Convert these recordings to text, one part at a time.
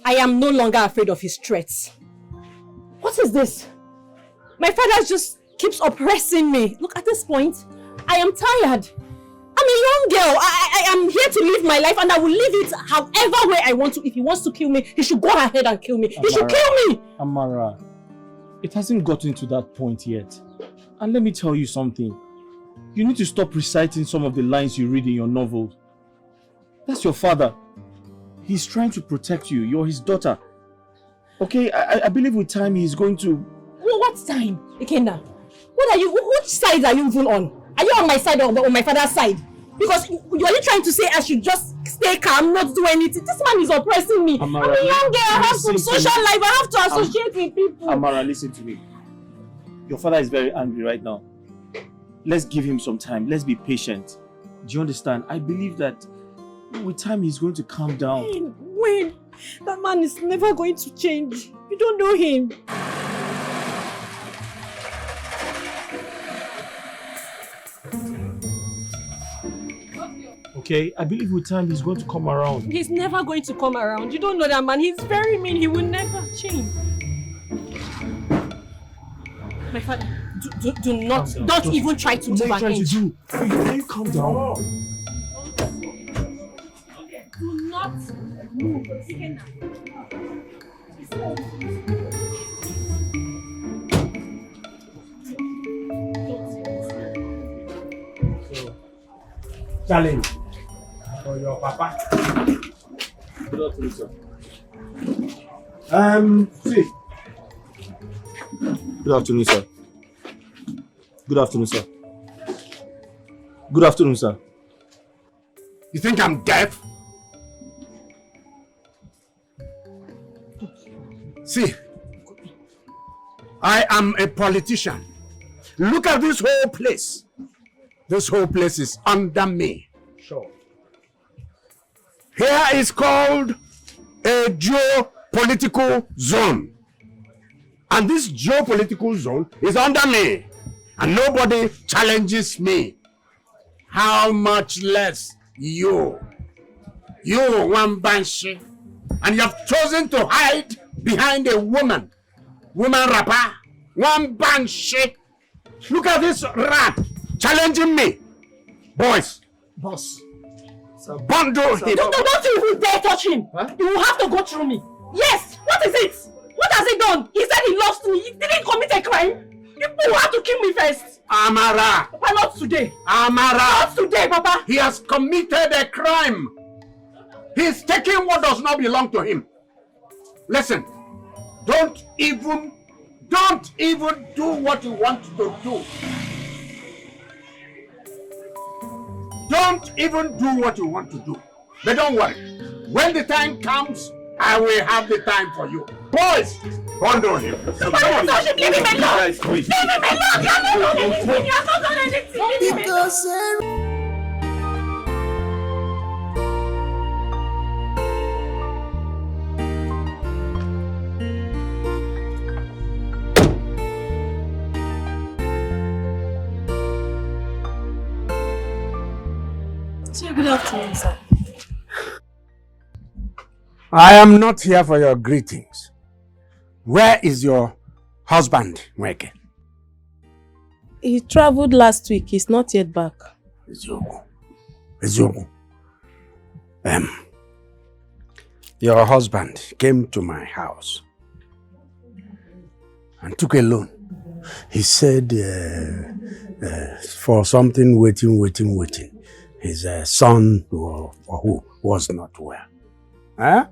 I am no longer afraid of his threats. What is this? My father just keeps oppressing me. Look, at this point, I am tired. I'm a young girl. I am here to live my life and I will live it however way I want to. If he wants to kill me, he should go ahead and kill me. He should kill me! Amara, it hasn't gotten to that point yet. And let me tell you something. You need to stop reciting some of the lines you read in your novels. That's your father. He's trying to protect you. You're his daughter. Okay, I believe with time he's going to... What time? Ikenna, what are you... Which side are you even on? Are you on my side or on my father's side? Because you're trying to say I should just stay calm, not do anything. This man is oppressing me. Amara, I'm a young girl. I have some social life. I have to associate with people. Amara, listen to me. Your father is very angry right now. Let's give him some time. Let's be patient. Do you understand? I believe that with time he's going to calm down. Wayne, that man is never going to change. You don't know him. Okay, I believe with time he's going to come around. He's never going to come around. You don't know that man. He's very mean. He will never change. My father, do not, don't even try to move an inch. Can you calm down? Do not move. Challenge for your papa. Good afternoon, sir. See. Good afternoon, sir. Good afternoon, sir. Good afternoon, sir. You think I'm deaf? See, I am a politician. Look at this whole place. This whole place is under me. Sure. Here is called a geopolitical zone. And this geopolitical zone is under me. And nobody challenges me. How much less you? You, one banshee. And you have chosen to hide behind a woman. Woman rapper. One banshee. Look at this rat challenging me. Boys. Boss. Bundle him. Don't you even dare touch him. Huh? You will have to go through me. Yes. What is it? What has he done? He said he lost me. He didn't commit a crime. You will have to kill me first. Amara. Papa, not today. Amara. Not today, Papa. He has committed a crime. He's taking what does not belong to him. Listen. Don't even do what you want to do. Don't even do what you want to do. But don't worry. When the time comes, I will have the time for you. Boys, bundle him. Leave him alone. Leave him alone. You have not done anything. You have not done anything. Leave him alone. Good afternoon, sir. I am not here for your greetings. Where is your husband, Mweke? He traveled last week. He's not yet back. Eziokwu. Your husband came to my house and took a loan. He said for something waiting. His son or who was not well. Huh?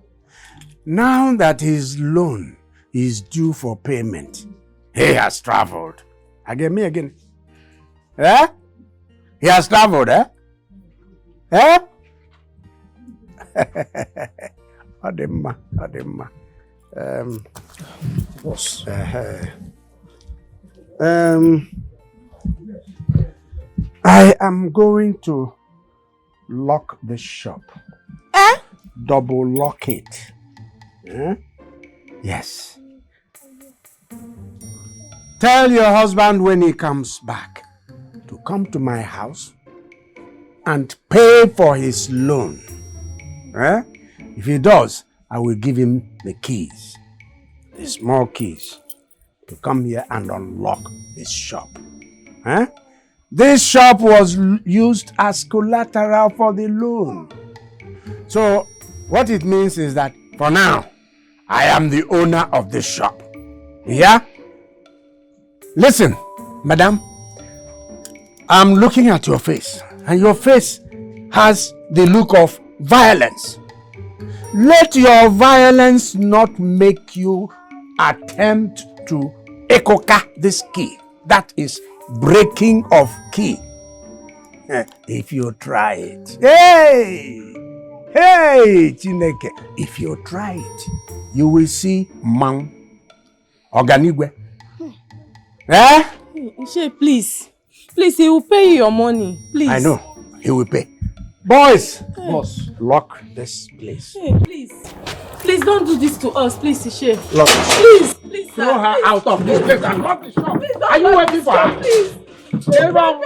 Now that his loan is due for payment, he has traveled. Again. Eh? He has traveled, eh? Eh? Ademma. Boss. I am going to lock the shop. Eh? Double lock it. Eh? Yes. Tell your husband when he comes back to come to my house, and pay for his loan. Eh? If he does, I will give him the keys, the small keys, to come here and unlock his shop. Eh? This shop was used as collateral for the loan. So what it means is that for now, I am the owner of this shop. Yeah? Listen, madam, I'm looking at your face, and your face has the look of violence. Let your violence not make you attempt to ekoka this key. That is breaking of key. If you try it, hey, Chineke, if you try it, you will see man Oganigwe. Eh? Ishe, please. Please, he will pay you your money. Please. I know. He will pay. Boys, boss, lock this place. Hey, please. Please don't do this to us, please, Ishe. Lock. Please, please, sir. Throw her out of this place and lock the shop. Are you waiting for her? Please. Sit down.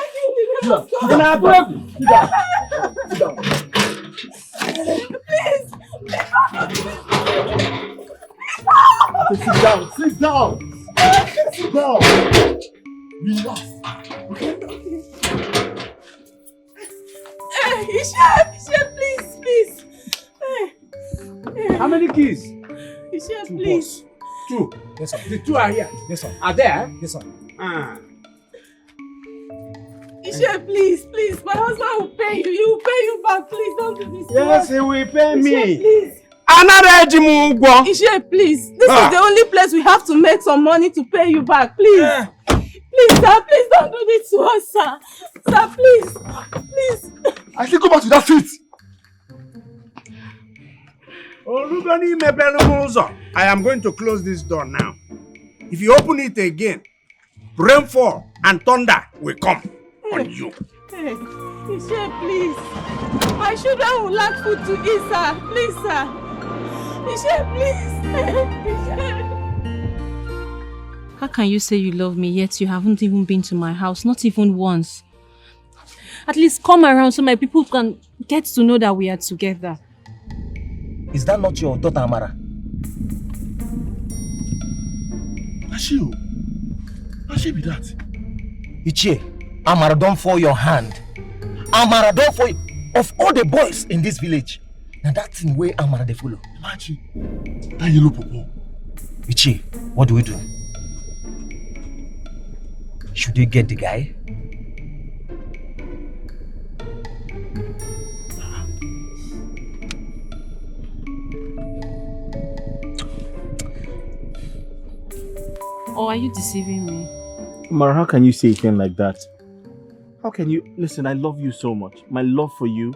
Sit down. Sit down. Relax. Ishe, please. How many keys? Ishe, Two, please. boss. Two. Yes, sir. The two are here. Yes, sir. Are there? Yes, sir. Ishe, please. My husband will pay you. He will pay you back. Please don't do this to Yes, us. he will pay Ishe, me. please. Another Ejimugwo. Ishe, please. This is the only place we have to make some money to pay you back. Please. Please, sir. Please don't do this to us, sir. Sir, please. Please. I think go back to that seat. I am going to close this door now. If you open it again, rainfall and thunder will come on you. Hey, Ishe, please. My children will lack food to eat, sir. Please, sir. Ishe, please. Ishe. How can you say you love me yet you haven't even been to my house, not even once? At least come around so my people can get to know that we are together. Is that not your daughter, Amara? Ashio, Ashi be that. Ichie, Amara, don't fall your hand. Amara, don't fall. Of all the boys in this village, now that thing where Amara they follow. Imagine that yellow popo. Ichie, what do we do? Should we get the guy? Or are you deceiving me? Mara, how can you say a thing like that? How can you? Listen, I love you so much. My love for you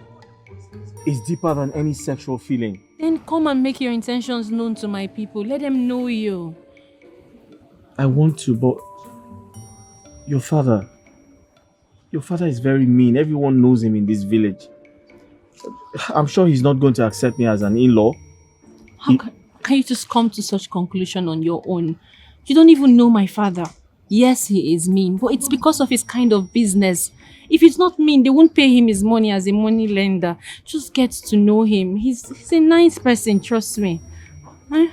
is deeper than any sexual feeling. Then come and make your intentions known to my people. Let them know you. I want to, but your father is very mean. Everyone knows him in this village. I'm sure he's not going to accept me as an in-law. How can you just come to such conclusion on your own? You don't even know my father. Yes, he is mean, but it's because of his kind of business. If it's not mean, they won't pay him his money as a money lender. Just get to know him. He's a nice person, trust me. Huh?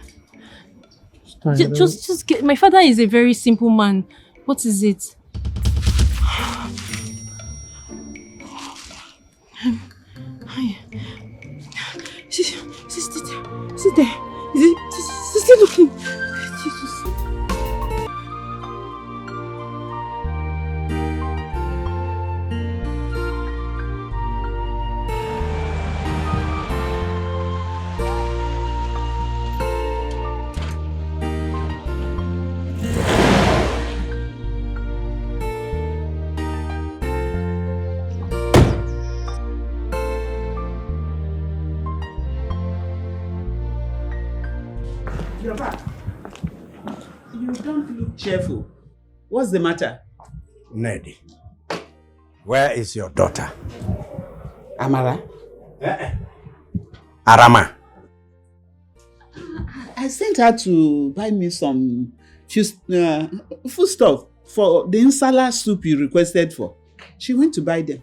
Just get. My father is a very simple man. What is it? Sit there. Is he looking? Jesus. You're back. You don't look cheerful. What's the matter? Ned, where is your daughter? Amara? Arama. I sent her to buy me some food stuff for the insala soup you requested for. She went to buy them.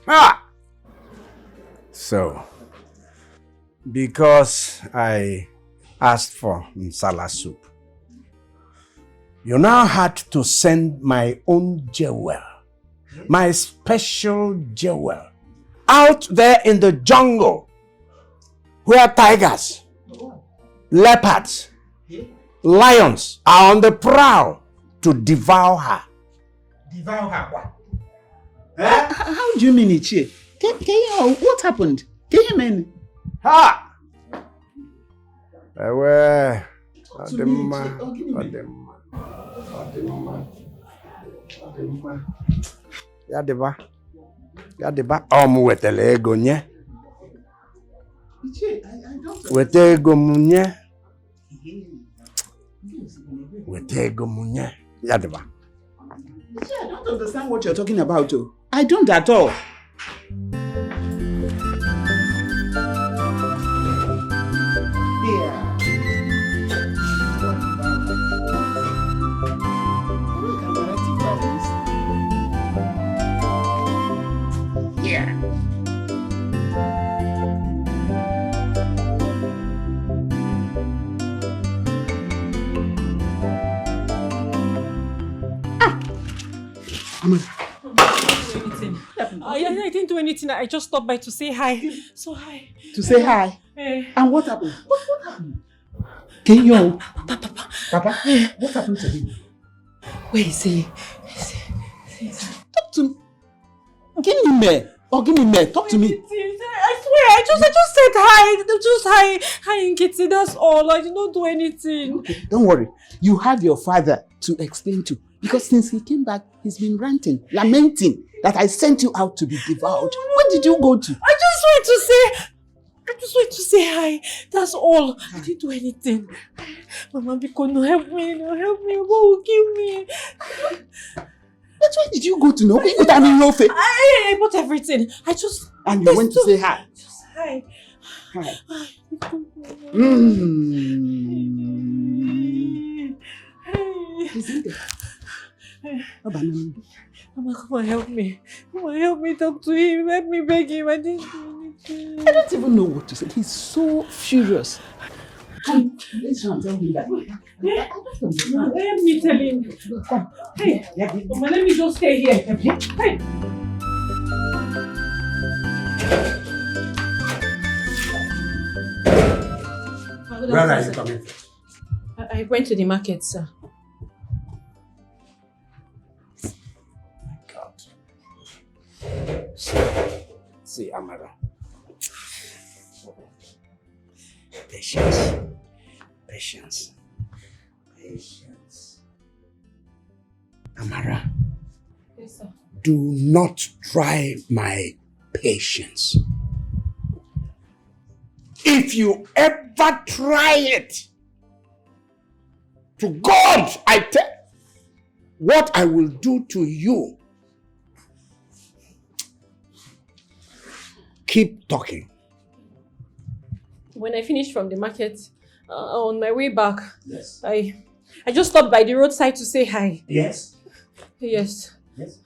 Ah! So, because I asked for nsala soup, you now had to send my own jewel, my special jewel, out there in the jungle where tigers, leopards, lions are on the prowl to devour her. Devour her what? How do you mean, Ichie? What happened? Can you mean? Ha! Yadiba. Wetele ego nye. Wete ego munye. Wete ego munye. Yadiba. I don't understand what you're talking about. I don't at all. I didn't do anything. I just stopped by to say hi. So hi. To say hi? And what happened? What happened? Kenyo. Papa, what happened to him? Where is he? Talk to me. Give me me. Or give me me. Talk to me. I swear, I just said hi. Just hi, Nkiti. That's all. I did not do anything. Okay, don't worry. You have your father to explain to. Because since he came back, he's been ranting, lamenting that I sent you out to be devoured. Where did you go to? I just went to say hi. That's all. I didn't do anything. Mama, because no help me. Mama will kill me. That's why did you go to know? I bought everything. And you went to say hi? Just hi. Hi. Isn't it? Mama, come on, help me. Come on, help me talk to him. Let me beg him. I didn't do anything. I don't even know what to say. He's so furious. Come, let's try and tell him that. Let me tell him. Come. Hey, Mama, let me just stay here. Hey. Where are you coming from? I went to the market, sir. See, Amara. Patience. Amara. Yes, sir. Do not try my patience. If you ever try it, to God, I tell what I will do to you. Keep talking. When I finished from the market, on my way back, Yes. I just stopped by the roadside to say hi. Yes. Yes. Yes.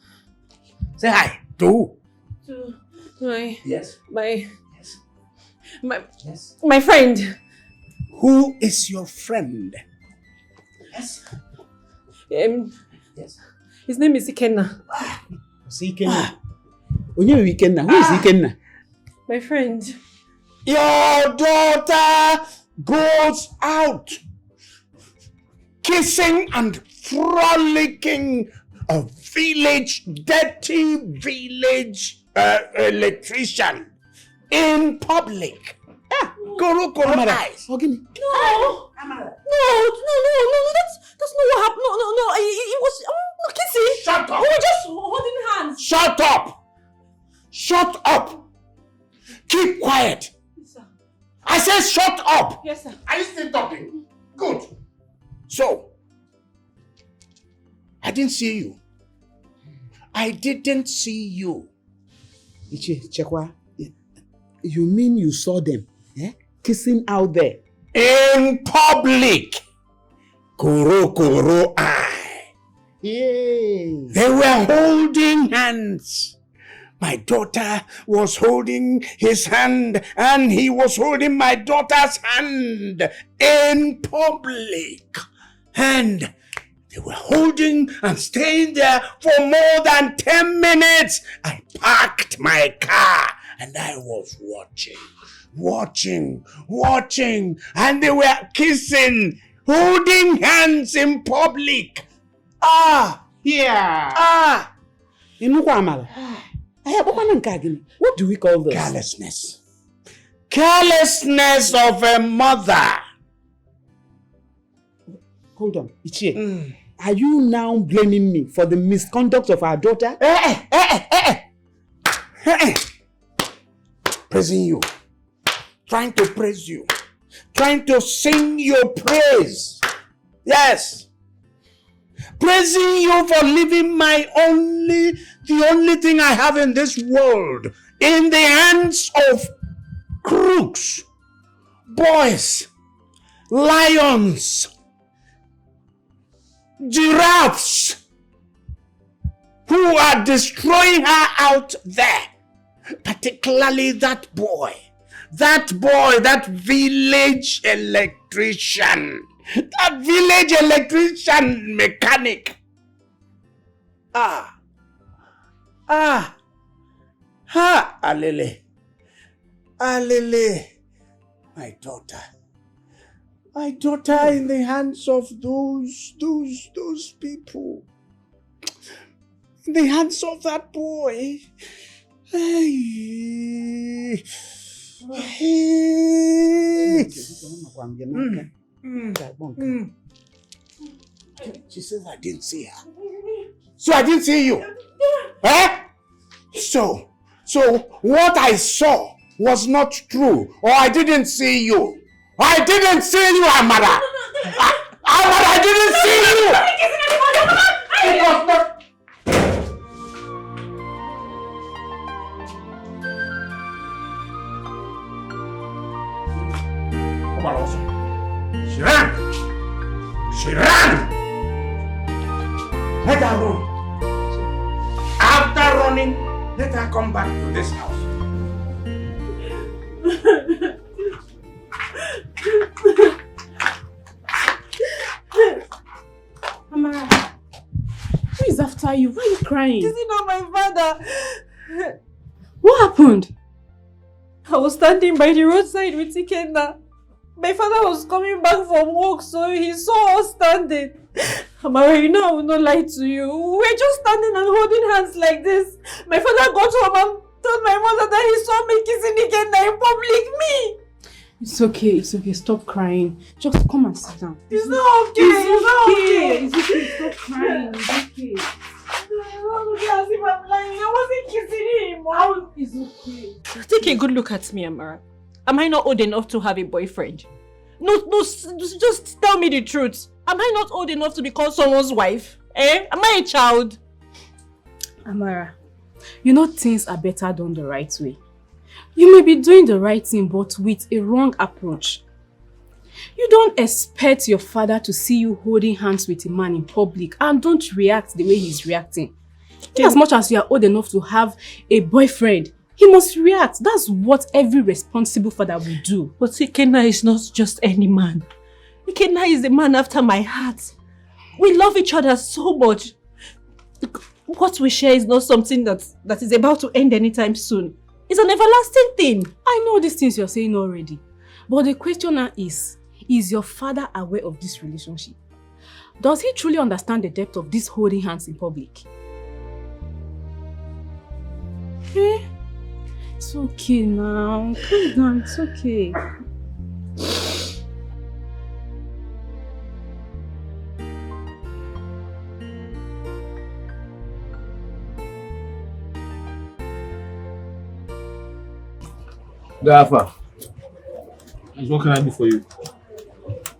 Say hi. To To my Yes. my friend. Who is your friend? Yes. Yes. His name is Ikenna. Ikenna. Who is Ikenna? My friend. Your daughter goes out kissing and frolicking a dirty village electrician in public. Guru eyes. No, that's not what happened. No. It was kissing. Shut up. We were just holding hands. Shut up. Keep quiet. Yes, sir. I said shut up. Yes, sir. Are you still talking? Good. So, I didn't see you. Ichi, Chekwa, you mean you saw them kissing out there? In public. Koro eye. Yes. They were holding hands. My daughter was holding his hand and he was holding my daughter's hand in public. And they were holding and staying there for more than 10 minutes. I parked my car and I was watching, and they were kissing, holding hands in public. Yeah. What do we call this? Carelessness. Carelessness of a mother. Hold on, Ichie. Are you now blaming me for the misconduct of our daughter? Praising you. Trying to praise you. Trying to sing your praise. Yes. Praising you for leaving the only thing I have in this world in the hands of crooks, boys, lions, giraffes who are destroying her out there. Particularly that boy, that village electrician, mechanic. Alele, my daughter in the hands of those people, in the hands of that boy. Hey. She says I didn't see her. So I didn't see you. Eh? So what I saw was not true. Or I didn't see you. I didn't see you, Amara. Amara, I didn't see you. It was not. She ran! Let her run. After running, let her come back to this house. Amara, who is after you? Why are you crying? This is not my father. What happened? I was standing by the roadside with Ikenna. My father was coming back from work, so he saw us standing. Amara, you know I will not lie to you. We were just standing and holding hands like this. My father got home and told my mother that he saw me kissing Ikenna in public. Me! It's okay, stop crying. Just come and sit down. It's not okay. It's okay, stop crying. It's okay. It's not okay as if I'm lying. I wasn't kissing him. It's okay. Take a good look at me, Amara. Am I not old enough to have a boyfriend? No, just tell me the truth. Am I not old enough to be called someone's wife? Am I a child? Amara, you know things are better done the right way. You may be doing the right thing, but with a wrong approach. You don't expect your father to see you holding hands with a man in public and don't react the way he's reacting. As much as you are old enough to have a boyfriend, he must react. That's what every responsible father will do. But Ikenna is not just any man. Ikenna is a man after my heart. We love each other so much. What we share is not something that is about to end anytime soon. It's an everlasting thing. I know these things you're saying already. But the question now is your father aware of this relationship? Does he truly understand the depth of this holding hands in public? Eh? It's okay now. Calm down, it's okay. Gafa, what can I do for you?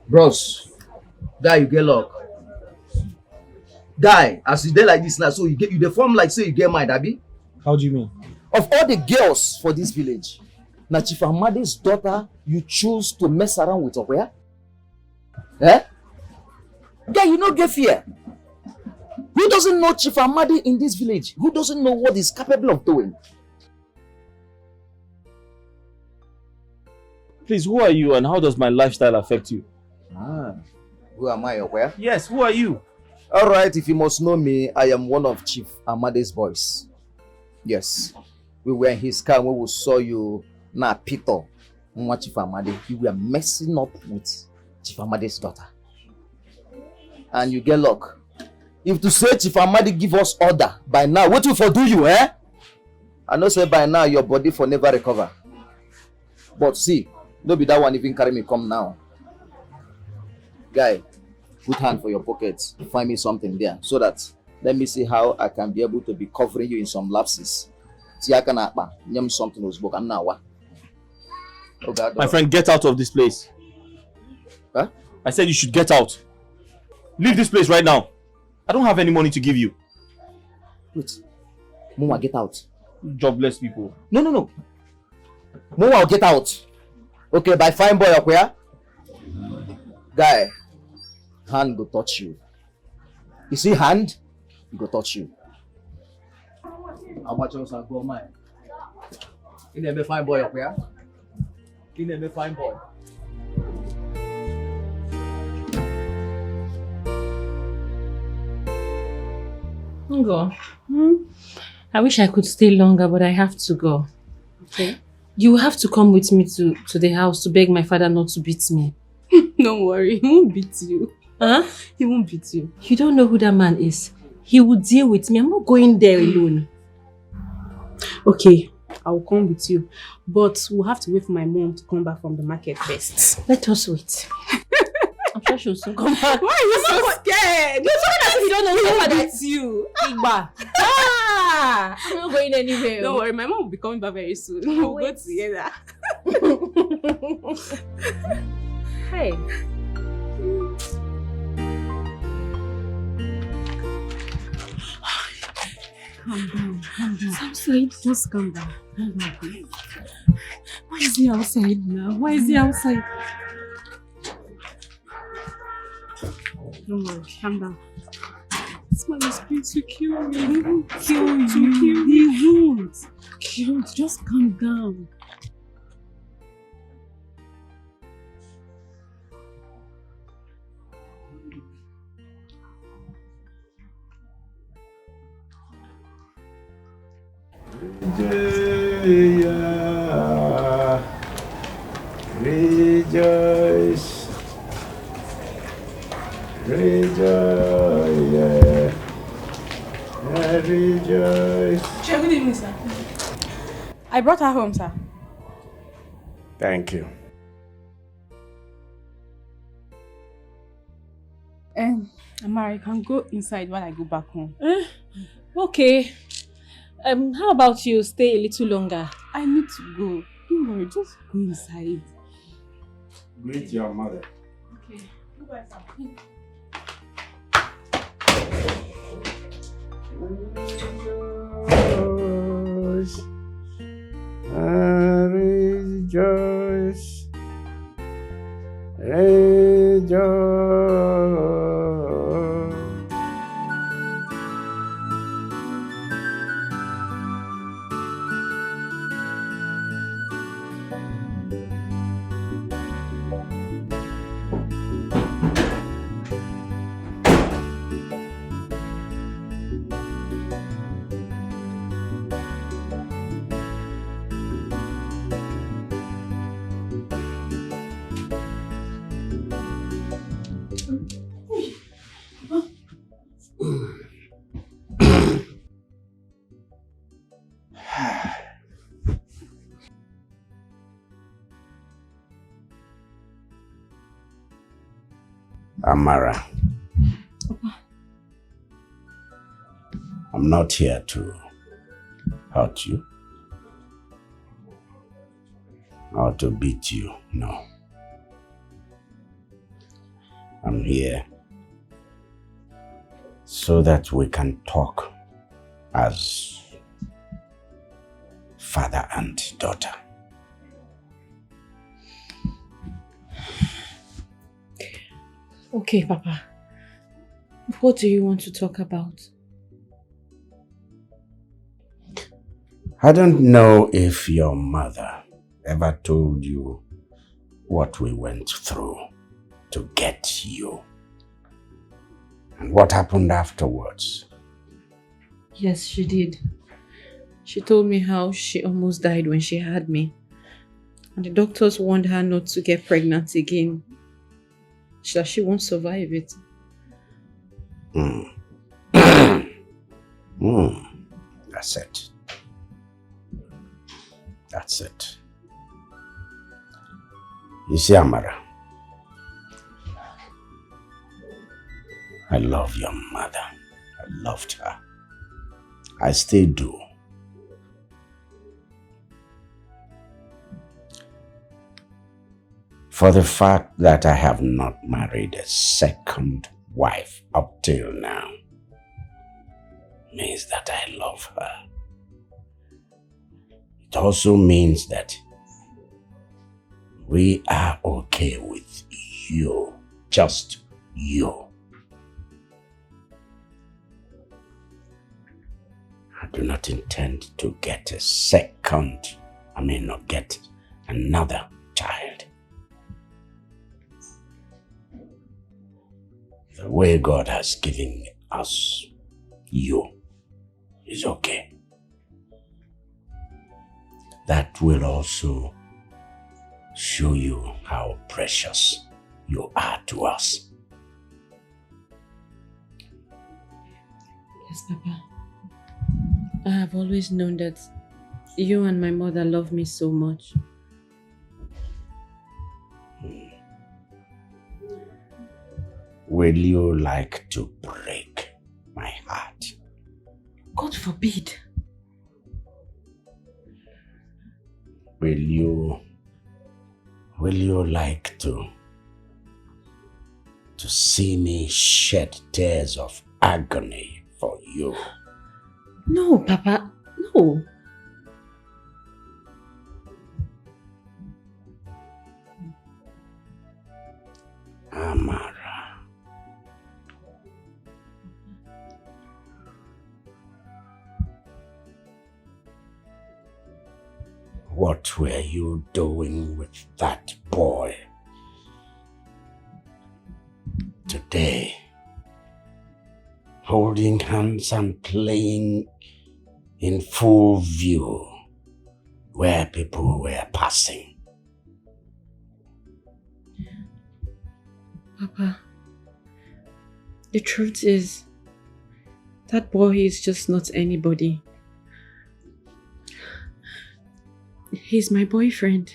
Bros, guy, you get luck. Guy, as you dey like this now, so you dey form like say you get mind, abi? How do you mean? Of all the girls for this village, na Chief Ahmadi's daughter you choose to mess around with, where? Eh? Guy, you no get fear. Who doesn't know Chief Ahmadi in this village? Who doesn't know what he's capable of doing? Please, who are you and how does my lifestyle affect you? Who am I, Okwea? Yes, who are you? Alright, if you must know me, I am one of Chief Amade's boys. Yes. We were in his car when we saw you, Peter, Chief Amade. You were messing up with Chief Amade's daughter. And you get luck. If to say Chief Amade give us order, by now, what will for do you, eh? I know say by now your body for never recover. But see, no be that one even carry me come now. Guy, put hand for your pockets. Find me something there so that let me see how I can be able to be covering you in some lapses. See, I can something was spoken now. My friend, get out of this place. Huh? I said you should get out. Leave this place right now. I don't have any money to give you. Wait. Mwa, get out. Jobless people. No. Mwa, get out. Okay, by fine boy, Okwea. Guy, hand go touch you. You see hand? He go touch you. How much else I go mine? You never fine boy, Okwea. You never fine boy. Go. I wish I could stay longer, but I have to go. Okay. You have to come with me to the house to beg my father not to beat me. Don't worry, he won't beat you. Huh? He won't beat you. You don't know who that man is. He will deal with me. I'm not going there alone. Okay, I will come with you. But we'll have to wait for my mom to come back from the market first. Let us wait. I'm sure she'll soon come back. Why are you so scared? You're talking as if you don't know who your father is. It's you. Igba. I'm not going anywhere. Don't worry, my mom will be coming back very soon. We'll go together. Hey. Calm down. I'm sorry, just calm down. Why is he outside now? Don't worry, calm down. This man is going to kill me. He won't kill you. He won't. Just calm down. Rejoice. Rejoice. Good evening, sir. I brought her home, sir. Thank you. Amara, you can go inside while I go back home. Okay. How about you stay a little longer? I need to go. Don't worry, just go inside. Greet your mother. Okay. Goodbye, sir. Rejoice. Rejoice. Amara, I'm not here to hurt you or to beat you, no. I'm here so that we can talk as father and daughter. Okay, Papa. What do you want to talk about? I don't know if your mother ever told you what we went through to get you. And what happened afterwards? Yes, she did. She told me how she almost died when she had me. And the doctors warned her not to get pregnant again. That she won't survive it. That's it. That's it. You see, Amara, I love your mother. I loved her. I still do. For the fact that I have not married a second wife up till now means that I love her. It also means that we are okay with you, just you. I do not intend to get get another child. The way God has given us you is okay. That will also show you how precious you are to us. Yes, Papa. I have always known that you and my mother love me so much. Will you like to break my heart? God forbid. Will you like to see me shed tears of agony for you? No, Papa, no. Amara. What were you doing with that boy today? Holding hands and playing in full view where people were passing. Papa, the truth is, that boy is just not anybody. He's my boyfriend.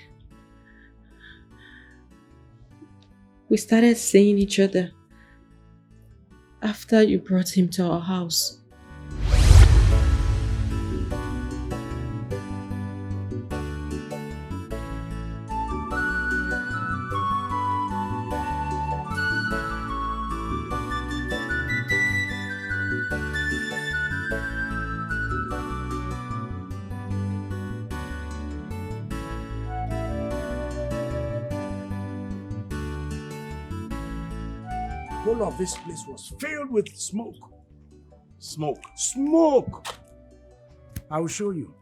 We started seeing each other after you brought him to our house. The whole of this place was filled with smoke. Smoke. Smoke! I will show you.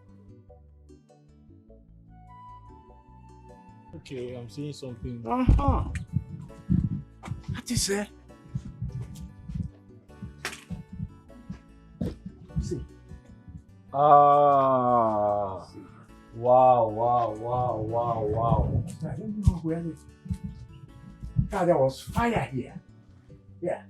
Okay, I'm seeing something. Uh-huh. What is it? See. Ah. Wow. I don't know where it is. Ah, there was fire here. Yeah.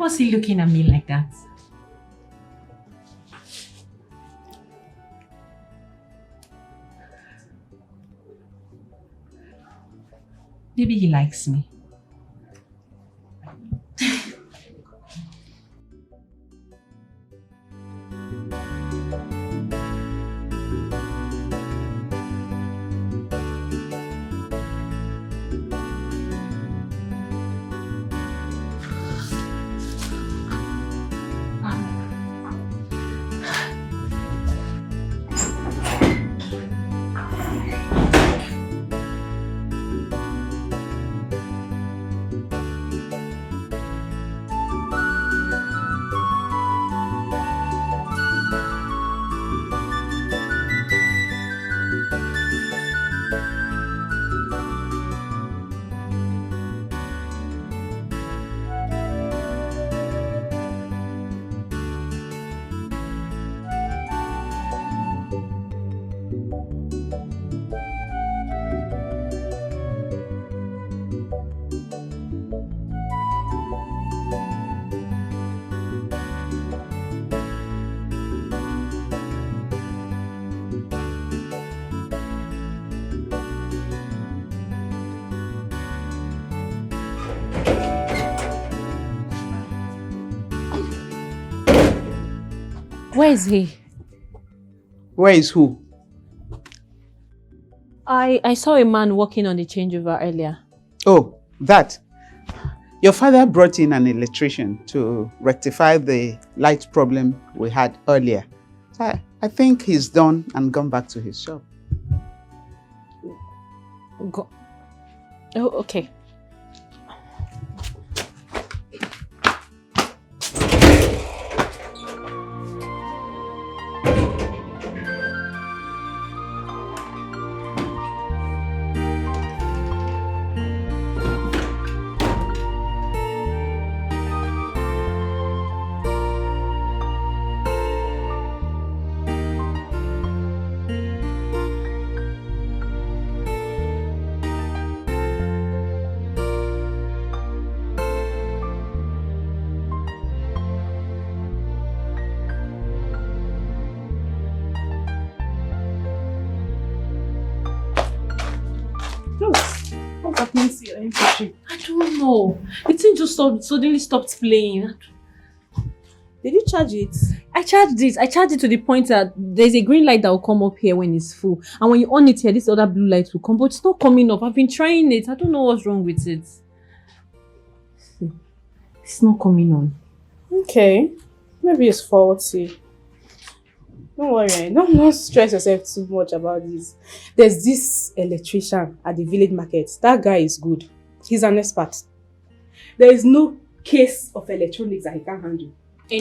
was he looking at me like that? Maybe he likes me. Where is he? Where is who? I saw a man walking on the changeover earlier. Oh, that. Your father brought in an electrician to rectify the light problem we had earlier. I think he's done and gone back to his shop. Oh, okay. I don't know. The thing just suddenly stopped playing. Did you charge it? I charged it. I charged it to the point that there's a green light that will come up here when it's full. And when you on it here, this other blue light will come. But it's not coming up. I've been trying it. I don't know what's wrong with it. It's not coming on. Okay. Maybe it's faulty. Don't worry. Don't stress yourself too much about this. There's this electrician at the village market. That guy is good. He's an expert. There is no case of electronics that he can't handle.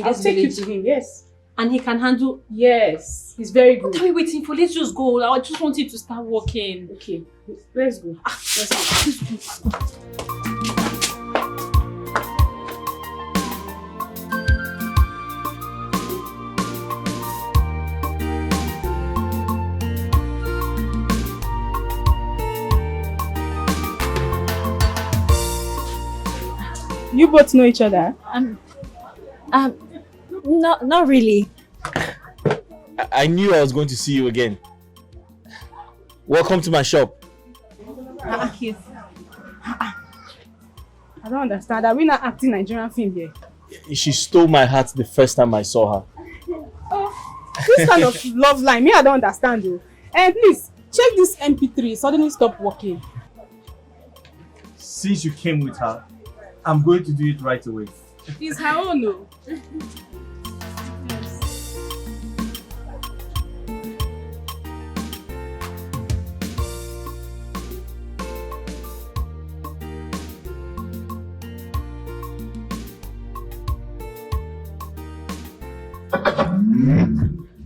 I'll take you to him, yes. And he can handle... Yes, he's very good. What are we waiting for? Let's just go. I just want you to start working. Okay, let's go. Let's go. You both know each other? Not really. I knew I was going to see you again. Welcome to my shop. I don't understand. Are we not acting Nigerian film here? She stole my heart the first time I saw her. This kind of love line, me I don't understand though. And please, check this MP3, suddenly stop working. Since you came with her, I'm going to do it right away. It's her own though.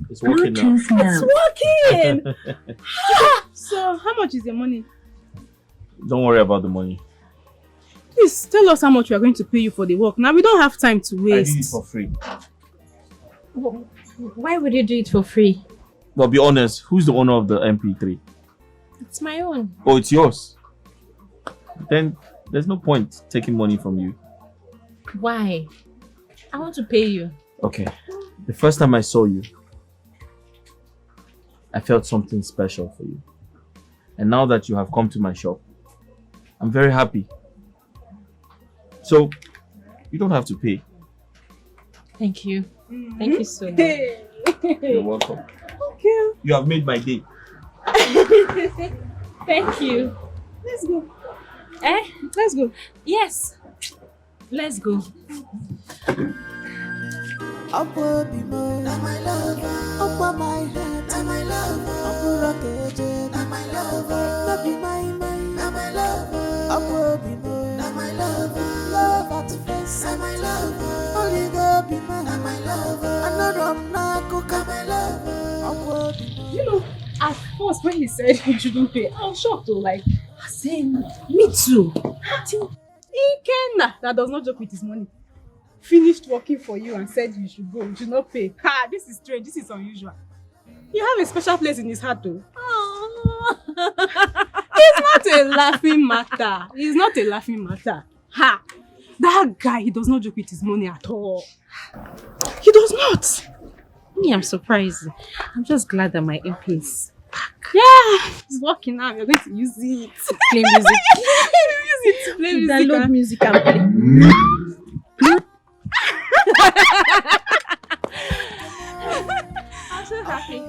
It's working now. It's working! So, how much is your money? Don't worry about the money. Please, tell us how much we are going to pay you for the work. Now, we don't have time to waste. I did it for free. Why would you do it for free? Well, be honest, who's the owner of the MP3? It's my own. Oh, it's yours? Then there's no point taking money from you. Why? I want to pay you. Okay. The first time I saw you, I felt something special for you. And now that you have come to my shop, I'm very happy. So, you don't have to pay. Thank you. Thank you so much. You're welcome. Okay. You have made my day. Thank you. Let's go. Eh? Let's go. Yes. Let's go. Up will be more, not my lover. Up on my head, not my lover. Up will rocket, not my lover. Not be my mind, not my lover. Up will be more, not my lover. Love at first, not my lover. Only go be my, not my lover. Another I'm not cook, not my lover. Up will be more. You know, at first when he said he shouldn't pay, I was shocked though. Like, I said, me too. Ikenna, that does not joke with his money, finished working for you and said you should go, you should not pay. Ha, this is strange, this is unusual. You have a special place in his heart though. It's not a laughing matter. It's not a laughing matter. Ha! That guy, he does not joke with his money at all. He does not. Me, I'm surprised. I'm just glad that my MP is back. Yeah, it's working now. We're going to use it. Play music. Use it to play music. Download music and play. I'm so happy.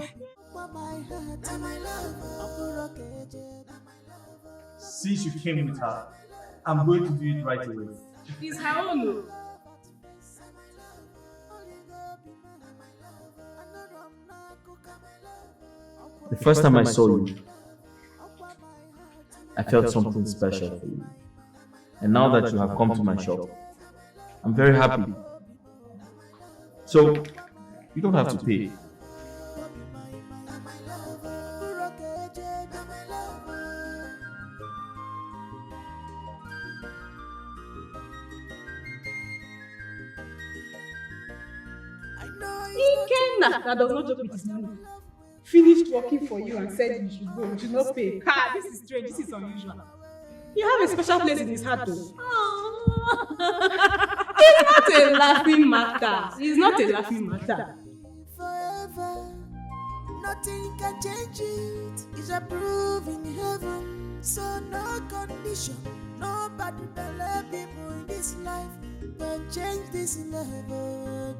Since you came with her, I'm going to do it right away. It's her own. Though. The first time I saw you, I felt something special for you. And now that you have come to my shop, I'm very happy. So, you don't have to pay. Ikenna, that does not joke with his money, finished working for you and said you should go, you should not pay. Ha, this is strange, this is unusual. You have a special place in his heart though. It's not a laughing matter. It's not a laughing matter. Forever, nothing can change it. It's approved in heaven, so no condition. Nobody below people in this life can change this level.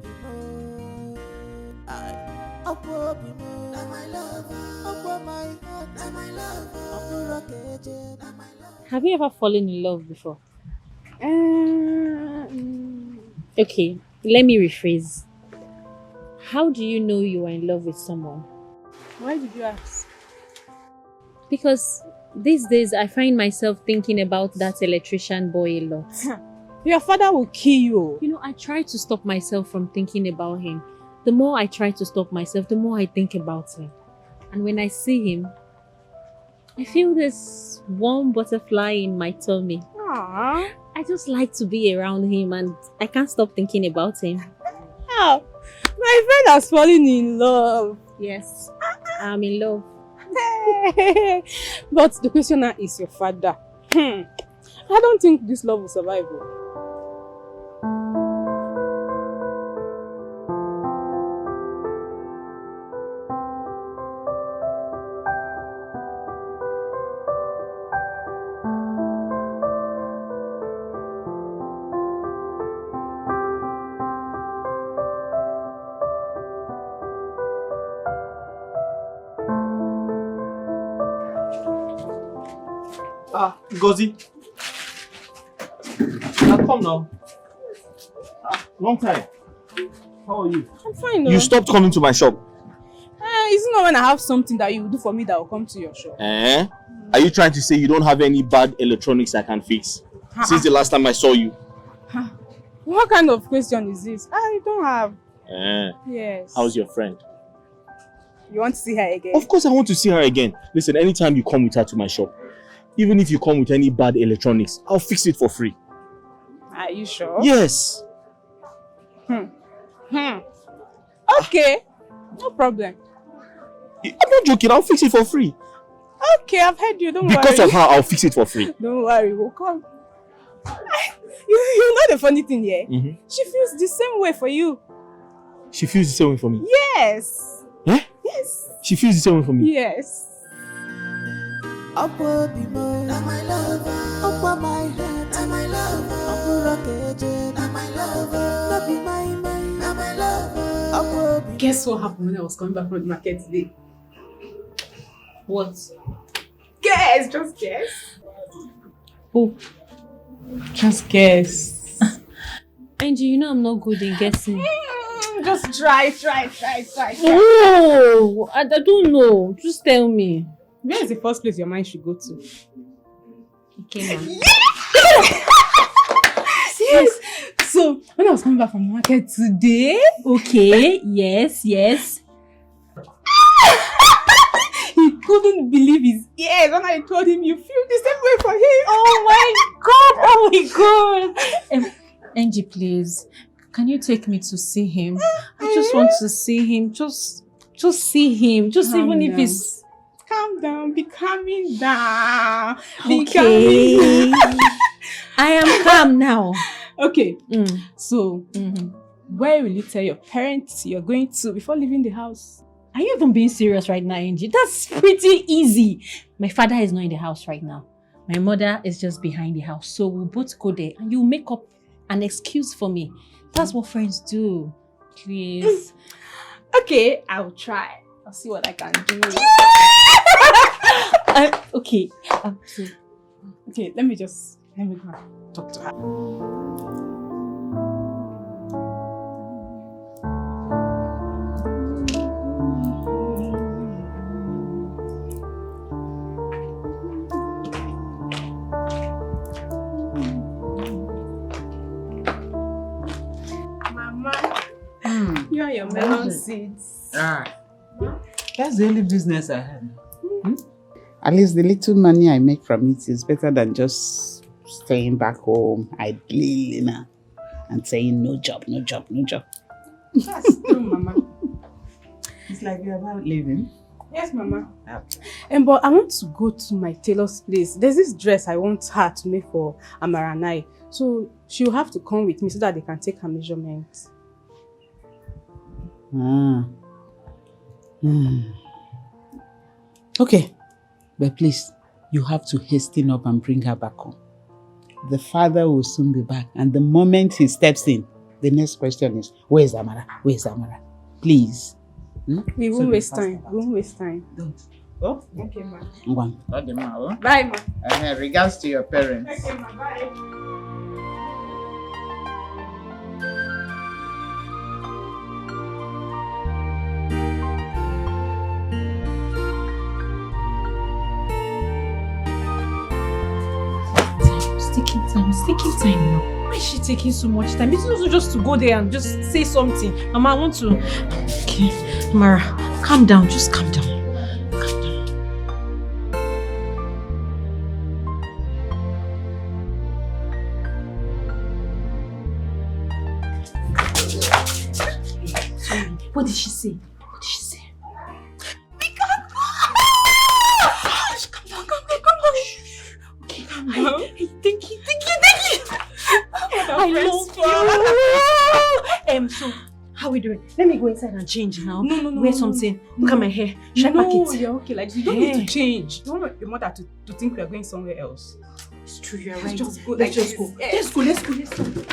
Up will be more, not my lover. Up on my heart, not my lover. Up will rocket, not my lover. Have you ever fallen in love before? Okay, let me rephrase. How do you know you are in love with someone? Why did you ask? Because these days I find myself thinking about that electrician boy a lot. Your father will kill you. You know, I try to stop myself from thinking about him. The more I try to stop myself, the more I think about him. And when I see him, I feel this warm butterfly in my tummy. Aww. I just like to be around him and I can't stop thinking about him. Oh, my friend has fallen in love. Yes, I'm in love. But the question now is your father. I don't think this love will survive. Ngozi. Now come now. Long time. How are you? I'm fine. You stopped coming to my shop. Is it not when I have something that you will do for me that will come to your shop? Are you trying to say you don't have any bad electronics I can fix? Since the last time I saw you. What kind of question is this? I don't have. Yes. How's your friend? You want to see her again? Of course I want to see her again. Listen, anytime you come with her to my shop, even if you come with any bad electronics, I'll fix it for free. Are you sure? Yes. Okay. No problem. I'm not joking, I'll fix it for free. Okay, I've heard you. Don't worry. Because of her, I'll fix it for free. Don't worry, we'll come. You know the funny thing here? Mm-hmm. She feels the same way for you. She feels the same way for me. Yes. Eh? Yes. She feels the same way for me. Yes. Up will be more. Now my lover. Up on my head. Now my lover. Up will rock it. Now my lover. Not be my man. Now my lover. Up will be. Guess what happened when I was coming back from the market today? What? Guess, just guess. Oh, Just guess. Angie, you know I'm not good in guessing. Just try. Oh, I don't know. Just tell me. Where is the first place your mind should go to? Okay, ma'am. Yes. So when I was coming back from the market today, Okay, yes. he couldn't believe his ears when I told him you feel the same way for him. Oh my god. Angie, please, can you take me to see him? I just want to see him. Just see him. Just Calm even if down. it's Calm down, be calming down. Be okay. calming down. I am calm now. Okay, Mm. so where will you tell your parents you're going to before leaving the house? Are you even being serious right now, Angie? That's pretty easy. My father is not in the house right now. My mother is just behind the house. So we'll both go there and you make up an excuse for me. That's what friends do. Please. Okay, I'll try. I'll see what I can do. Okay. Okay, let me go and talk to her. Mama, you and your melon seeds. That's the only business I have. At least the little money I make from it is better than just staying back home, idling and saying no job. That's true, Mama. It's like you're about leaving. Yes, Mama. Okay. But I want to go to my tailor's place. There's this dress I want her to make for Amara and I. So she'll have to come with me so that they can take her measurements. Okay, but please, you have to hasten up and bring her back home. The father will soon be back, and the moment he steps in, the next question is, where's Amara? Please. We won't waste time. Don't. Oh? Okay, Ma. One. Bye, Ma. Regards to your parents. Okay, Ma. Bye. It's taking time now. Why is she taking so much time? It's not just to go there and just say something. Mama, I want to... Okay, Mara, calm down. Just calm down. Calm down. What did she say? We can't go! Calm down. Okay, calm down. Hey, thank you. I love you. So, how are we doing? Let me go inside and change now. No. Wear something. Look at my hair. Should I pack it? You're okay. Like, you don't need to change. You don't want your mother to think we are going somewhere else. It's true, you're Let's right. just go. Let's just go. Yes. Let's go.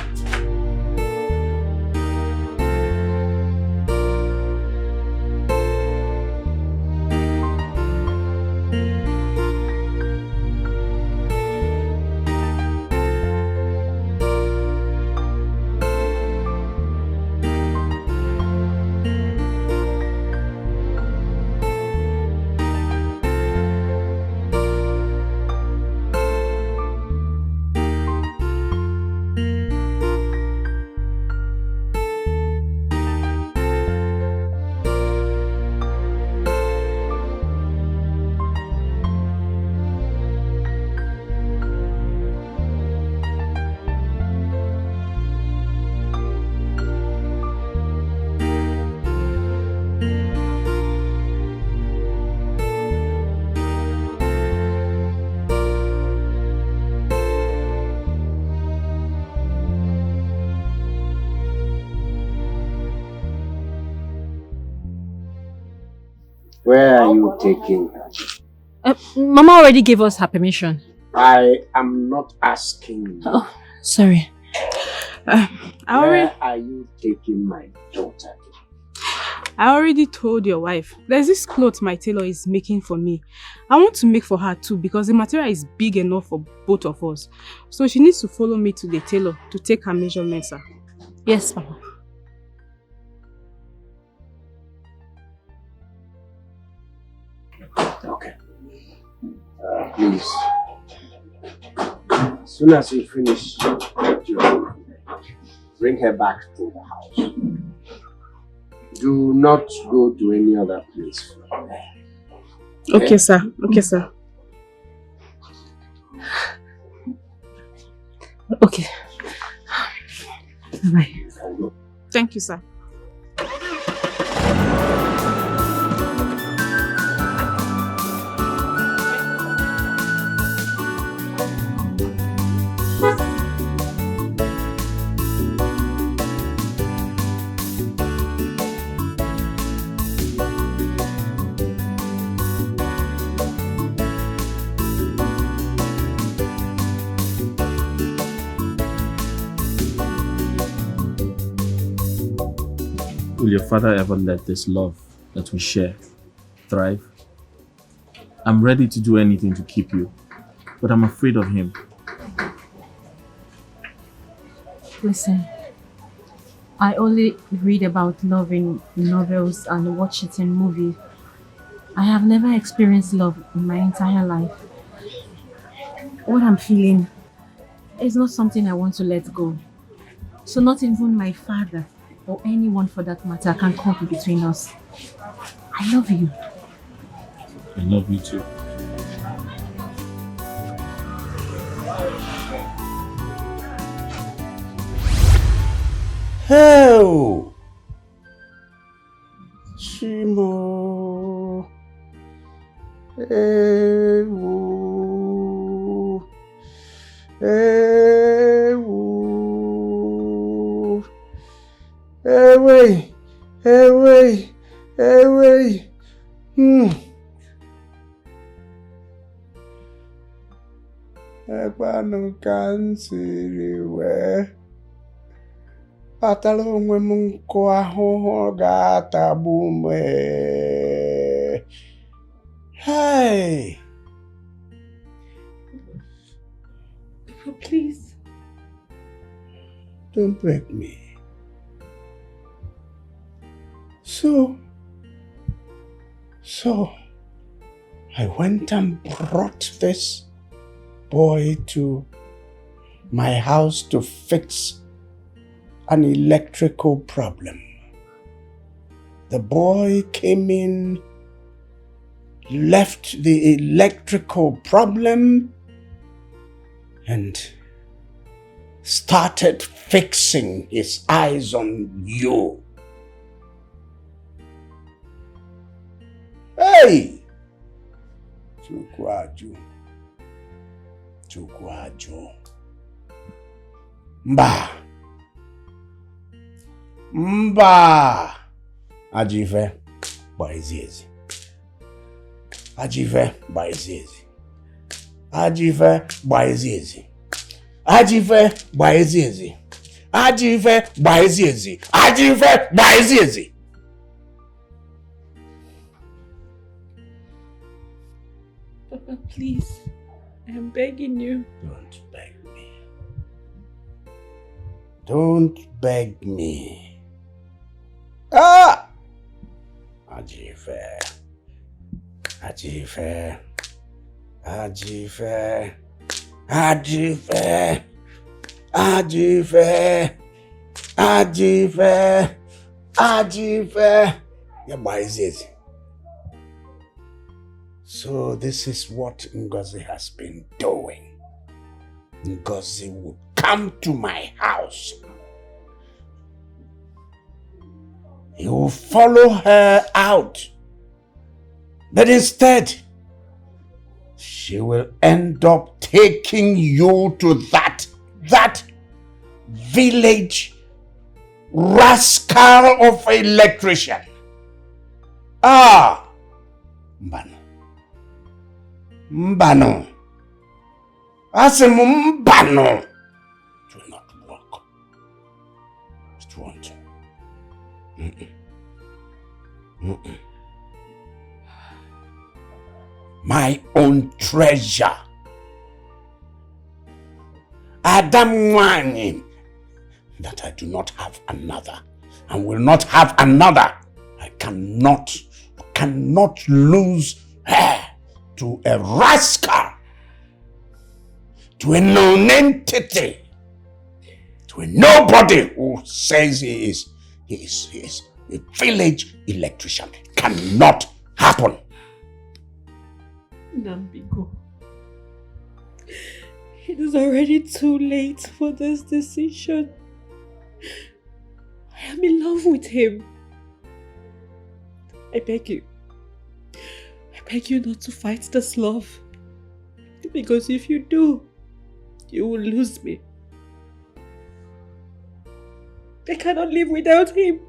Where are you taking her? Mama already gave us her permission. I am not asking you. Oh, sorry. Where are you taking my daughter? I already told your wife. There's this cloth my tailor is making for me. I want to make for her too because the material is big enough for both of us. So she needs to follow me to the tailor to take her measurements. Yes, Mama. Okay. Please. As soon as you finish your bring her back to the house. Do not go to any other place. Okay, sir. Okay, sir. Okay. Bye. Thank you, sir. Will your father ever let this love that we share thrive? I'm ready to do anything to keep you, but I'm afraid of him. Listen, I only read about love in novels and watch it in movies. I have never experienced love in my entire life. What I'm feeling is not something I want to let go. So not even my father or anyone for that matter can come between us. I love you. I love you too. Oh, Chimo. Ewo. Ewo. Ewe. Ewe. Ewe. Ekwanụ ka m siri wee kpatara onwe m nkụ ahụhụ ga-atagbu m. Hey! Please. Don't break me. So, I went and brought this boy to my house to fix an electrical problem. The boy came in, left the electrical problem, and started fixing his eyes on you. Hey! Chukwaju. Mba! Ajive, baiziezi. Ajive, baiziezi. Ajive, baiziezi. Ajive, baiziezi. Ajive, baiziezi. Ajive, baiziezi. Papa, please. I'm begging you. Don't beg me. Don't beg me. Ah! Ajive. Ajive. Ajive. Ajive. Ajive. Ajive. Ajive. Yeah, why is it? So this is what Ngozi has been doing. Ngozi would come to my house. He will follow her out. But instead, she will end up taking you to that village rascal of electrician. Ah! Mbano. Mbano. Asem mbano. It will not work. It won't. My own treasure. Adam Wani. That I do not have another and will not have another. I cannot lose her to a rascal, to a non-entity, to a nobody who says he is a village electrician. Cannot happen. Nambigo, it is already too late for this decision. I am in love with him. I beg you not to fight this love. Because if you do, you will lose me. I cannot live without him.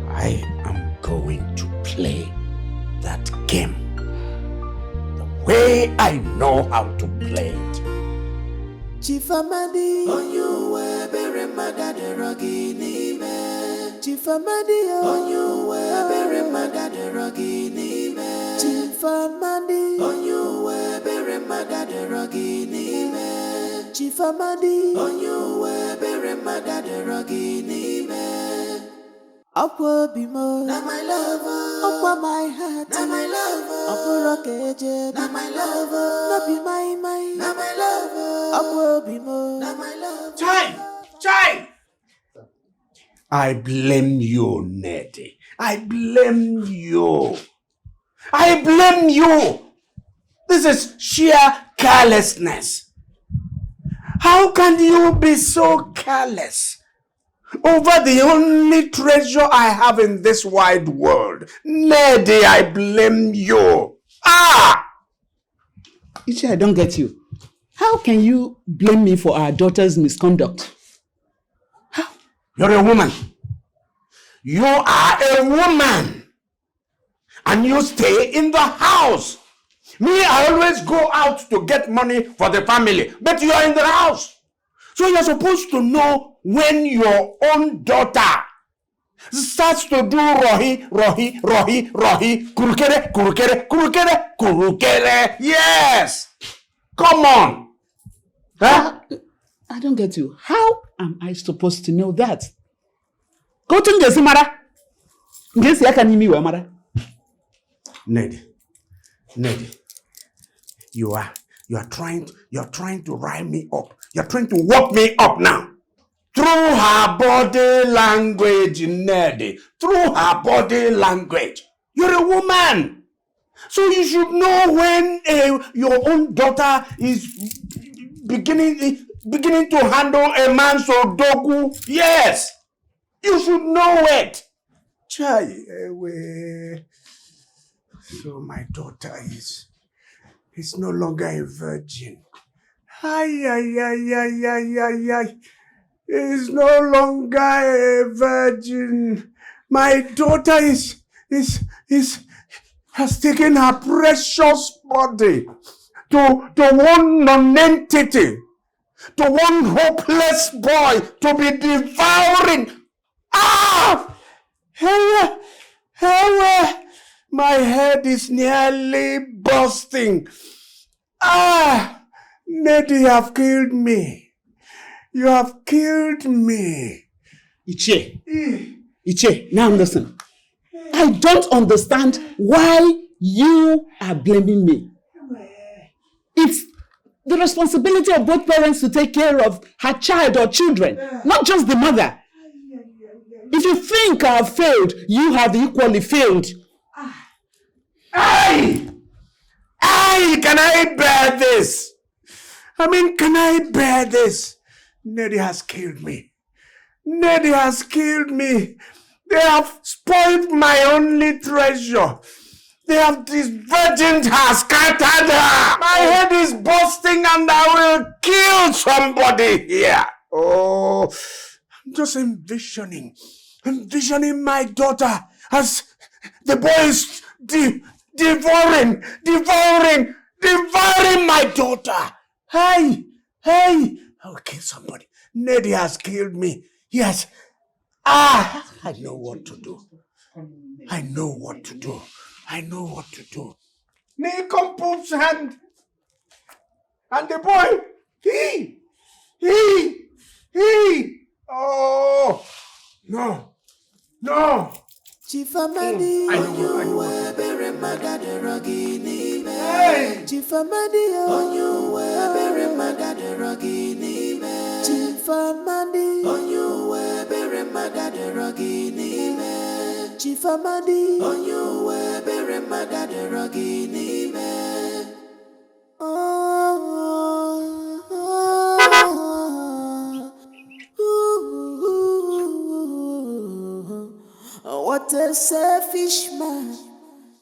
I am going to play that game the way I know how to play it. Chief Amadi, on you were very mad at the ruggy name. Chief Amadi, on you were very mad at the ruggy name. Chief Amadi, on you were very mad at the ruggy name. Chief Amadi, on you were very mad at the ruggy name. Upwa bimo, na my lover. Upwa my heart, na my lover. Upwa rokeje, na my lover. Na be my, na my lover. Upwa bimo, na my lover. Chai! I blame you, Neddy. I blame you. This is sheer carelessness. How can you be so careless over the only treasure I have in this wide world? Neddy, I blame you. Ichi, I don't get you. How can you blame me for our daughter's misconduct? How? You're a woman. You are a woman. And you stay in the house. Me, I always go out to get money for the family. But you are in the house. So you're supposed to know when your own daughter starts to do rohi, kurukere. Yes. Come on. Huh? I don't get you. How am I supposed to know that? Go to Ngesimara. Ngesi yakanimi we mara. Neddy, you are trying to rile me up. You're trying to work me up now. Through her body language, Neddy. Through her body language. You're a woman. So you should know when your own daughter is beginning to handle a man's odogu. Yes. You should know it. Chai, so my daughter is no longer a virgin. Is no longer a virgin. My daughter has taken her precious body to one non-entity, to one hopeless boy to be devouring. My head is nearly bursting. Neddy, you have killed me. You have killed me. Iche, now listen. I don't understand why you are blaming me. It's the responsibility of both parents to take care of her child or children, not just the mother. think I have failed, you have equally failed. Aye! Aye! Can I bear this? I mean, can I bear this? Neddy has killed me. Neddy has killed me. They have spoiled my only treasure. They have disvirgined her, scattered her. My head is bursting and I will kill somebody here. Oh, I'm just envisioning my daughter as the boy is devouring my daughter. Hey, I will kill somebody. Neddy has killed me. Yes. I know what to do. I know what to do. Nikom Poop's hand. And the boy, he. Oh, no. Chief Amadi, I know. Hey. Chief Amadi, on you were very mad at the rogini man. Chief Amadi, on you were very mad at the rogini man. Chief Amadi, on you were very mad at the rogini man. What a selfish man,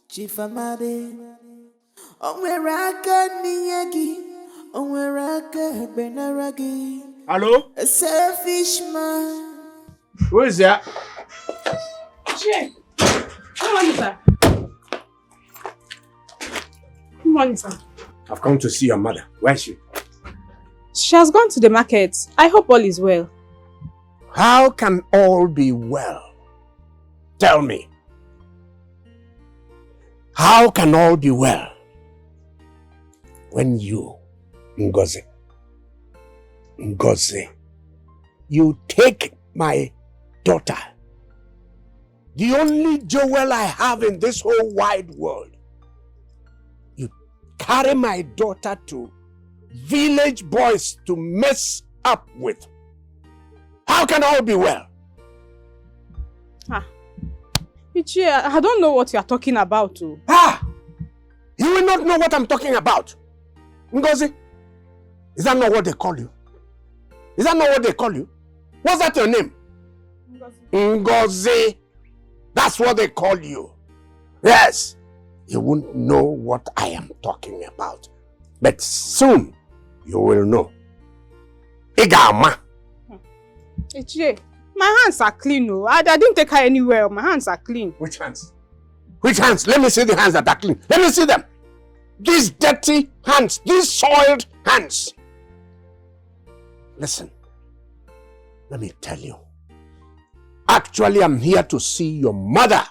Chief Amadi. Onweraka niyagi, onweraka benaragi. Hello? A selfish man. Who is that? Jay, good morning, sir. Good morning, sir. I've come to see your mother. Where is she? She has gone to the market. I hope all is well. How can all be well? Tell me. How can all be well when you, Ngozi, you take my daughter, the only jewel I have in this whole wide world, you carry my daughter to village boys to mess up with? How can all be well? Ichie, I don't know what you are talking about. You will not know what I'm talking about. Ngozi, is that not what they call you? What's that your name? Ngozi. That's what they call you. Yes. You won't know what I am talking about. But soon, you will know. Igama. Ichie, my hands are clean. No, I didn't take her anywhere. My hands are clean. Which hands? Let me see the hands that are clean. Let me see them. These dirty hands, these soiled hands. Listen, let me tell you. Actually, I'm here to see your mother.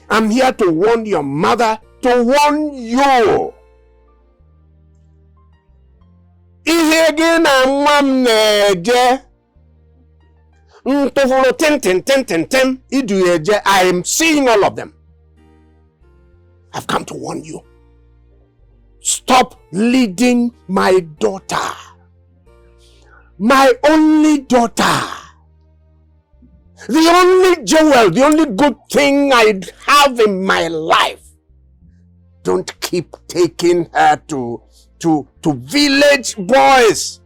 I'm here to warn your mother to warn you. Ihe gị na nwa m na-eje ntụfụrụ ten idu eje. I am seeing all of them. I've come to warn you. Stop leading my daughter. My only daughter. The only jewel, the only good thing I have in my life. Don't keep taking her to village boys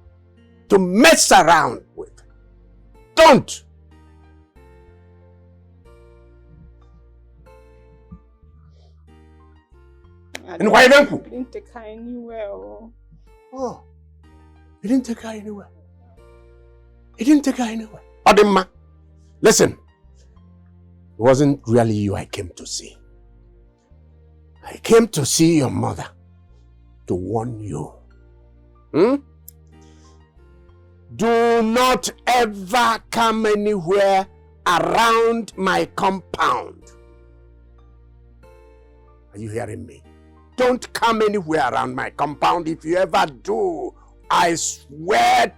to mess around with. Don't. And why don't you? I didn't take her anywhere. Oh, you didn't take her anywhere. Adema, listen. It wasn't really you I came to see. I came to see your mother to warn you. Do not ever come anywhere around my compound. Are you hearing me? Don't come anywhere around my compound. If you ever do, I swear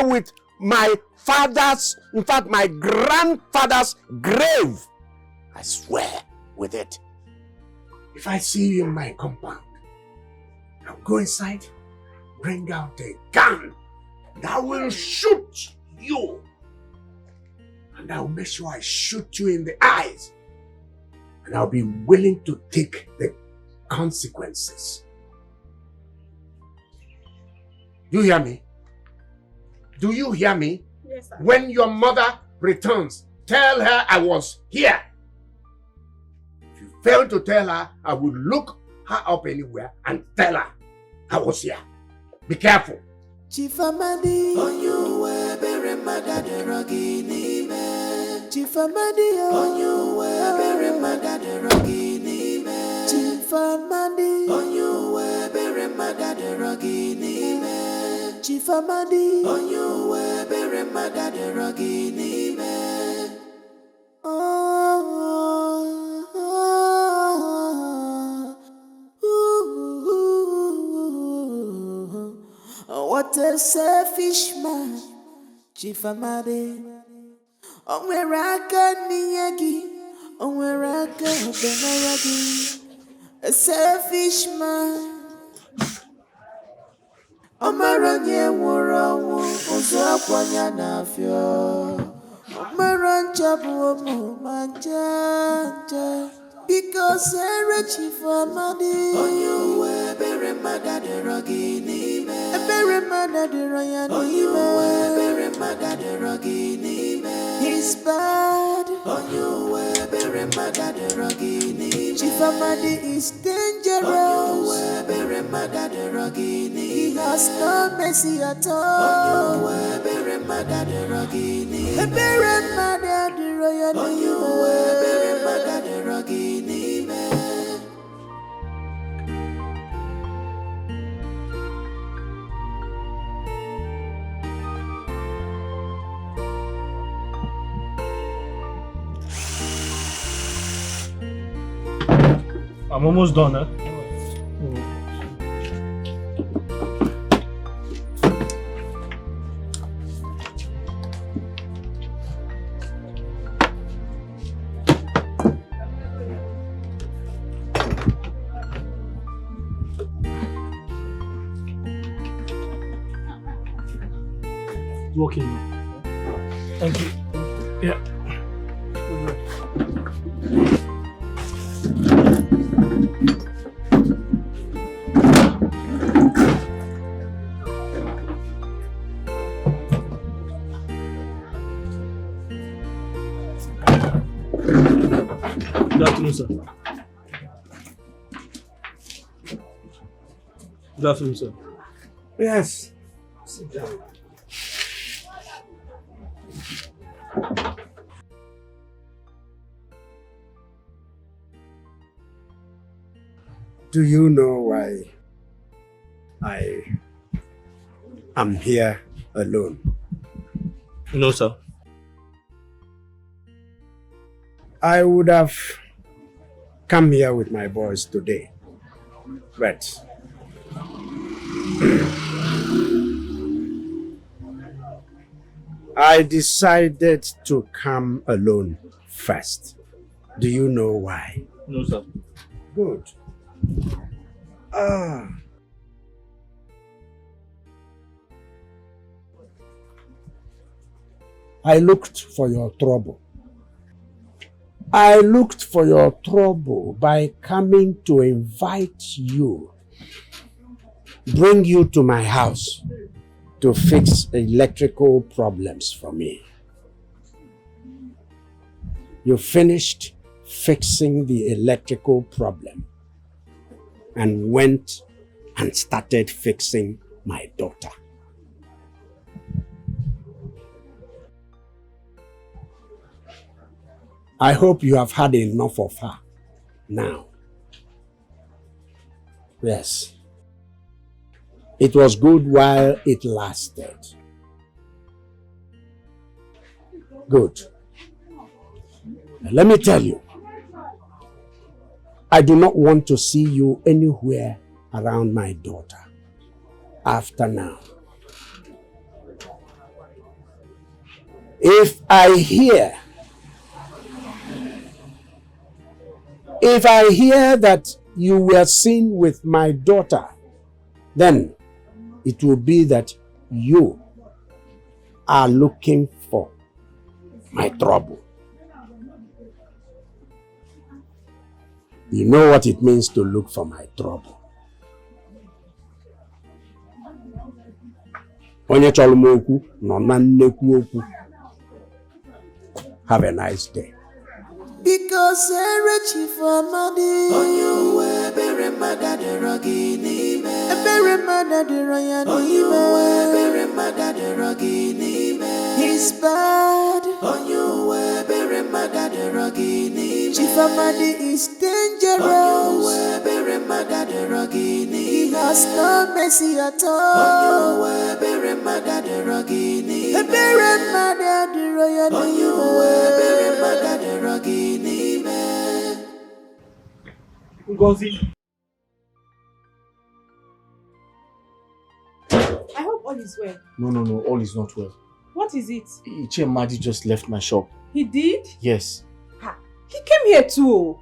with my father's, in fact, my grandfather's grave. I swear with it. If I see you in my compound, I'll go inside, bring out a gun, and I will shoot you And I'll make sure I shoot you in the eyes. And I'll be willing to take the consequences. Do you hear me? Do you hear me? Yes, sir. When your mother returns, tell her I was here. If you fail to tell her, I will look her up anywhere and tell her I was here. Be careful. Chief Amadi, on you were very mad at the ruggy name. Chief Amadi, on you were very mad at the ruggy name. Chief Amadi, on you were very mad at the ruggy name. Chief Amadi, on you were very mad at the ruggy name. What a selfish man, Chief Amadi. Onweraka niyagi, onweraka benaragi. A selfish man. Omaranye wurawo, ozo kwanya nafyo. Omarancha buomo manjanja. Because Chief Amadi, on you were very mad at the ruggy name. Very mad at the royal name. On you were very mad at the ruggy name. He's bad. On you were very mad at the ruggy name. Chief Amadi is dangerous. On you were very mad at the ruggy name. He has no mercy at all. On you were very mad at the ruggy name. Very mad at the royal name. On you were very mad at the ruggy name. I'm almost done, eh? It's working. Thank you. Yeah. Good afternoon, sir. Good afternoon, sir. Yes. Sit down. Do you know why I am here alone? No, sir. I would have come here with my boys today, but I decided to come alone first. Do you know why? No, sir. Good. I looked for your trouble. I looked for your trouble by coming to invite you, bring you to my house to fix electrical problems for me. You finished fixing the electrical problem and went and started fixing my daughter. I hope you have had enough of her now. Yes. It was good while it lasted. Good. Now, let me tell you, I do not want to see you anywhere around my daughter after now. If I hear that you were seen with my daughter, then it will be that you are looking for my trouble. You know what it means to look for my trouble. Onye chọrọ m okwu nọ na nnekwu okwu. Have a nice day. Because Erechi for money. On your way, bury mother the ruggy nime. Bury mother the royal nime. On your way, bury mother the ruggy nime. He's bad. On your way, bury mother the ruggy nime. Chief Amadi is dangerous. On your way, bury mother the ruggy nime. He has no mercy at all. On your way, bury mother the ruggy nime. Bury mother the royal nime. On your way, bury mother the ruggy nime. Ngozi. I hope all is well. No, all is not well. What is it? Ichemadi just left my shop. He did? Yes. He came here too.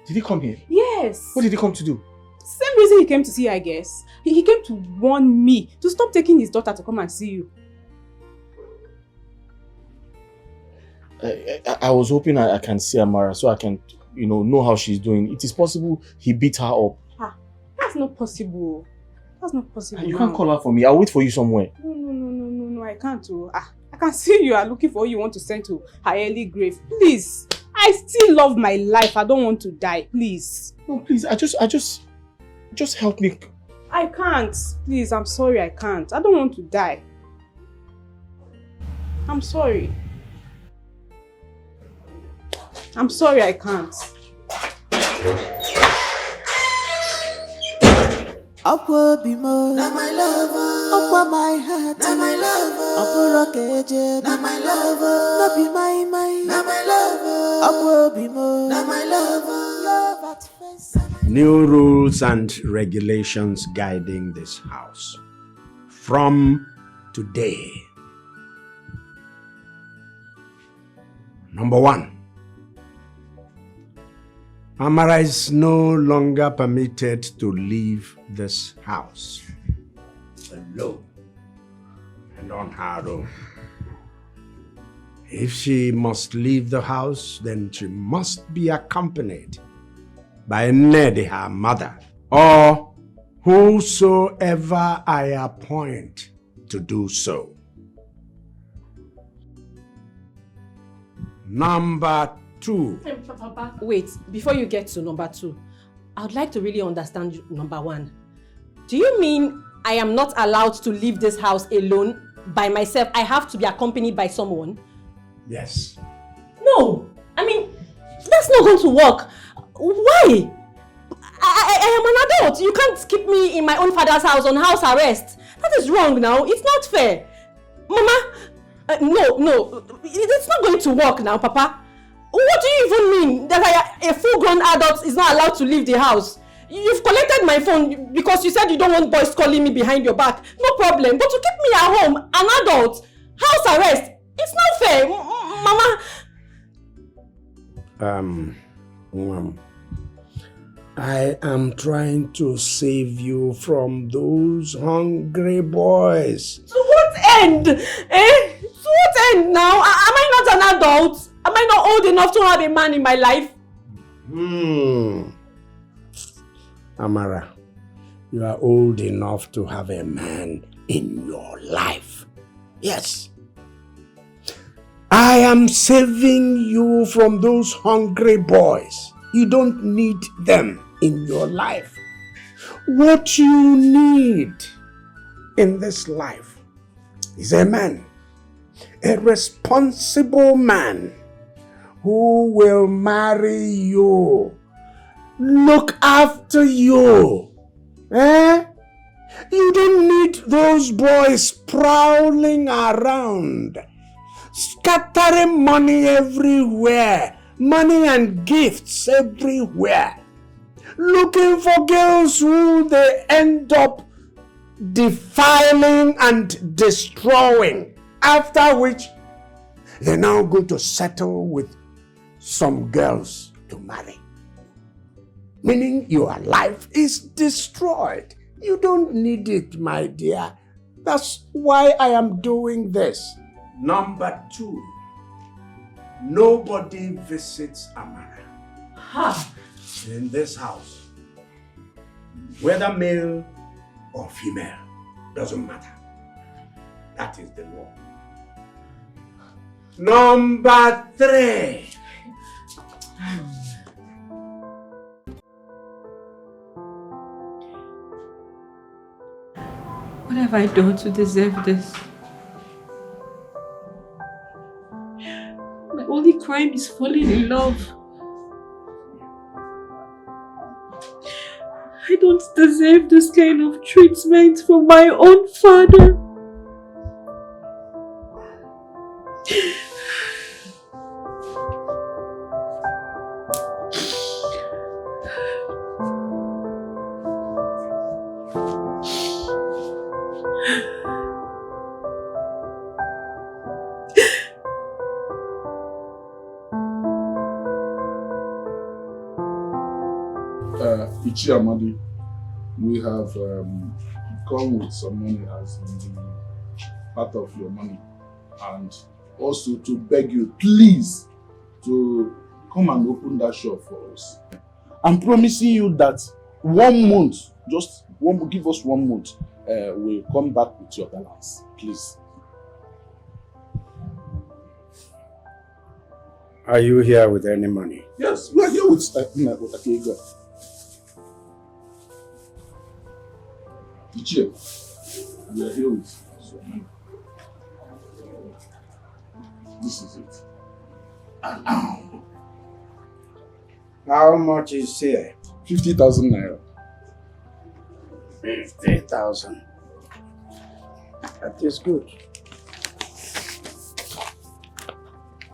Did he come here? Yes. What did he come to do? Same reason he came to see you, I guess. He came to warn me to stop taking his daughter to come and see you. I was hoping I can see Amara so I can, know how she's doing. It is possible he beat her up. That's not possible. That's not possible. You can't call her for me. I'll wait for you somewhere. No, I can't. I can see you are looking for who you want to send to her early grave. Please. I still love my life. I don't want to die. Please. No, please. I just help me. I can't. Please, I'm sorry. I can't. I don't want to die. I'm sorry. I'm sorry, I can't. Upward be more, not my lover. Upward my heart, not my lover. Upward rock edge, not my lover. Not be my, not my lover. Upward be more, not my lover. Love at first. New rules and regulations guiding this house. From today. Number 1. Amara is no longer permitted to leave this house alone and on her own. If she must leave the house, then she must be accompanied by Nedi, her mother, or whosoever I appoint to do so. Number 2. Papa, wait, before you get to number 2, I would like to really understand number 1. Do you mean I am not allowed to leave this house alone by myself? I have to be accompanied by someone? Yes. No, I mean, that's not going to work. Why? I am an adult. You can't keep me in my own father's house on house arrest. That is wrong now. It's not fair. Mama, no, it's not going to work now, Papa. What do you even mean that a full-grown adult is not allowed to leave the house? You've collected my phone because you said you don't want boys calling me behind your back. No problem. But to keep me at home, an adult, house arrest, it's not fair. Mama. I am trying to save you from those hungry boys. To what end? To what end now? Am I not an adult? Am I not old enough to have a man in my life? Amara, you are old enough to have a man in your life. Yes. I am saving you from those hungry boys. You don't need them in your life. What you need in this life is a man, a responsible man who will marry you, look after you. You don't need those boys prowling around, scattering money everywhere, money and gifts everywhere, looking for girls who they end up defiling and destroying, after which they're now going to settle with some girls to marry. Meaning your life is destroyed. You don't need it, my dear. That's why I am doing this. Number 2. nobody visits Amara Ha! in this house. Whether male or female, doesn't matter. That is the law. Number 3. What have I done to deserve this? My only crime is falling in love. I don't deserve this kind of treatment from my own father. Ichi Amadi, we have come with some money as in the part of your money, and also to beg you, please, to come and open that shop for us. I'm promising you that 1 month, give us 1 month, we'll come back with your balance, please. Are you here with any money? Yes, we are here with okay, good. Ichi, we are here with some money. This is it. How much is here? 50,000 naira. 50,000. That is good.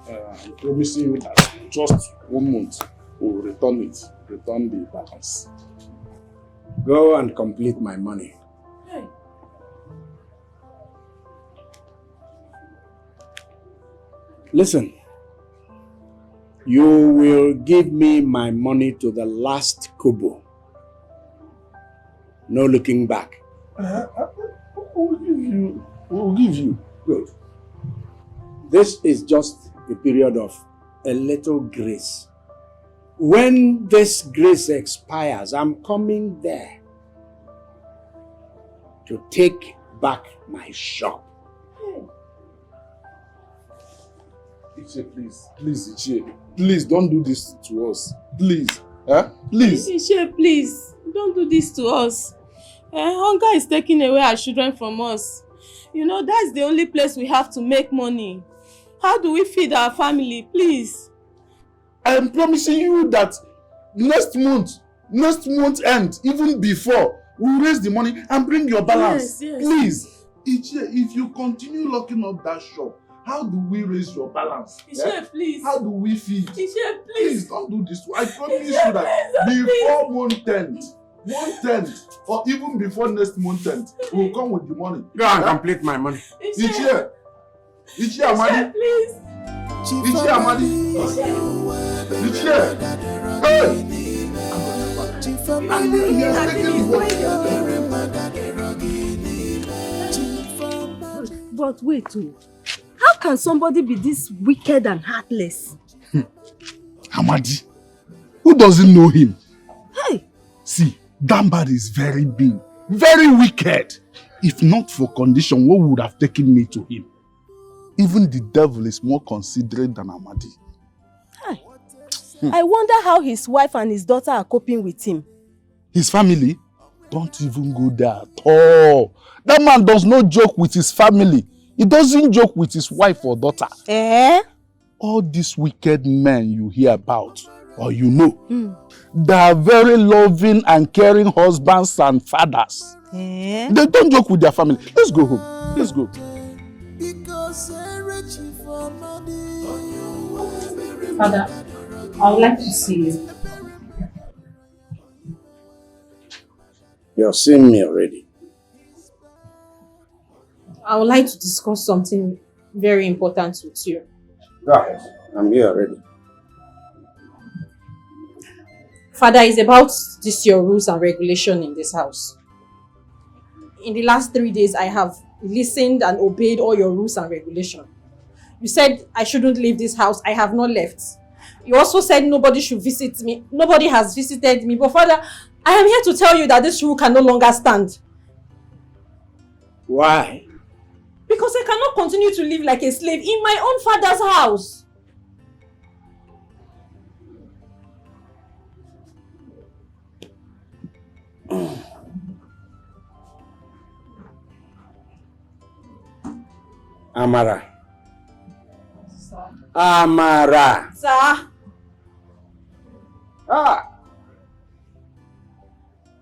I'm promising you that just 1 month we'll return the balance. Go and complete my money. Listen, you will give me my money to the last kobo. No looking back. We'll give you. Good. This is just a period of a little grace. When this grace expires, I'm coming there to take back my shop. Ichi, please, Ichi, please don't do this to us. Please, please. Ichi, please, don't do this to us. Hunger is taking away our children from us. You know, that's the only place we have to make money. How do we feed our family? Please. I am promising you that next month end, even before, we'll raise the money and bring your balance. Yes. Please. Ichi, if you continue locking up that shop, how do we raise your balance? Ichi, please. How do we feed? Ichi, please. Please don't do this. I promise you that before month end, or even before next month end, we'll come with the money. Go and complete my money. Ichi Amadi. Please. Ichi Amadi. Ichi. Hey! But wait, how can somebody be this wicked and heartless? Amadi, who doesn't know him? Hey! See, Dambad is very big, very wicked. If not for condition, what would have taken me to him? Even the devil is more considerate than Amadi. Hey. I wonder how his wife and his daughter are coping with him. His family? Don't even go there at all. That man does not joke with his family. He doesn't joke with his wife or daughter. All these wicked men you hear about, or you know, they are very loving and caring husbands and fathers. They don't joke with their family. Let's go home. Let's go. Father, I would like to see you. You've seen me already. I would like to discuss something very important with you. Go ahead. I'm here already. Father, it's about this your rules and regulation in this house. In the last 3 days, I have listened and obeyed all your rules and regulations. You said I shouldn't leave this house. I have not left. You also said nobody should visit me. Nobody has visited me. But Father, I am here to tell you that this rule can no longer stand. Why? Because I cannot continue to live like a slave in my own father's house. Amara. Sir. Amara. Sir.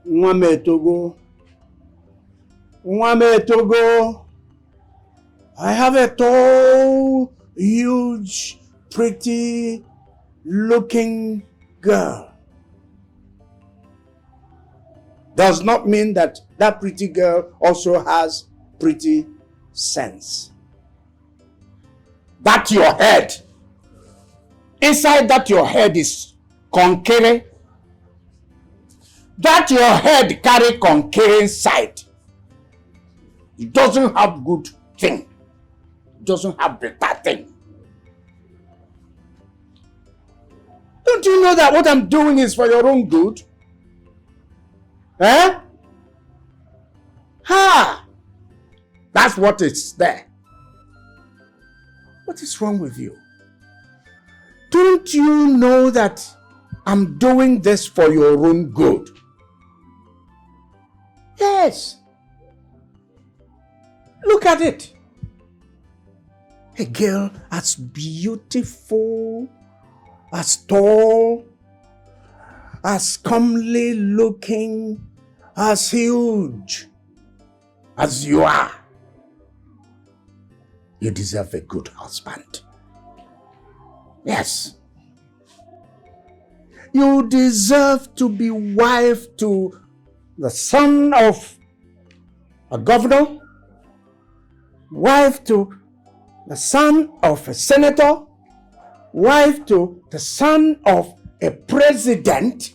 Nwame Togo. I have a tall, huge, pretty looking girl. Does not mean that that pretty girl also has pretty sense. That your head, inside that your head is concave. That your head carry concave inside. It doesn't have good thing. It doesn't have better thing. Don't you know that what I'm doing is for your own good? Eh? Ha! That's what is there. What is wrong with you? Don't you know that I'm doing this for your own good? Yes. Look at it. A girl as beautiful, as tall, as comely looking, as huge as you are. You deserve a good husband. Yes. You deserve to be wife to the son of a governor, wife to the son of a senator, wife to the son of a president,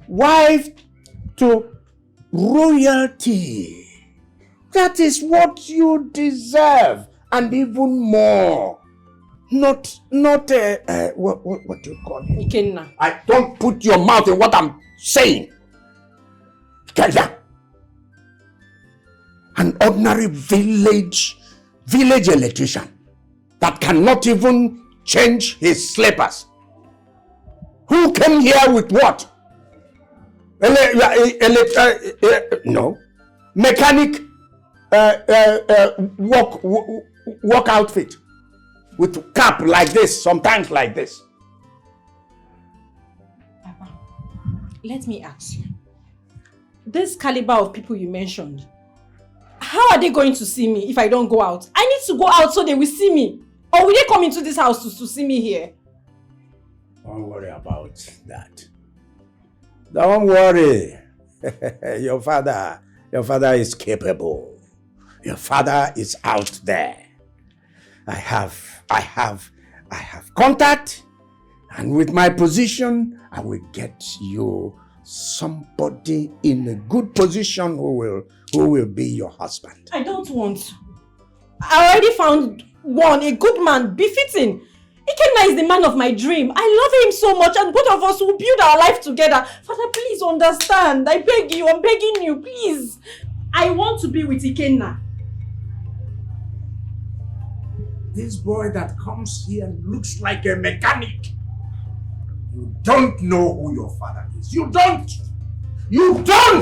wife to royalty. That is what you deserve, and even more. Not what do you call it? Ikenna. I don't put your mouth in what I'm saying. Kaya. An ordinary village electrician that cannot even change his slippers. Who came here with what? No. Mechanic work outfit with cap like this, sometimes like this. Papa, let me ask you. This caliber of people you mentioned, how are they going to see me if I don't go out? I need to go out so they will see me. Or will they come into this house to see me here? Don't worry about that. Don't worry. Your father is capable. Your father is out there. I have contact, and with my position, I will get you somebody in a good position who will be your husband. I don't want to. I already found one, a good man, befitting. Ikenna is the man of my dream. I love him so much, and both of us will build our life together. Father, please understand. I beg you, I'm begging you, please. I want to be with Ikenna. This boy that comes here looks like a mechanic. You don't know who your father is. You don't! You don't!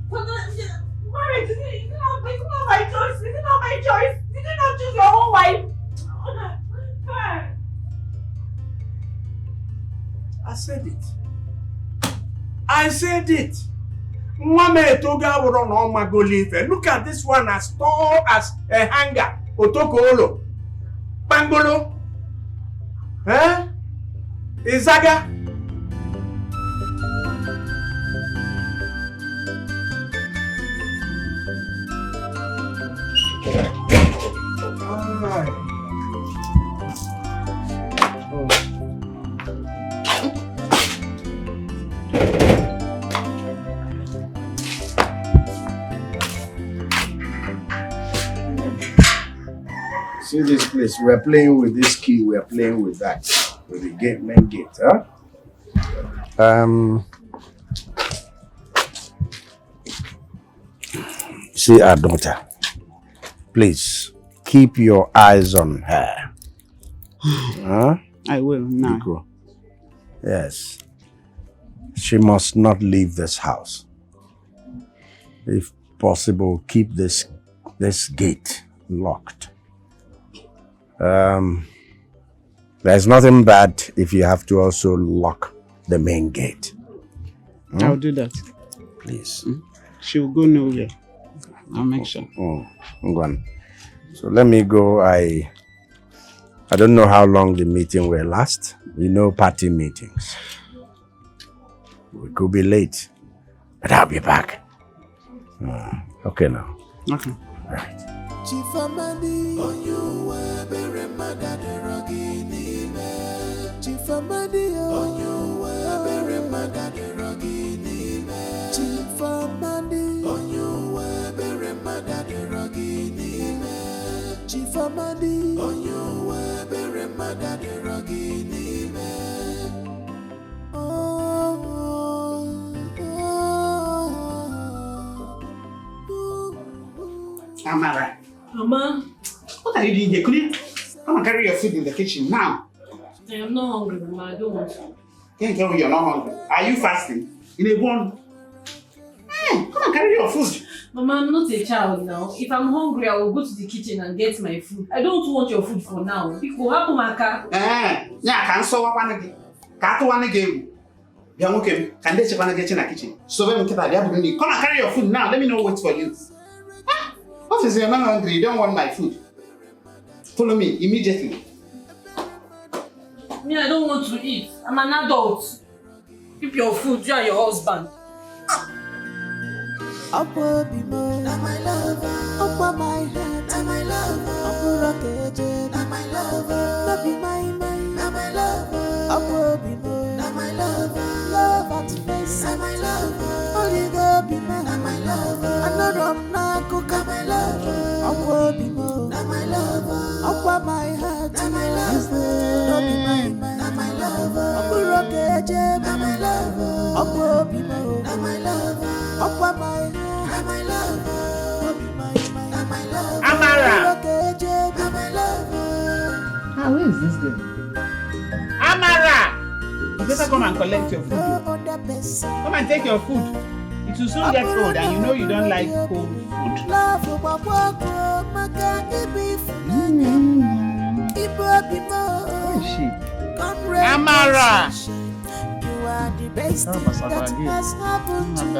Marriage, it's not my choice. It's not my choice. Did you not choose your own wife? I said it. I said it. Nwame Toga woro no magolife. Look at this one as tall as a hanger. Otokolo. Bangolo. Eh? Izaga. Alright. See this place, we're playing with this key, we're playing with that. With the gate, main gate, huh? See our daughter. Please, keep your eyes on her. Huh? I will now. Biko. Yes. She must not leave this house. If possible, keep this gate locked. There's nothing bad if you have to also lock the main gate. I'll do that. Please. She will go nowhere. I'll make sure. So let me go. I don't know how long the meeting will last. You know, party meetings. We could be late, but I'll be back. Okay now. Okay. Right. Chief Amadi, on you were very mad at the ruggy name. Chief Amadi, on you were very mad at the ruggy name. Chief Amadi, on you were very mad at the ruggy name. Chief Amadi, on you were very mad at the ruggy name. Amara, Mama, what are you doing here? Could you come and carry your food in the kitchen now? I am not hungry, Mama. I don't want to. Can't tell me you're not hungry. Are you fasting? In a bond? Come and carry your food. Mama, I'm not a child now. If I'm hungry, I will go to the kitchen and get my food. I don't want your food for now. Because happen maka. Yeah, can so one again. Can't one again. Young okay, can they check one again in the kitchen? So when we get there, come and carry your food now. Let me know wait for you. What is you're not hungry? You don't want my food. Follow me immediately. Me, I don't want to eat. I'm an adult. Keep your food, you and your husband. Upper Bimo, na my lover. Upper my head, na my lover. Upper Rocket, na my lover. Not be my man, na my lover. Upper Bimo, na my lover. Love at face, na my lover. Only go be man, na my lover. Another na cook, my lover. Upper Bimo, na my lover. Upper my head, na my lover. Not be my man, na my lover. Upper Rocket, na my lover. Upper Bimo, na my lover. Upper my head, na my lover. Na my lover. Amara! Na my lover. Where is this girl? Amara! You better come and collect your food. Come and take your food. It will soon get cold and you know you don't like cold food. Where is she? Amara! You are the best thing that has happened to me.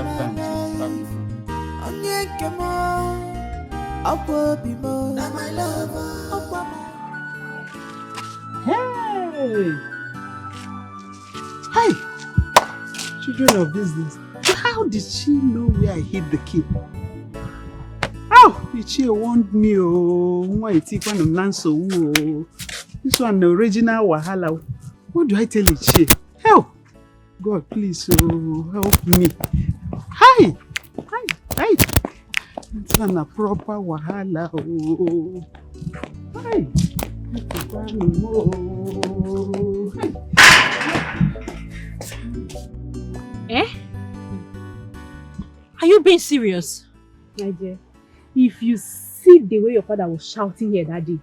Na my lover. Hey! Hey! Children of business. How did she know where I hid the key? How? Ichie warned me, oh. This one, the original Wahala. What do I tell Ichie? Help! God, please, oh, help me. Hi! Hi! Hi! It's not a proper Wahala, oh. Hi! Eh? Are you being serious? My dear, if you see the way your father was shouting here that day,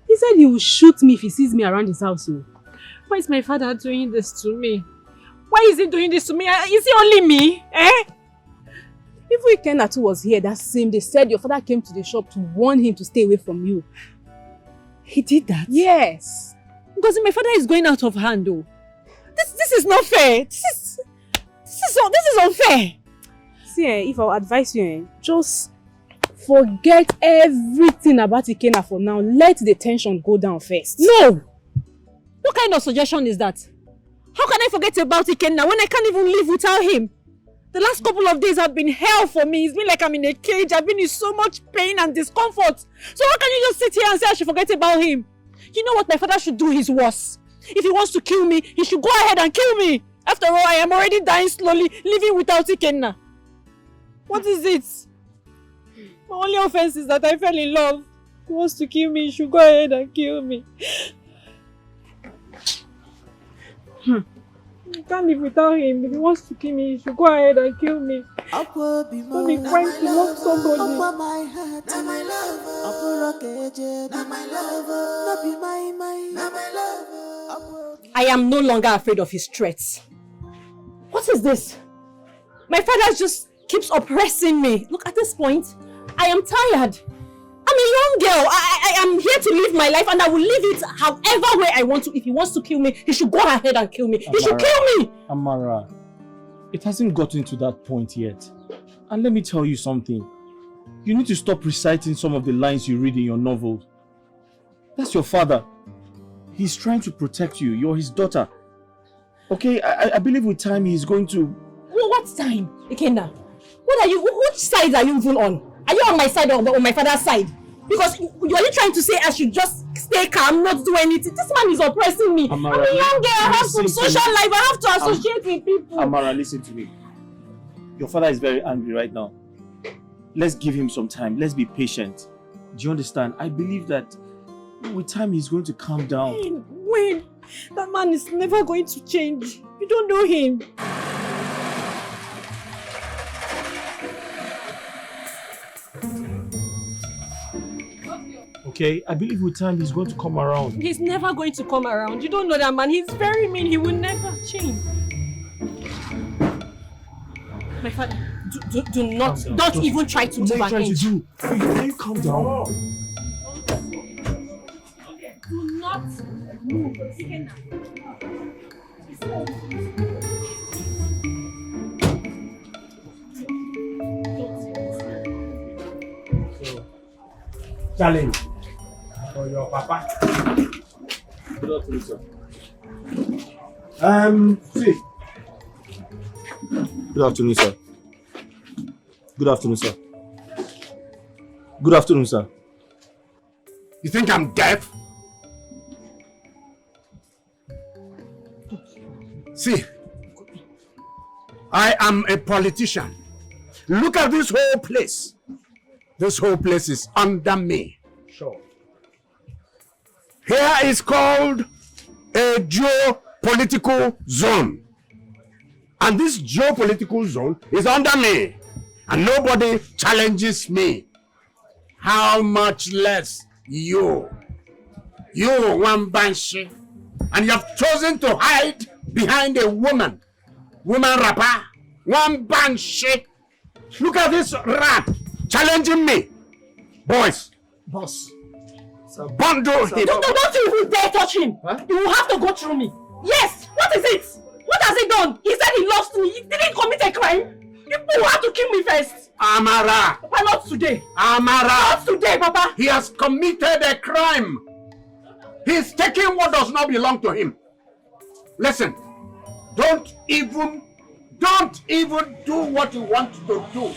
he said he will shoot me if he sees me around his house. Oh. Why is my father doing this to me? Why is he doing this to me? Is it only me? Eh? Even Ikenatu was here that same day, said your father came to the shop to warn him to stay away from you. He did that? Yes. Because my father is going out of hand though. This is not fair. This is unfair. See, if I advise you, just forget everything about Ikena for now. Let the tension go down first. No! What kind of suggestion is that? How can I forget about Ikena when I can't even live without him? The last couple of days have been hell for me. It's been like I'm in a cage. I've been in so much pain and discomfort. So how can you just sit here and say I should forget about him? You know what my father should do is worse. If he wants to kill me, he should go ahead and kill me. After all, I am already dying slowly, living without Ikenna. What is it? My only offense is that I fell in love. he wants to kill me, he should go ahead and kill me. I can't live without him. If he wants to kill me, he should go ahead and kill me. Don't be crying to love somebody. I am no longer afraid of his threats. What is this? My father just keeps oppressing me. Look, at this point, I am tired. I'm a young girl. I am here to live my life, and I will live it however way I want to. If he wants to kill me, he should go ahead and kill me. He should kill me! Amara, it hasn't gotten to that point yet. And let me tell you something. You need to stop reciting some of the lines you read in your novel. That's your father. He's trying to protect you. You're his daughter. Okay, I believe with time he's going to... What time? Ikenna, which side are you even on? Are you on my side or on my father's side? Because you're trying to say I should just stay calm, not do anything. This man is oppressing me. Amara, I'm a young girl, I have some social life, I have to associate with people. Amara, listen to me. Your father is very angry right now. Let's give him some time. Let's be patient. Do you understand? I believe that with time he's going to calm down. Wait, that man is never going to change. You don't know him. Okay, I believe with time he's going to come around. He's never going to come around. You don't know that man. He's very mean. He will never change. My father, do not, don't even try to move an inch. Can you calm down? Do not move. Challenge for your papa. Good afternoon, sir. See. Good afternoon, sir. Good afternoon, sir. Good afternoon, sir. You think I'm deaf? See, I am a politician. Look at this whole place. This whole place is under me. Sure. Here is called a geopolitical zone. And this geopolitical zone is under me. And nobody challenges me. How much less you? You, one banshee. And you have chosen to hide behind a woman. Woman rapper. One banshee. Look at this rat challenging me. Boys. Boss. Sir. Bundle him. Don't you even dare touch him. Huh? You will have to go through me. Yes. What is it? What has he done? He said he lost me. He didn't commit a crime. You will have to kill me first. Amara. Papa, not today. Amara. Not today, Papa. He has committed a crime. He's taking what does not belong to him. Listen. Don't even do what you want to do.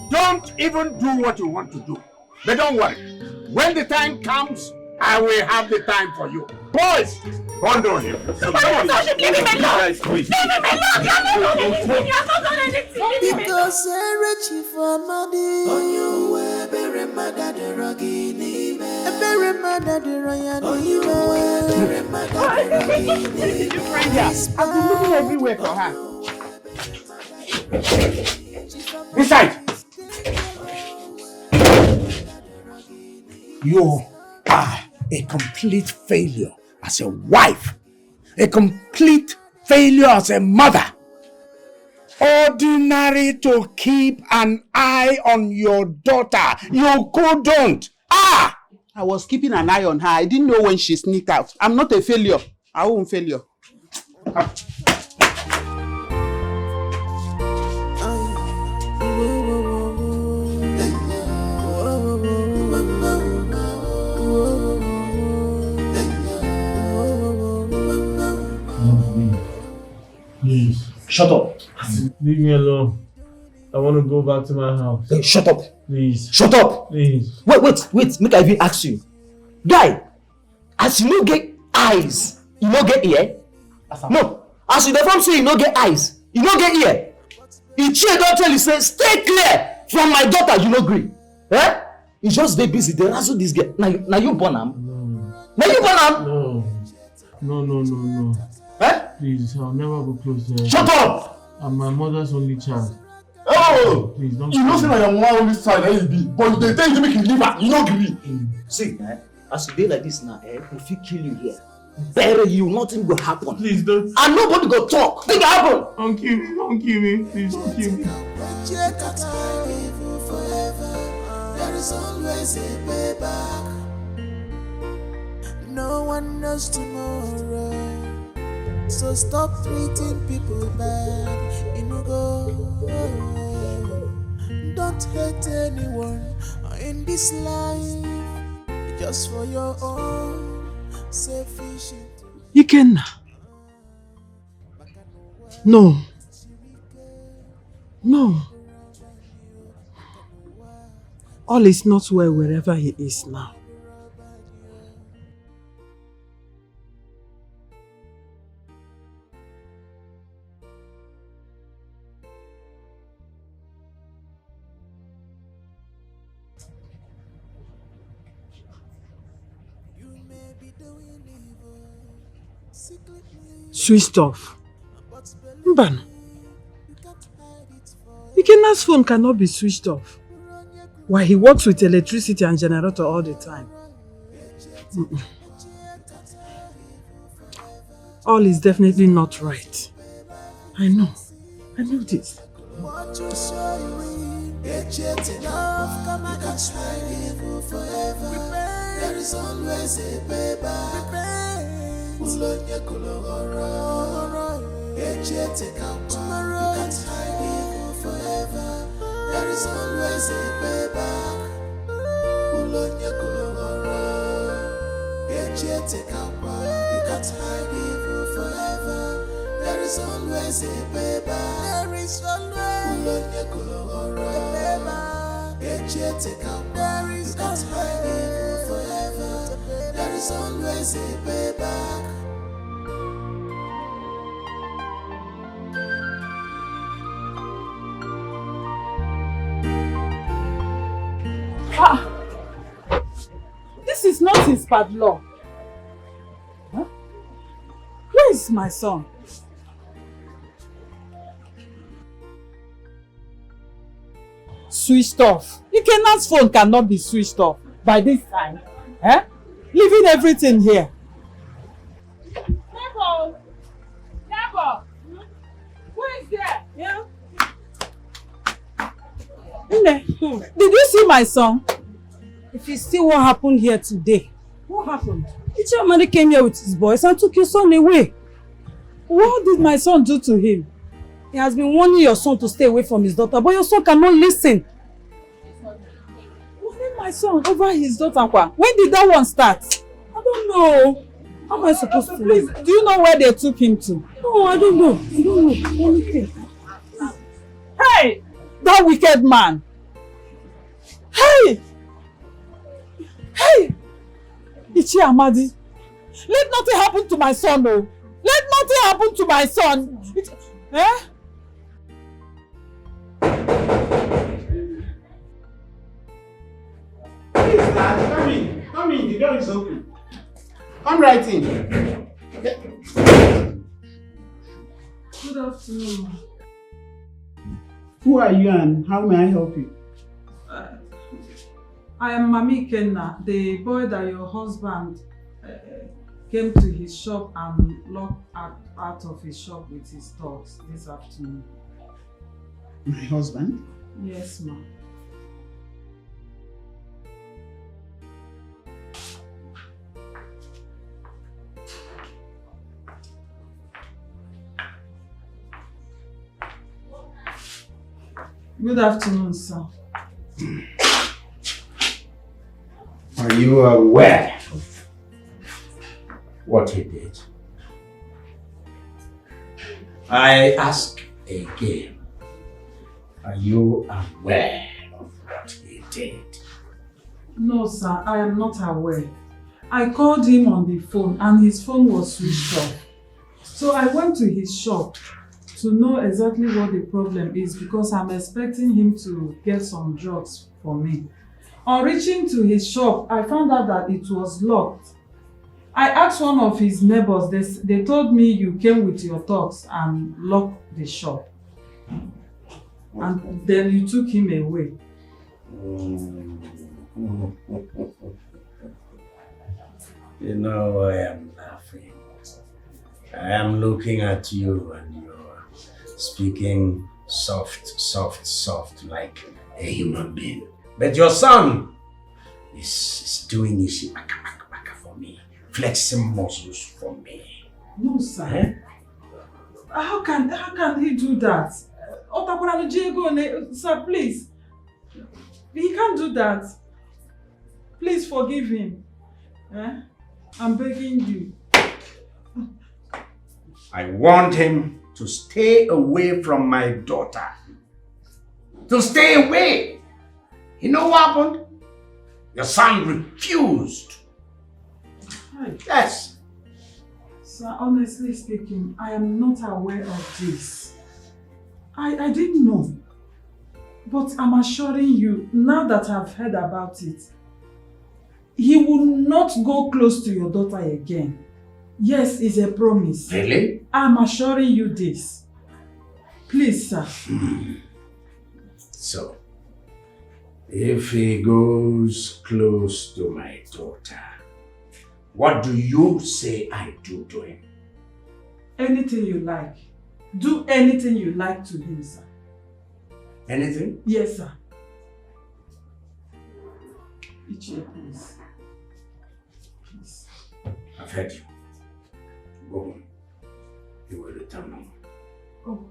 Don't even do what you want to do. But don't worry. When the time comes, I will have the time for you. Boys, bundle him. Nobody touch him. Leave him alone. Leave him alone. You have not done anything. You have not done anything. Leave him alone. Because Richie for money. On you were very mad at the Rogini man. Very mad at the Ryan. On you were very mad at the Rogini man. Yeah, I've been looking everywhere for her. Beside. You are a complete failure as a wife, a complete failure as a mother. Ordinary to keep an eye on your daughter. You couldn't. I was keeping an eye on her. I didn't know when she sneaked out. I'm not a failure. I won't fail you. Please. Shut up. Leave me alone. I want to go back to my house. Hey, shut up. Please. Shut up. Please. Wait. Make I even ask you. Guy, as you no get eyes, you no get ear? No. As you dey from say you no get eyes, you no get ear. The chair don tell you say stay clear From my daughter, you no agree. Eh? You just dey busy, they razzle this girl. Now you born am? No. Now you born am? No. Eh? Please, I'll never go close there. Shut up! I'm my mother's only child. Oh! Please don't. You know say na your mama only child that you be, but they tell you to make you leave her, you no agree. See, as you dey like this now, we fit kill you here. Bury you, nothing will happen. Please don't. And nobody go talk. Think it happen. Don't kill me. Please don't kill me. There is always a payback. No one knows tomorrow, so stop treating people bad. You know, go. Don't hate anyone in this life, just for your own selfish. Ikenna. No. All is not well wherever he is now. Switched off. Mbano. Ikenna's phone cannot be switched off. Why, he works with electricity and generator all the time. All is definitely not right. I know this. What you show you it's yet enough. Come and catch my evil forever. There is always a payback. Ulonya kulogoro. It's yet enough. Tomorrow you can't hide evil forever. There is always a payback. Ulonya kulogoro. It's yet enough. You can't hide evil forever. There is always a payback. There is always a payback. There is not hide evil forever. There is always a payback. This is not his padlock. Huh? Where is my son? Switched off. Ikenna's phone cannot be switched off by this time. Eh? Leaving everything here. Neighbor! Who is there? Yeah? Did you see my son? If you see what happened here today. What happened? The chairman came here with his boys and took your son away. What did my son do to him? He has been warning your son to stay away from his daughter, but your son cannot listen. Warning my son over his daughter? When did that one start? I don't know. How am I supposed to Please, do you know where they took him to? No, I don't know. Anything. Hey! That wicked man! Hey! Ichi Amadi! Let nothing happen to my son, oh! Let nothing happen to my son! Eh? Please, Dad, come in. The door is open. Come right in. Good afternoon. Who are you and how may I help you? I am Mami Ikenna, the boy that your husband came to his shop and locked out of his shop with his dogs this afternoon. My husband? Yes, ma'am. Good afternoon, sir. Are you aware of what he did? I ask again, are you aware of what he did? No, sir, I am not aware. I called him on the phone and his phone was switched off. So I went to his shop to know exactly what the problem is because I'm expecting him to get some drugs for me. On reaching to his shop, I found out that it was locked. I asked one of his neighbors, they told me you came with your thugs and locked the shop. And then you took him away. You know why I'm laughing? I am looking at you and you're speaking soft like a human being. But your son is doing his baka for me, flexing muscles for me. No, sir. Eh? How can he do that? Sir, please. He can't do that. Please forgive him. Eh? I'm begging you. I want him to stay away from my daughter. To stay away. You know what happened? Your son refused. Hi. Yes. Sir, honestly speaking, I am not aware of this. I didn't know. But I'm assuring you, now that I've heard about it, he will not go close to your daughter again. Yes, it's a promise. Really? I'm assuring you this. Please, sir. So, if he goes close to my daughter, what do you say I do to him? Anything you like. Do anything you like to him, sir. Anything? Yes, sir. Ichie, please. Please. I've heard you. Go on. You will return home. Oh,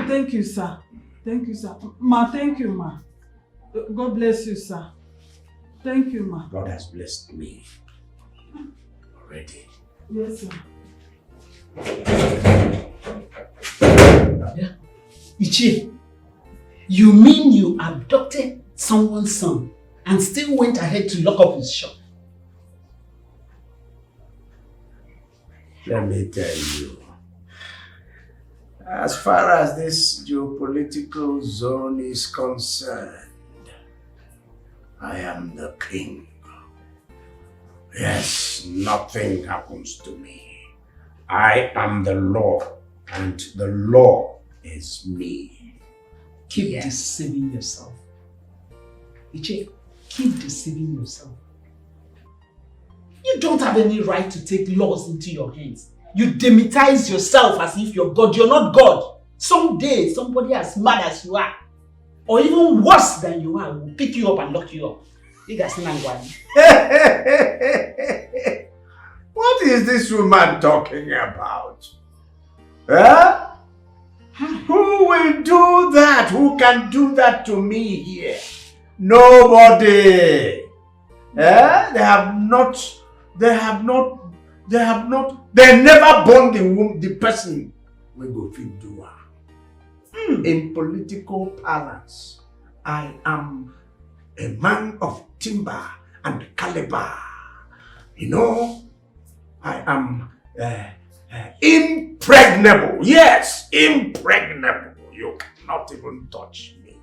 thank you, sir. Thank you, sir. Ma, thank you, ma. God bless you, sir. Thank you, ma. God has blessed me already. Yes, sir. Yeah. Ichie, you mean you abducted someone's son and still went ahead to lock up his shop? Let me tell you, as far as this geopolitical zone is concerned, I am the king. Yes, nothing happens to me. I am the law, and the law is me. Keep deceiving yourself. Ichie, keep deceiving yourself. You don't have any right to take laws into your hands. You demitize yourself as if you're God. You're not God. Someday, somebody as mad as you are, or even worse than you are, will pick you up and lock you up. You guys know what? What is this woman talking about? Huh? Who will do that? Who can do that to me here? Nobody. They never born the person we go fit do her. In political parlance, I am a man of timber and caliber. You know, I am impregnable. Yes, impregnable. You cannot even touch me.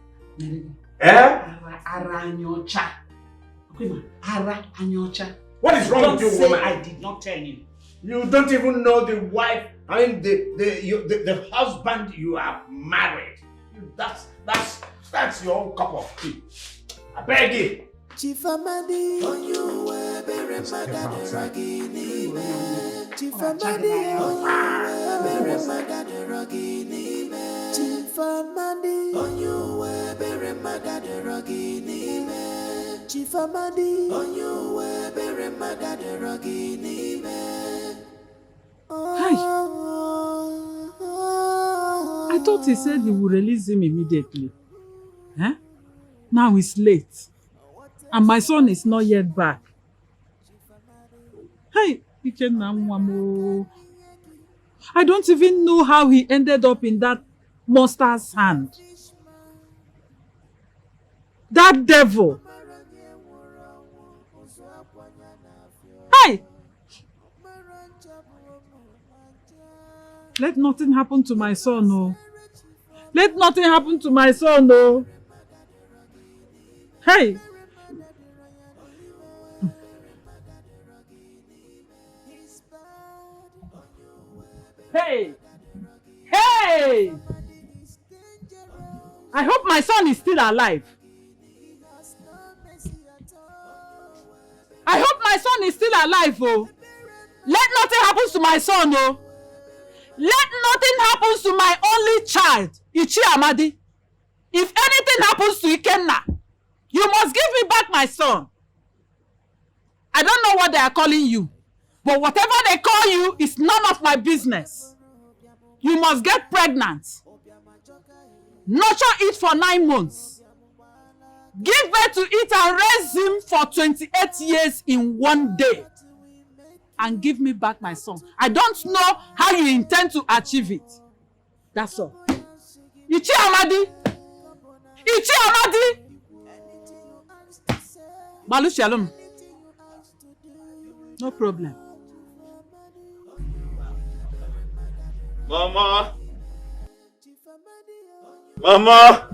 What is wrong with you, woman? I did not tell you. You don't even know the wife, I mean the husband you have married. That's your own cup of tea. I beg you. Chifamadi, on you were very mad at the ragini. Chifamadi, on you were very mad at the ragini. Chifamadi, on you were very mad at the ragini. Chifamadi, on you were very mad at the ragini. Hi. I thought he said he would release him immediately. Huh? Now it's late. And my son is not yet back. Hey, I don't even know how he ended up in that monster's hand. That devil. Hey! Let nothing happen to my son, no. Let nothing happen to my son, though. Hey! Hey! Hey! I hope my son is still alive. I hope my son is still alive, oh. Let nothing happen to my son, oh. Let nothing happen to my only child, Ichi Amadi. If anything happens to Ikenna, you must give me back my son. I don't know what they are calling you, but whatever they call you is none of my business. You must get pregnant. Nurture it for 9 months. Give birth to it and raise him for 28 years in 1 day. And give me back my son. I don't know how you intend to achieve it. That's all. Ichi Amadi! Ichi Amadi! Balu Shalom. No problem. Mama! Mama!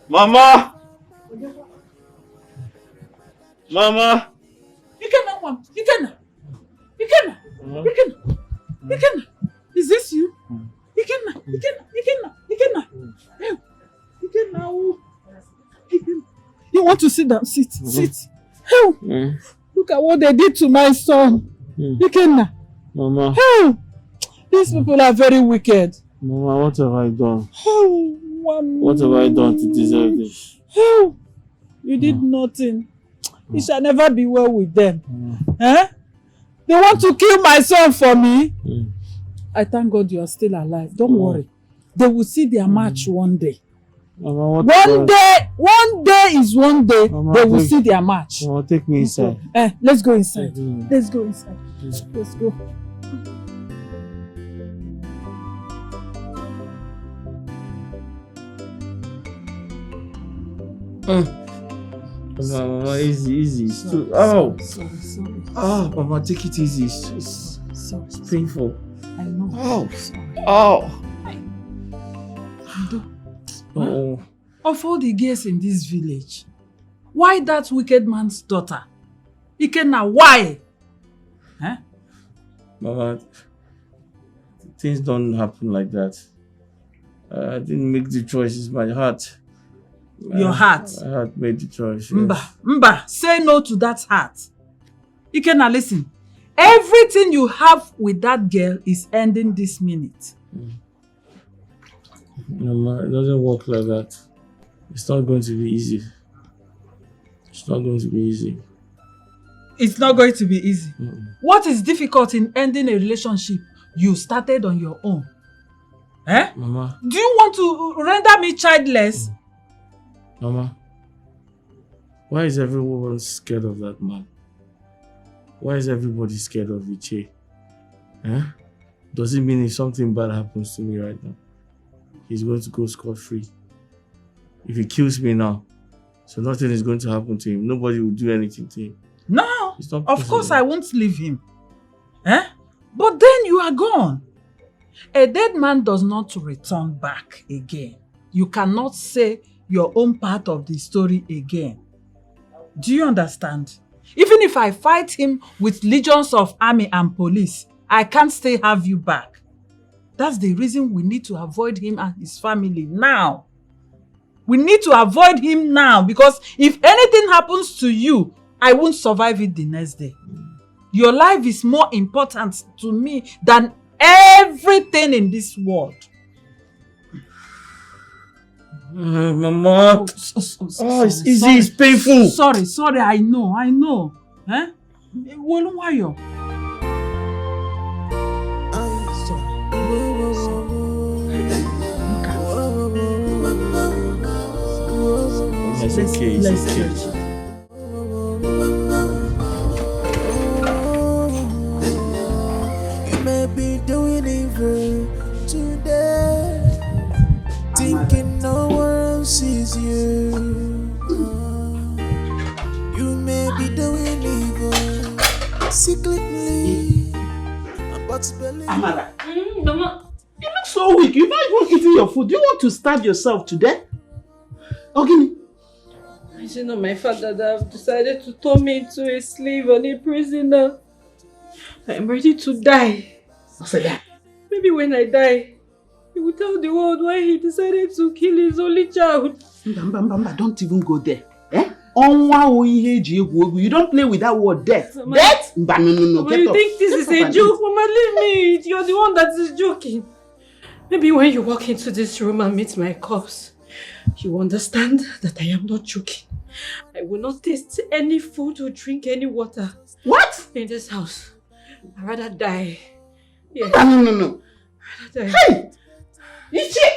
Mama! Mama! Ikenna! Is this you? Ikenna! Hey, Ikenna! Oh. Ikenna. You want to sit down? Sit. Hey. Look at what they did to my son. Ikenna. Mama. Hey. These people are very wicked. Mama, what have I done? Hey. What have I done to deserve this? Hey. You did nothing. It shall never be well with them. Eh? They want to kill my son for me. I thank God you are still alive. Don't worry. They will see their match one day. Mama, one day is one day. Mama, they will see their match. Mama, take me inside. Let's go inside. Let's go inside. Let's go. Mama, easy. It's too. Oh! Sorry. Oh, Mama, take it easy. It's painful. I know. Oh! Sorry. Oh! Oh. Of all the girls in this village, why that wicked man's daughter? Ikenna, why? Huh? Mama, things don't happen like that. I didn't make the choice. It's my heart. Your heart? My heart made the choice. Yes. Mba, say no to that heart. Ikenna, listen. Everything you have with that girl is ending this minute. Mama, it doesn't work like that. It's not going to be easy. It's not going to be easy. It's not going to be easy. What is difficult in ending a relationship you started on your own? Eh? Mama. Do you want to render me childless? Mama, why is everyone scared of that man? Why is everybody scared of Iche? Eh? Does it mean if something bad happens to me right now, he's going to go scot-free? If he kills me now, so nothing is going to happen to him. Nobody will do anything to him. No, of course I won't leave him. Eh? But then you are gone. A dead man does not return back again. You cannot say your own part of the story again. Do you understand? Even if I fight him with legions of army and police, I can't still have you back. That's the reason we need to avoid him and his family now. We need to avoid him now, because if anything happens to you, I won't survive it the next day. Your life is more important to me than everything in this world. Mama. It's easy, it's painful. Sorry, I know. Eh? Wayo. It's okay. You may be doing evil today, thinking no one else sees you. You may be doing evil secretly, but believe. Amara, Mama, you look so weak. weak. You're not even eating your food. Do you want to starve yourself to death? Ogini? Is it not my father that have decided to turn me into a slave and a prisoner? I am ready to die. What's that? Maybe when I die, he will tell the world why he decided to kill his only child. Mbamba, don't even go there. Eh? You don't play with that word death. Mama, death? Mba, no. But you think this is a joke? Mama, leave me. You're the one that is joking. Maybe when you walk into this room and meet my corpse, you understand that I am not joking. I will not taste any food or drink any water. What? In this house. I'd rather die. Yes. No. I'd rather die. Hey! Ichi!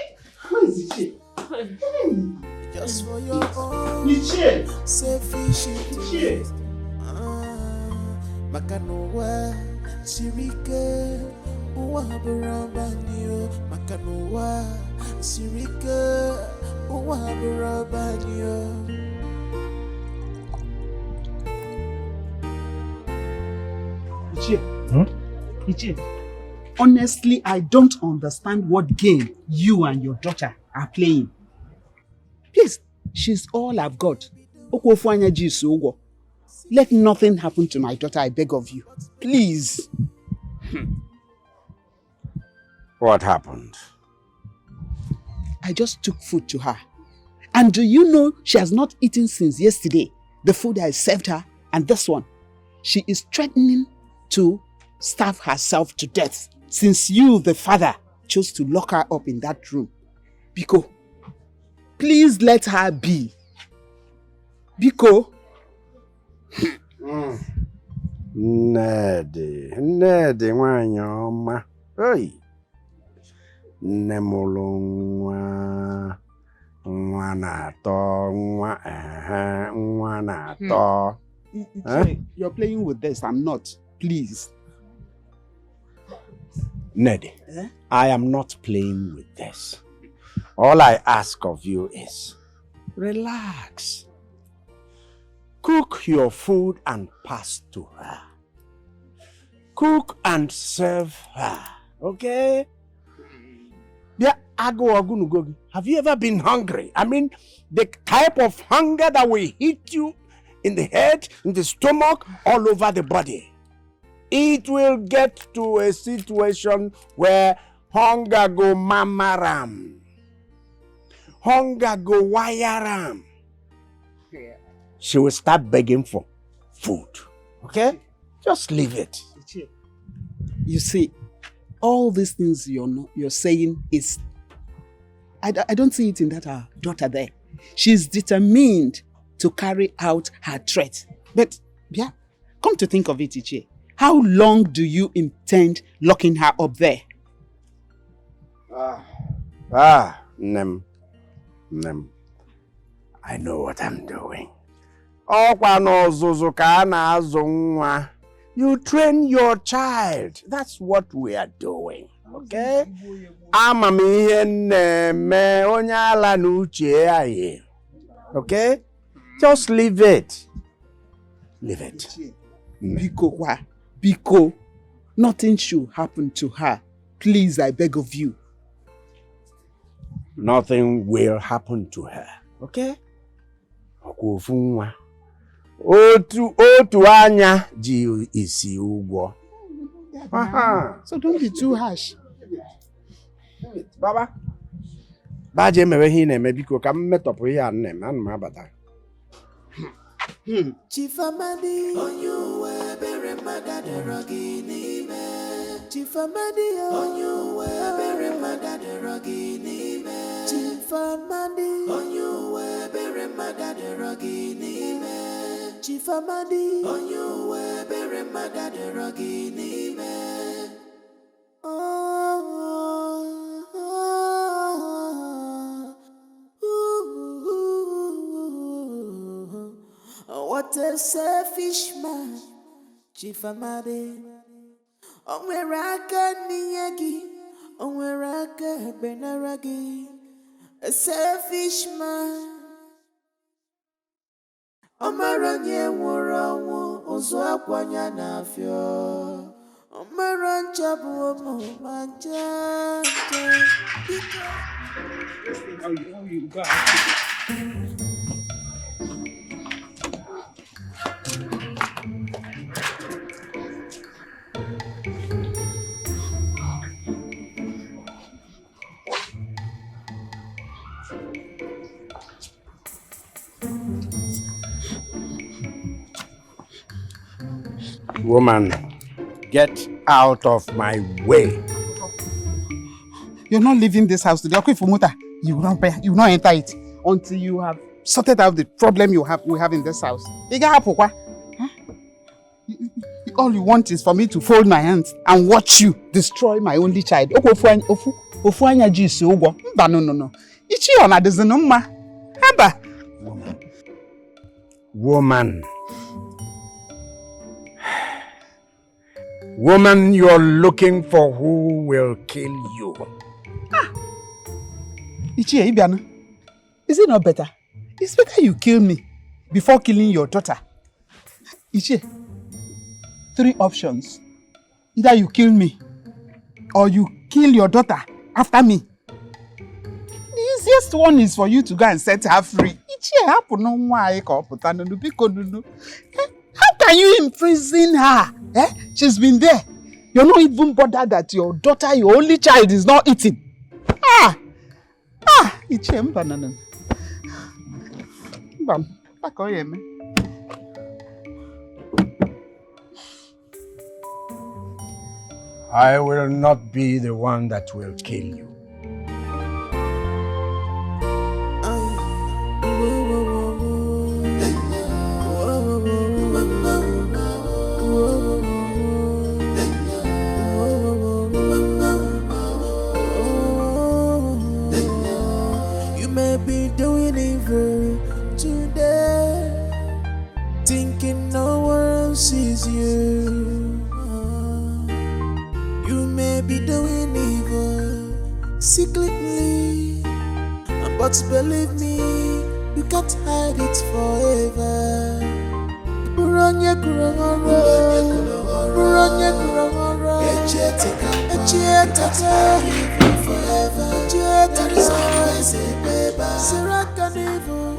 Where is Ichi? Just for your own Ichi! selfish Ichi! Makanoa Sirike Uwahabarabaniyo Makanoa Sirike Uwahabarabaniyo. Ichi, honestly, I don't understand what game you and your daughter are playing. Please, she's all I've got. Let nothing happen to my daughter, I beg of you. Please. What happened? I just took food to her. And do you know she has not eaten since yesterday? The food I served her and this one. She is threatening to starve herself to death since you, the father, chose to lock her up in that room. Biko, please let her be. Biko. Nnedi nwanyị ọma. Hey. Nne mụrụ nwa na-atọ nwa na-atọ. You're playing with this, I'm not. Please. Nedi, I am not playing with this. All I ask of you is relax. Cook your food and pass to her. Cook and serve her, okay? Yeah, have you ever been hungry? I mean, the type of hunger that will hit you in the head, in the stomach, all over the body. It will get to a situation where hunger go mamaram. Hunger go wireram. She will start begging for food. Okay? Just leave it. You see, all these things you're saying is... I don't see it in that her daughter there. She's determined to carry out her threat. But, yeah, come to think of it, Ichie. How long do you intend locking her up there? Nem. I know what I'm doing. You train your child. That's what we are doing. Okay? Okay? Just leave it. Leave it. Biko, nothing should happen to her. Please, I beg of you. Nothing will happen to her. Okay? Otu anya ji isi ụgwọ. So don't be too harsh. Baba. Baje mewe hi na-eme biko ka m metọpụ ihe a nne m ana m abata. Chifamadi onye bere magadero gị n'ime. Chifamadi onye bere magadero gị n'ime. Chifamadi onye bere magadero gị n'ime. Chifamadi onye bere magadero gị n'ime. What a selfish man, Chifamade. Onweraka niyagi, onweraka benaragi. A selfish man. Omaranye wurawo, ozo akwanya na fio. Let's see how you go. Woman, get out of my way. You're not leaving this house today. Okay, Fumuta, you will not enter it until you have sorted out the problem we have in this house. All you want is for me to fold my hands and watch you destroy my only child. No. Ichi ona dizinu mma. Haba. Woman. Woman, you're looking for who will kill you. Ichi Ibiano, is it not better? It's better you kill me before killing your daughter. Ichi, 3 options. Either you kill me or you kill your daughter after me. The easiest one is for you to go and set her free. How can you imprison her? She's been there. You're not even bothered that your daughter, your only child, is not eating. I will not be the one that will kill you. You may be doing evil today, thinking no one else sees you. You may be doing evil secretly, but believe me, you can't hide it forever. Kuranye kurangoro, kuranye kurangoro, echiyetaka, forever. There is always a baby. Siraka evil.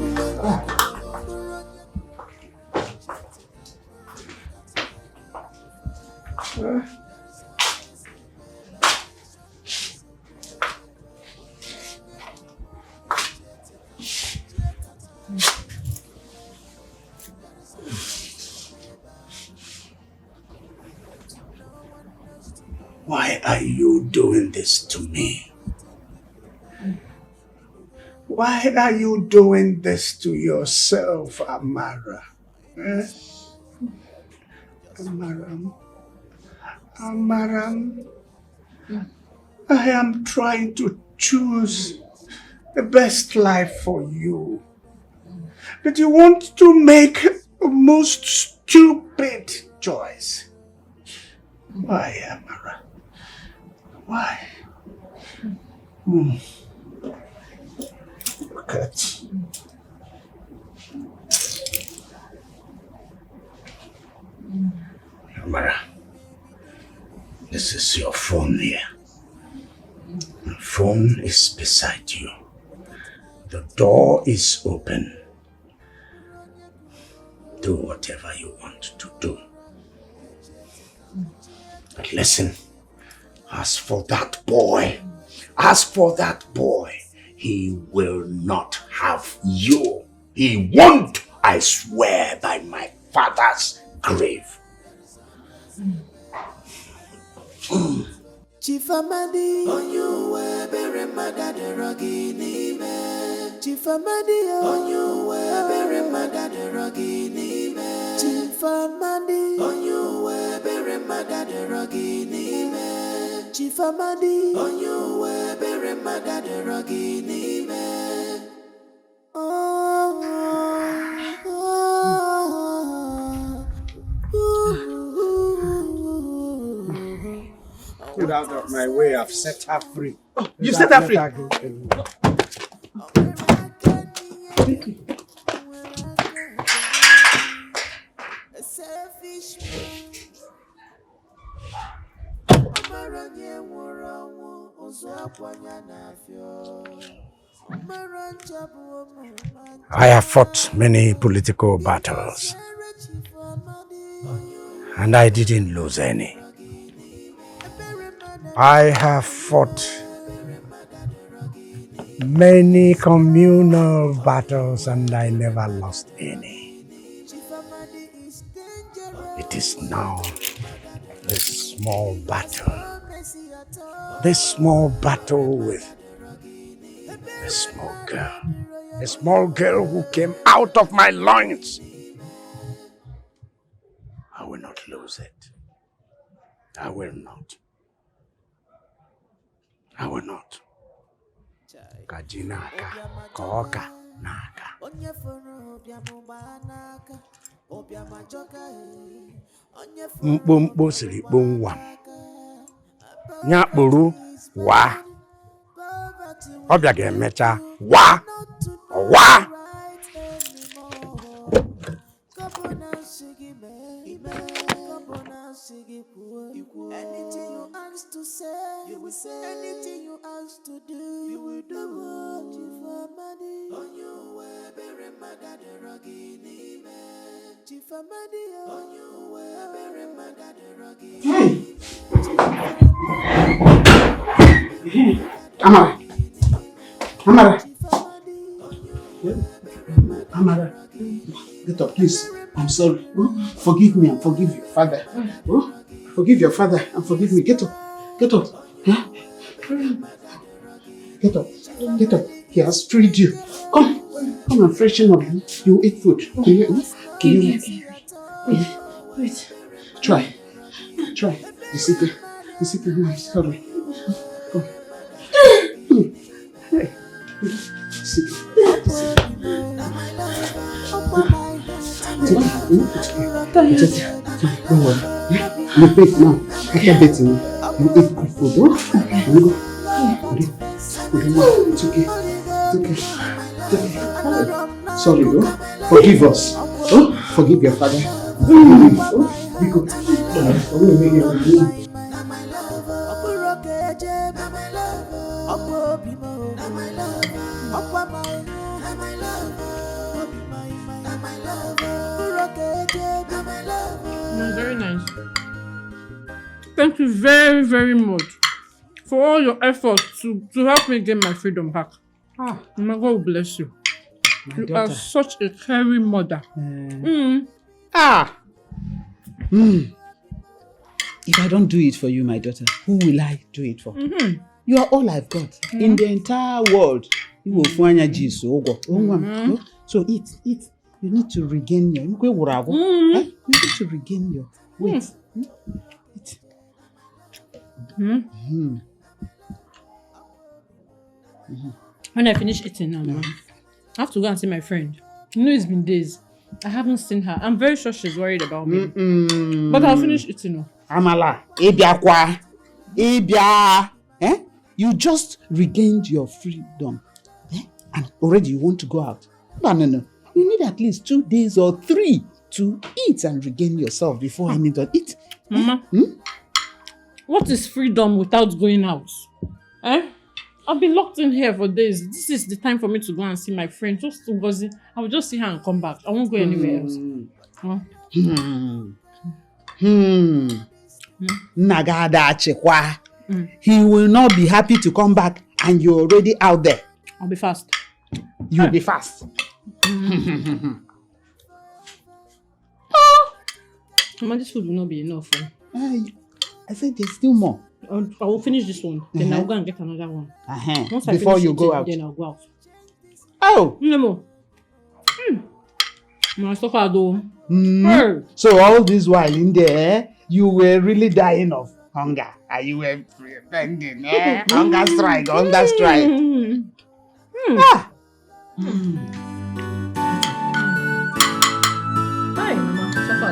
Why are you doing this to me? Why are you doing this to yourself, Amara? Amaram, I am trying to choose the best life for you. But you want to make the most stupid choice. Why, Amara? Why? Look at Amara, this is your phone here. The phone is beside you. The door is open. Do whatever you want to do. But listen, as for that boy, he will not have you. He won't, I swear by my father's grave. Chifamadi, on you were very mad at the rogini man. Chifamadi, on you were very mad at the rogini man. Chifamadi, on you were very mad at the rogini man. Chifamadi, on you were very mad at the rogini man. Get out of my way, I've set her free. Oh, you set her free? I have fought many political battles, and I didn't lose any. I have fought many communal battles, and I never lost any. It is now this small battle with a small girl who came out of my loins. I will not lose it. I will not. I will not. Kajinaka, koka, naka. Mkpomkpo siri kpomwam. Nyakpuru wa. Ọbịa ga-emecha wa. Wa. Anything you ask to say, you will say. Anything you ask to do, you will do. Chifamadi, on your way, bury mother the rogini man. Chifamadi, on your way, bury mother the rogini. Hey, Amara. Amara, get up, please. I'm sorry. Oh, forgive me and forgive your father. Oh, forgive your father and forgive me. Get up. Get up. Huh? Get up. Get up. He has freed you. Come and freshen up. You eat food. Wait. Try. You sit here. I'm sorry. Come. Hey. Sit here. It's okay. Don't worry. You eat now. After bathing, you eat good food. Oh? You go. It's okay. Sorry, oh. Forgive us. Oh, forgive your father. Oh, we go. Very nice. Thank you very, very much for all your efforts to help me get my freedom back. My God will bless you. You are such a caring mother. If I don't do it for you, my daughter, who will I do it for? You are all I've got in the entire world. You will find a Jesus. So eat. You need to regain your. You need to regain your weight. Eat. When I finish eating now, I have to go and see my friend. You know, it's been days. I haven't seen her. I'm very sure she's worried about me. But I'll finish eating now. Amala, you just regained your freedom. And already you want to go out. No. You need at least 2 days or 3 to eat and regain yourself before I need to eat. Mama, what is freedom without going out? I've been locked in here for days. This is the time for me to go and see my friend. Just to go see. I will just see her and come back. I won't go anywhere else. Nagada chekwa. He will not be happy to come back and you're already out there. I'll be fast. You'll be fast. Mama, this food will not be enough. I said there's still more. I will finish this one. Then I'll go and get another one. Once I before finish you go out. Then I'll go out. Oh! No more. So all this while in there, you were really dying of hunger. And you were pretending. Hunger strike. Hi, Mama. Suffer.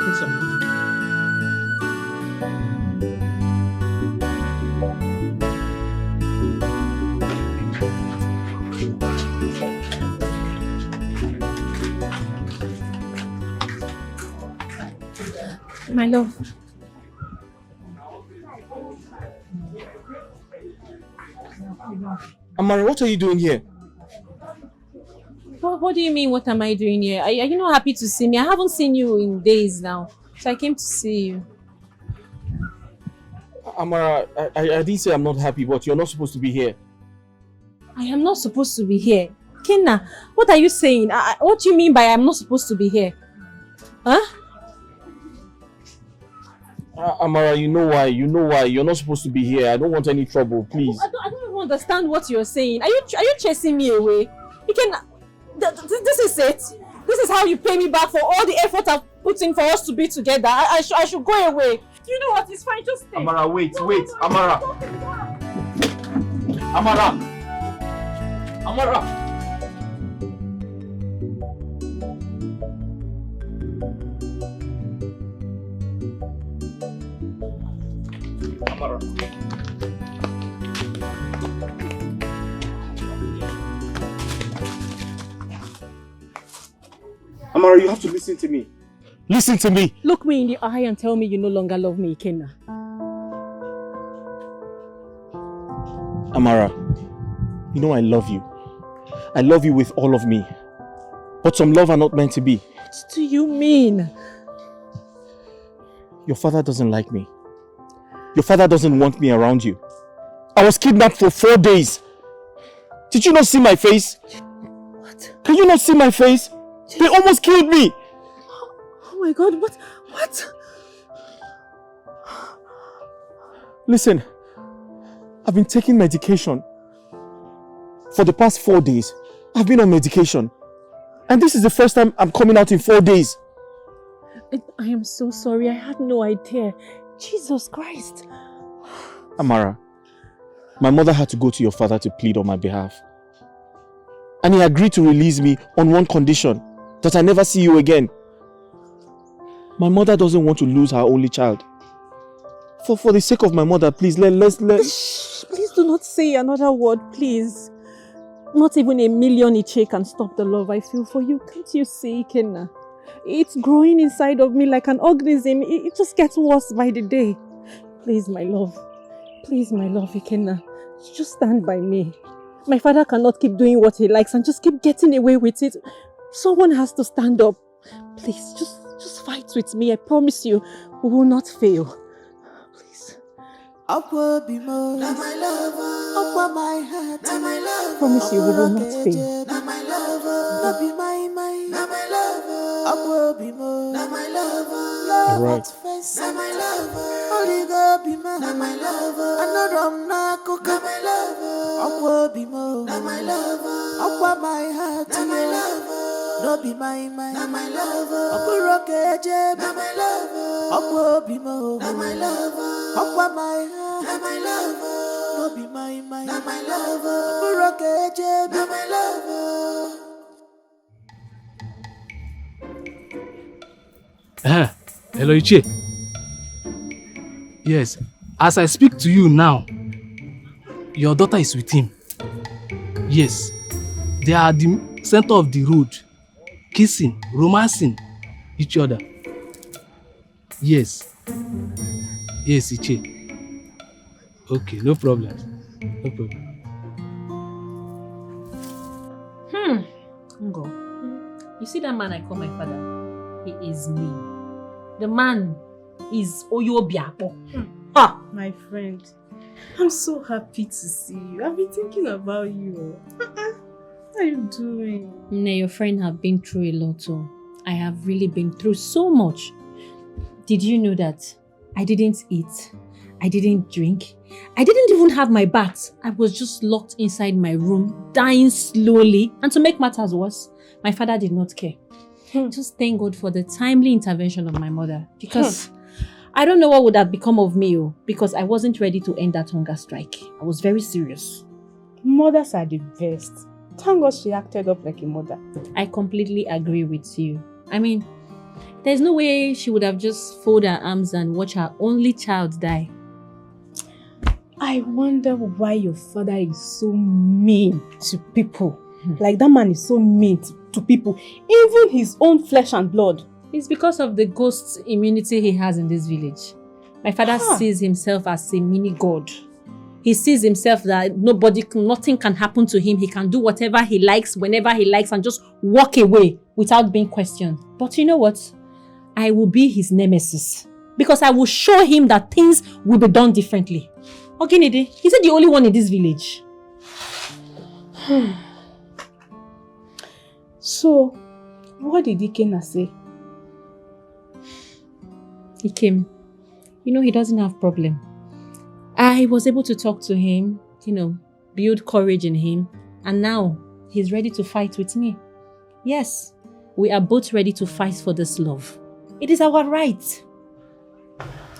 Take some water. My love. Amara, what are you doing here? What do you mean, what am I doing here? Are you not happy to see me? I haven't seen you in days now. So I came to see you. Amara, I didn't say I'm not happy, but you're not supposed to be here. I am not supposed to be here. Kenna, what are you saying? What do you mean by I'm not supposed to be here? Huh? Amara, you know why. You're not supposed to be here. I don't want any trouble, please. I don't even understand what you're saying. Are you chasing me away? You can... This is it. This is how you pay me back for all the effort I've put in for us to be together. I should go away. You know what? It's fine. Just stay. Amara, wait. Amara. Amara. Amara, you have to listen to me. Listen to me. Look me in the eye and tell me you no longer love me, Kenna. Amara, you know I love you. I love you with all of me. But some love are not meant to be. What do you mean? Your father doesn't like me. Your father doesn't want me around you. I was kidnapped for 4 days. Did you not see my face? What? Can you not see my face? They almost killed me. Oh my God, what? Listen, I've been taking medication. For the past 4 days, I've been on medication. And this is the first time I'm coming out in 4 days. I am so sorry. I had no idea. Jesus Christ. Amara, my mother had to go to your father to plead on my behalf. And he agreed to release me on one condition, that I never see you again. My mother doesn't want to lose her only child. For the sake of my mother, please, let's... Shh, please do not say another word, please. Not even a million Iche can stop the love I feel for you. Can't you see, Kenna? It's growing inside of me like an organism. It just gets worse by the day. Please, my love. Please, my love, Ikenna. Just stand by me. My father cannot keep doing what he likes and just keep getting away with it. Someone has to stand up. Please, just fight with me. I promise you, we will not fail. Please. Upward be more. Now my lover. Upward my heart. Now my lover. Promise you, we will not fail. Now my lover. Not be my mind. Now my lover. Upward be more. Now my lover. Love right. face. Now my lover. Only God be my. Now my lover. Another na cook. Now my lover. Upward be more. Now my lover. Upward my heart. Now my lover. No be my mind. Now my lover. Upward rock edge. Now my lover. Upward be more. Now my lover. Upward my heart. Now my lover. No be my mind. Now my lover. Upward rock edge. Now my lover. Hello, Iche. Yes, as I speak to you now, your daughter is with him. Yes, they are at the center of the road, kissing, romancing each other. Yes. Yes, Iche. Okay, no problem. No problem. Ngo, you see that man I call my father? He is me. The man is Oyobiapo. Ah, my friend, I'm so happy to see you. I've been thinking about you. How are you doing? Your friend have been through a lot. I have really been through so much. Did you know that I didn't eat? I didn't drink. I didn't even have my bath. I was just locked inside my room, dying slowly. And to make matters worse, my father did not care. Just thank God for the timely intervention of my mother. Because I don't know what would have become of me, because I wasn't ready to end that hunger strike. I was very serious. Mothers are the best. Thank God she acted up like a mother. I completely agree with you. I mean, there's no way she would have just folded her arms and watched her only child die. I wonder why your father is so mean to people. Like that man is so mean to people, even his own flesh and blood. It's because of the ghost immunity he has in this village. My father sees himself as a mini god. He sees himself that nothing can happen to him. He can do whatever he likes, whenever he likes, and just walk away without being questioned. But you know what? I will be his nemesis. Because I will show him that things will be done differently. Oginide, is he the only one in this village? So, what did Ikenna say? He came. You know, he doesn't have problem. I was able to talk to him, build courage in him. And now, he's ready to fight with me. Yes, we are both ready to fight for this love. It is our right.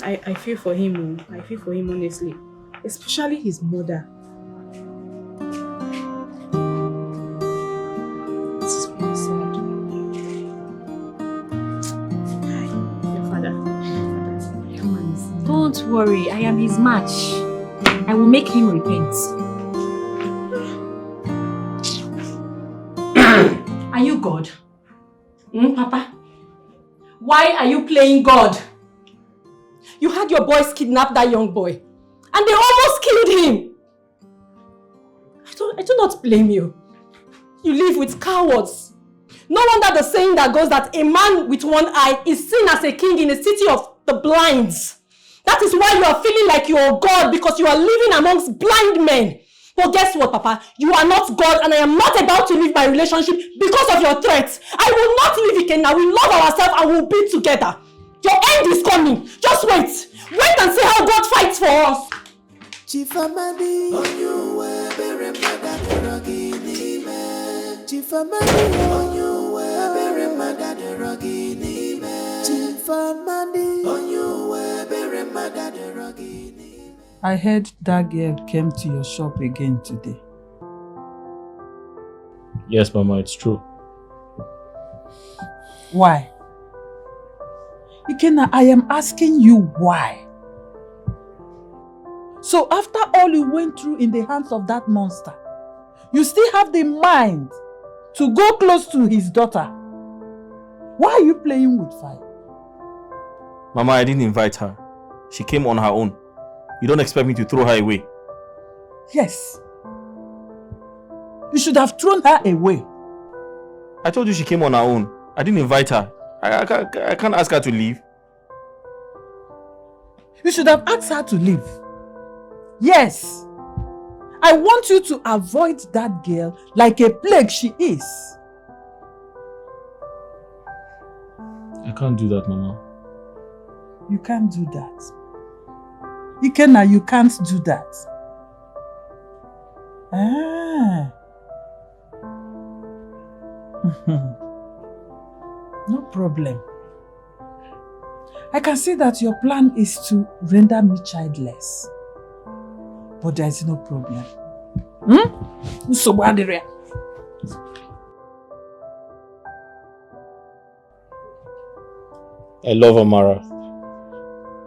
I feel for him. I feel for him, honestly. Especially his mother. This is very sad. Your father. Don't worry, I am his match. I will make him repent. Are you God? Papa? Why are you playing God? You had your boys kidnap that young boy. And they almost killed him. I do not blame you. You live with cowards. No wonder the saying that goes that a man with one eye is seen as a king in a city of the blinds. That is why you are feeling like you are God, because you are living amongst blind men. But guess what, Papa? You are not God, and I am not about to leave my relationship because of your threats. I will not leave Ikenna. We love ourselves and we'll be together. Your end is coming. Just wait. Wait and see how God fights for us. Chief Amadi, on you were very mad at the Rogini man. Chief Amadi, on you were very mad at the Rogini man. Chief Amadi, on you were very mad at the Rogini man. I heard that girl came to your shop again today. Yes, Mama, it's true. Why? Ikenna, I am asking you why. So after all you went through in the hands of that monster, you still have the mind to go close to his daughter. Why are you playing with fire? Mama, I didn't invite her. She came on her own. You don't expect me to throw her away? Yes. You should have thrown her away. I told you she came on her own. I didn't invite her. I can't ask her to leave. You should have asked her to leave. Yes. I want you to avoid that girl like a plague she is. I can't do that, Mama. You can't do that. Ikenna, you can't do that. No problem. I can see that your plan is to render me childless. But there is no problem. I love Amara.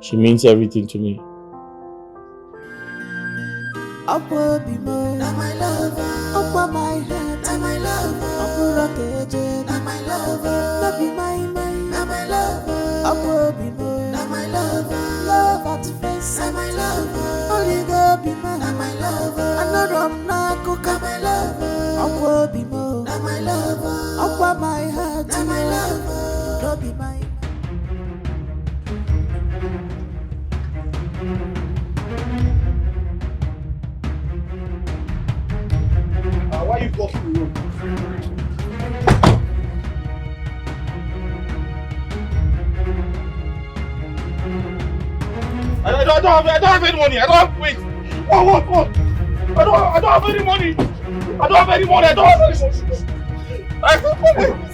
She means everything to me. Upward be more, not my lover. Upward my head, not my lover. Upward rocket, not my lover. Not be my man, not my lover. Upward be more, not my lover. Love at face, not my lover. Only God be mine, not my lover. Another I'm not cook, not my lover. Upward be more, not my lover. Upward my heart, not my lover. Not be mine. Why are you blocking the road? I don't have any money. I don't have, wait. What? I don't have any money. I don't have any money. I don't have any money. I don't have any money.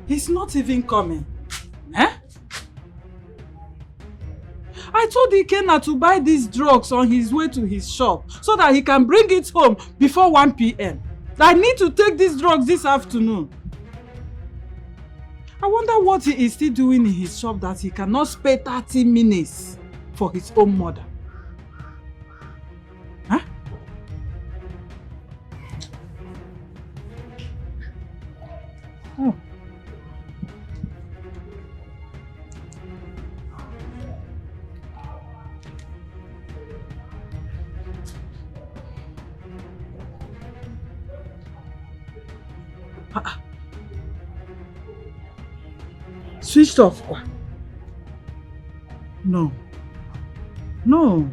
He's not even coming. I told Ikenna to buy these drugs on his way to his shop so that he can bring it home before 1 p.m. I need to take these drugs this afternoon. I wonder what he is still doing in his shop that he cannot spare 30 minutes for his own mother. Huh? Oh. Switched off. No. No.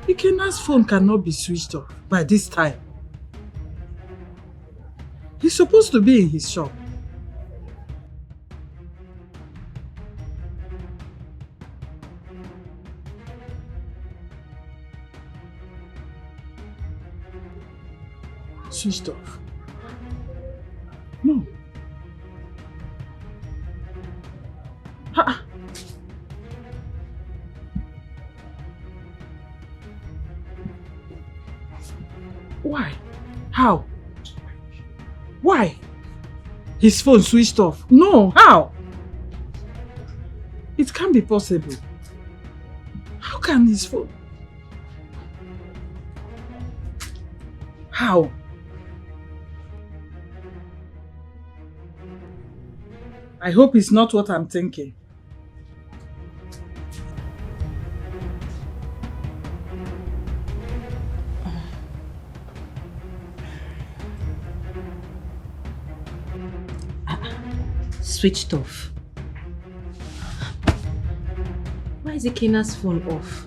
Ikena's phone cannot be switched off by this time. He's supposed to be in his shop. Switched off. No. Why? How? Why? His phone switched off. No, how? It can't be possible. How can his phone? How? I hope it's not what I'm thinking. Switched off. Why is Ikena's phone off?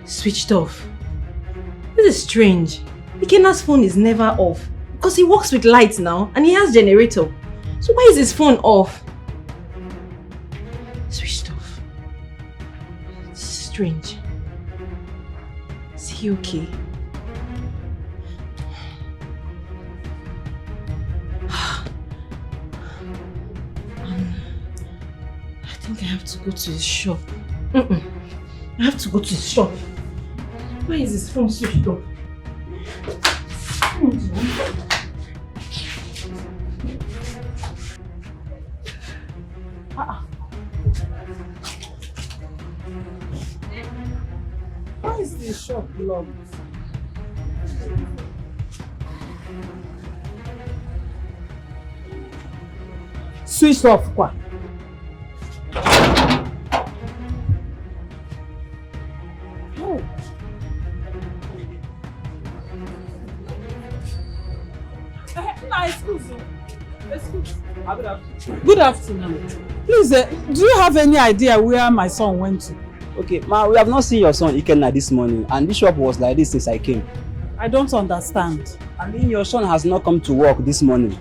Switched off. This is strange. Ikena's phone is never off because he works with lights now and he has generator. So why is his phone off? Switched off. This is strange. Is he okay? I think I have to go to his shop. I have to go to his shop. Why is his phone switched off? Why is the shop locked? Switched off, quoi? Good afternoon. Please, do you have any idea where my son went to? Okay, ma, we have not seen your son Ikenna this morning, and this shop was like this since I came. I don't understand. I mean, your son has not come to work this morning.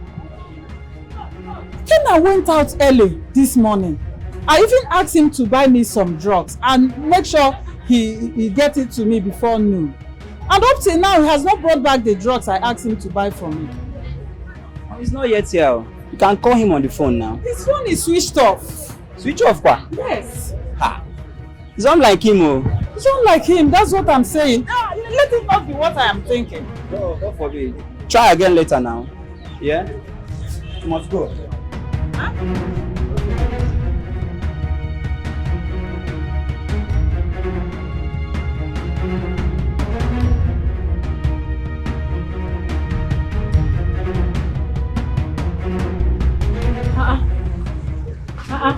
Ikenna went out early this morning. I even asked him to buy me some drugs and make sure he get it to me before noon. And up till now, he has not brought back the drugs I asked him to buy for me. He's not yet here. You can call him on the phone now. His phone is switched off. Switch off, pa? Yes. Ha! It's not like him, oh. It's not like him, that's what I'm saying. Let it not be what I am thinking. No, God forbid. Try again later now. Yeah? You must go. Huh?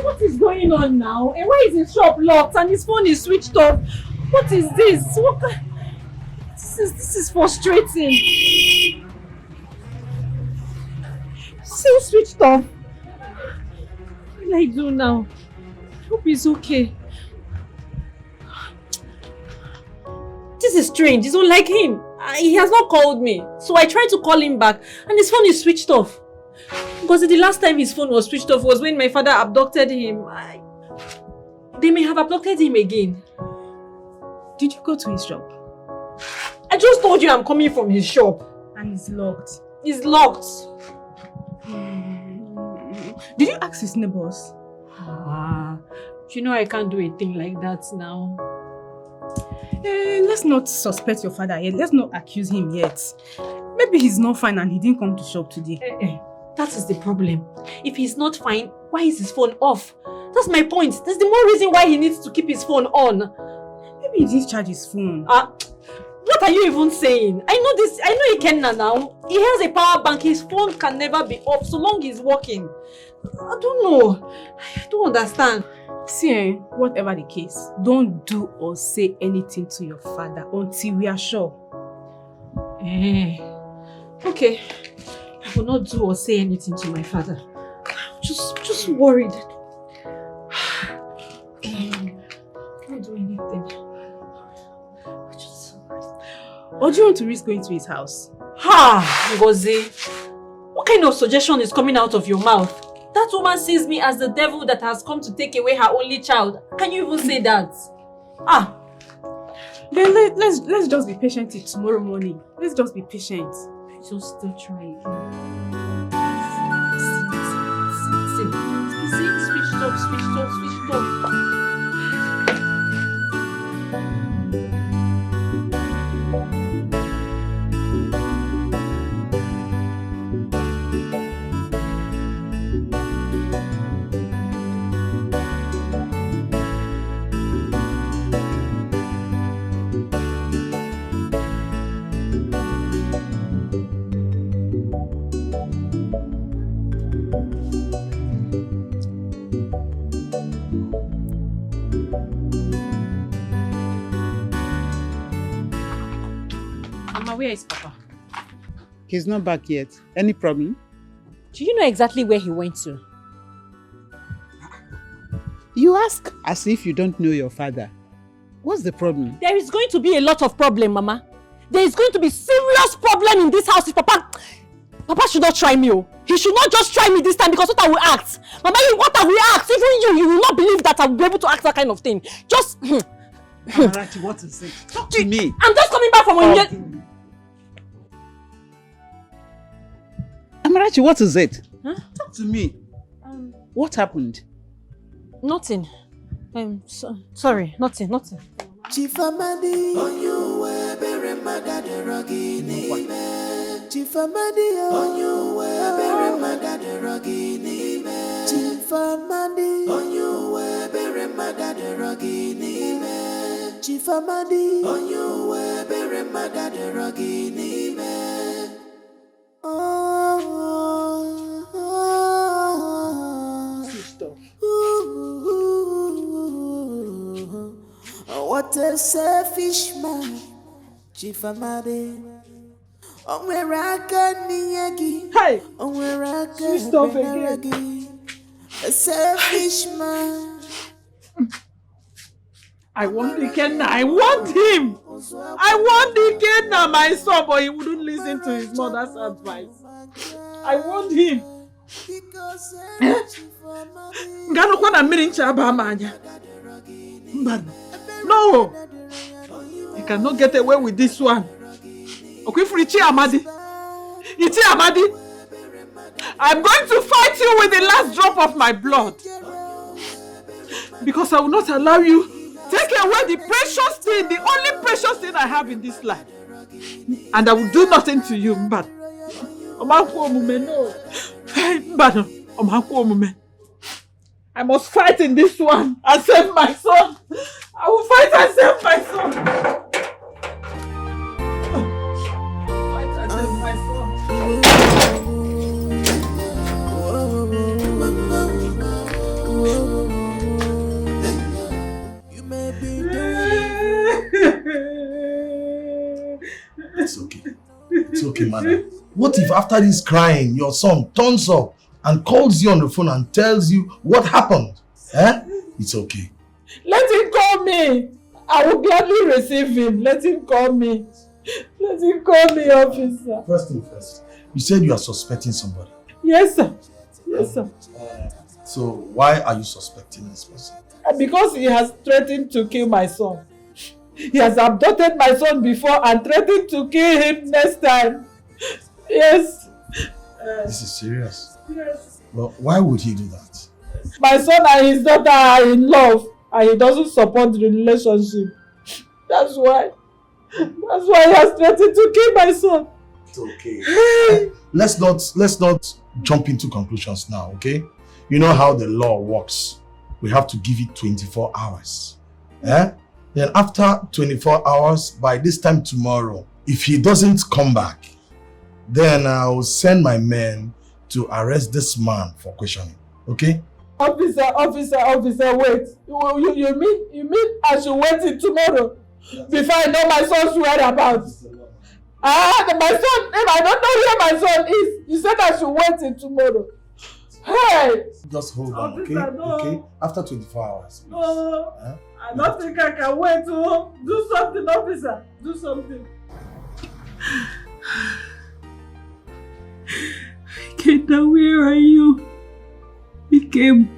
What is going on now? And why is his shop locked and his phone is switched off? What is this? This is frustrating. Still switched off. What will I do now? I hope he's okay. This is strange. It's not like him. He has not called me. So I tried to call him back and his phone is switched off. Because the last time his phone was switched off was when my father abducted him. They may have abducted him again. Did you go to his shop? I just told you I'm coming from his shop. And it's locked. It's locked. Did you ask his neighbors? You know I can't do a thing like that now. Let's not suspect your father yet. Let's not accuse him yet. Maybe he's not fine and he didn't come to shop today. That is the problem. If he's not fine, why is his phone off? That's my point. That's the more reason why he needs to keep his phone on. Maybe he didn't charge his phone. What are you even saying? I know this. I know he can now. He has a power bank. His phone can never be off so long he's working. I don't know. I don't understand. See, whatever the case, don't do or say anything to your father until we are sure. Okay. I will not do or say anything to my father. I'm just worried. Don't do anything. Or do you want to risk going to his house? Ngozi. What kind of suggestion is coming out of your mouth? That woman sees me as the devil that has come to take away her only child. Can you even say that? Then let's just be patient till tomorrow morning. Let's just be patient. Just still trying. Switch off. Mama, where is Papa? He's not back yet. Any problem? Do you know exactly where he went to? You ask as if you don't know your father. What's the problem? There is going to be a lot of problem, Mama. There is going to be serious problem in this house if Papa should not try me. He should not just try me this time because what I will act. Mama, what I will act, even you will not believe that I will be able to act that kind of thing. Just... Amarachi, what is it? Talk to me. I'm just coming back from when Amarachi, what is it? Huh? Talk to me. What happened? Nothing. Sorry, nothing. Chief Amadi, on you were very mad at the ruggy. Chief Amadi, on you were very mad at the ruggy. Chief Amadi, on you were very mad at the ruggy. Chief Amadi, on you were very mad at the ruggy. What a selfish man, Chief Amadi. Hey! Stop again. A selfish man. I want the Kenna. I want him. I want the Kenna, my son, but he wouldn't listen to his mother's advice. I want him. No, you cannot get away with this one. Okay, for Ichi Amadi. I'm going to fight you with the last drop of my blood. Because I will not allow you take away the precious thing, the only precious thing I have in this life. And I will do nothing to you, Mbad. I must fight in this one and save my son. I will fight and save my son. Fight and save my son. It's okay, madam. What if after this crying, your son turns up and calls you on the phone and tells you what happened? It's okay. Let him call me. I will gladly receive him. Let him call me. Let him call me, officer. First thing first, you said you are suspecting somebody. Yes, sir. Yes, sir. So why are you suspecting this person? Because he has threatened to kill my son. He has abducted my son before and threatened to kill him next time. Yes. This is serious? Yes. Well, why would he do that? My son and his daughter are in love and he doesn't support the relationship. That's why he has threatened to kill my son. It's okay. Let's not jump into conclusions now, okay? You know how the law works. We have to give it 24 hours. Then after 24 hours, by this time tomorrow, if he doesn't come back, then I'll send my men to arrest this man for questioning. Okay? Officer, wait. You mean I should wait till tomorrow before I know my son's whereabouts? My son, if I don't know where my son is, you said I should wait till tomorrow. Hey! Just hold on, Officer, okay? no. Okay? After 24 hours, please. No, I don't think I can wait. Do something, officer. Do something. Kenda, where are you? He came.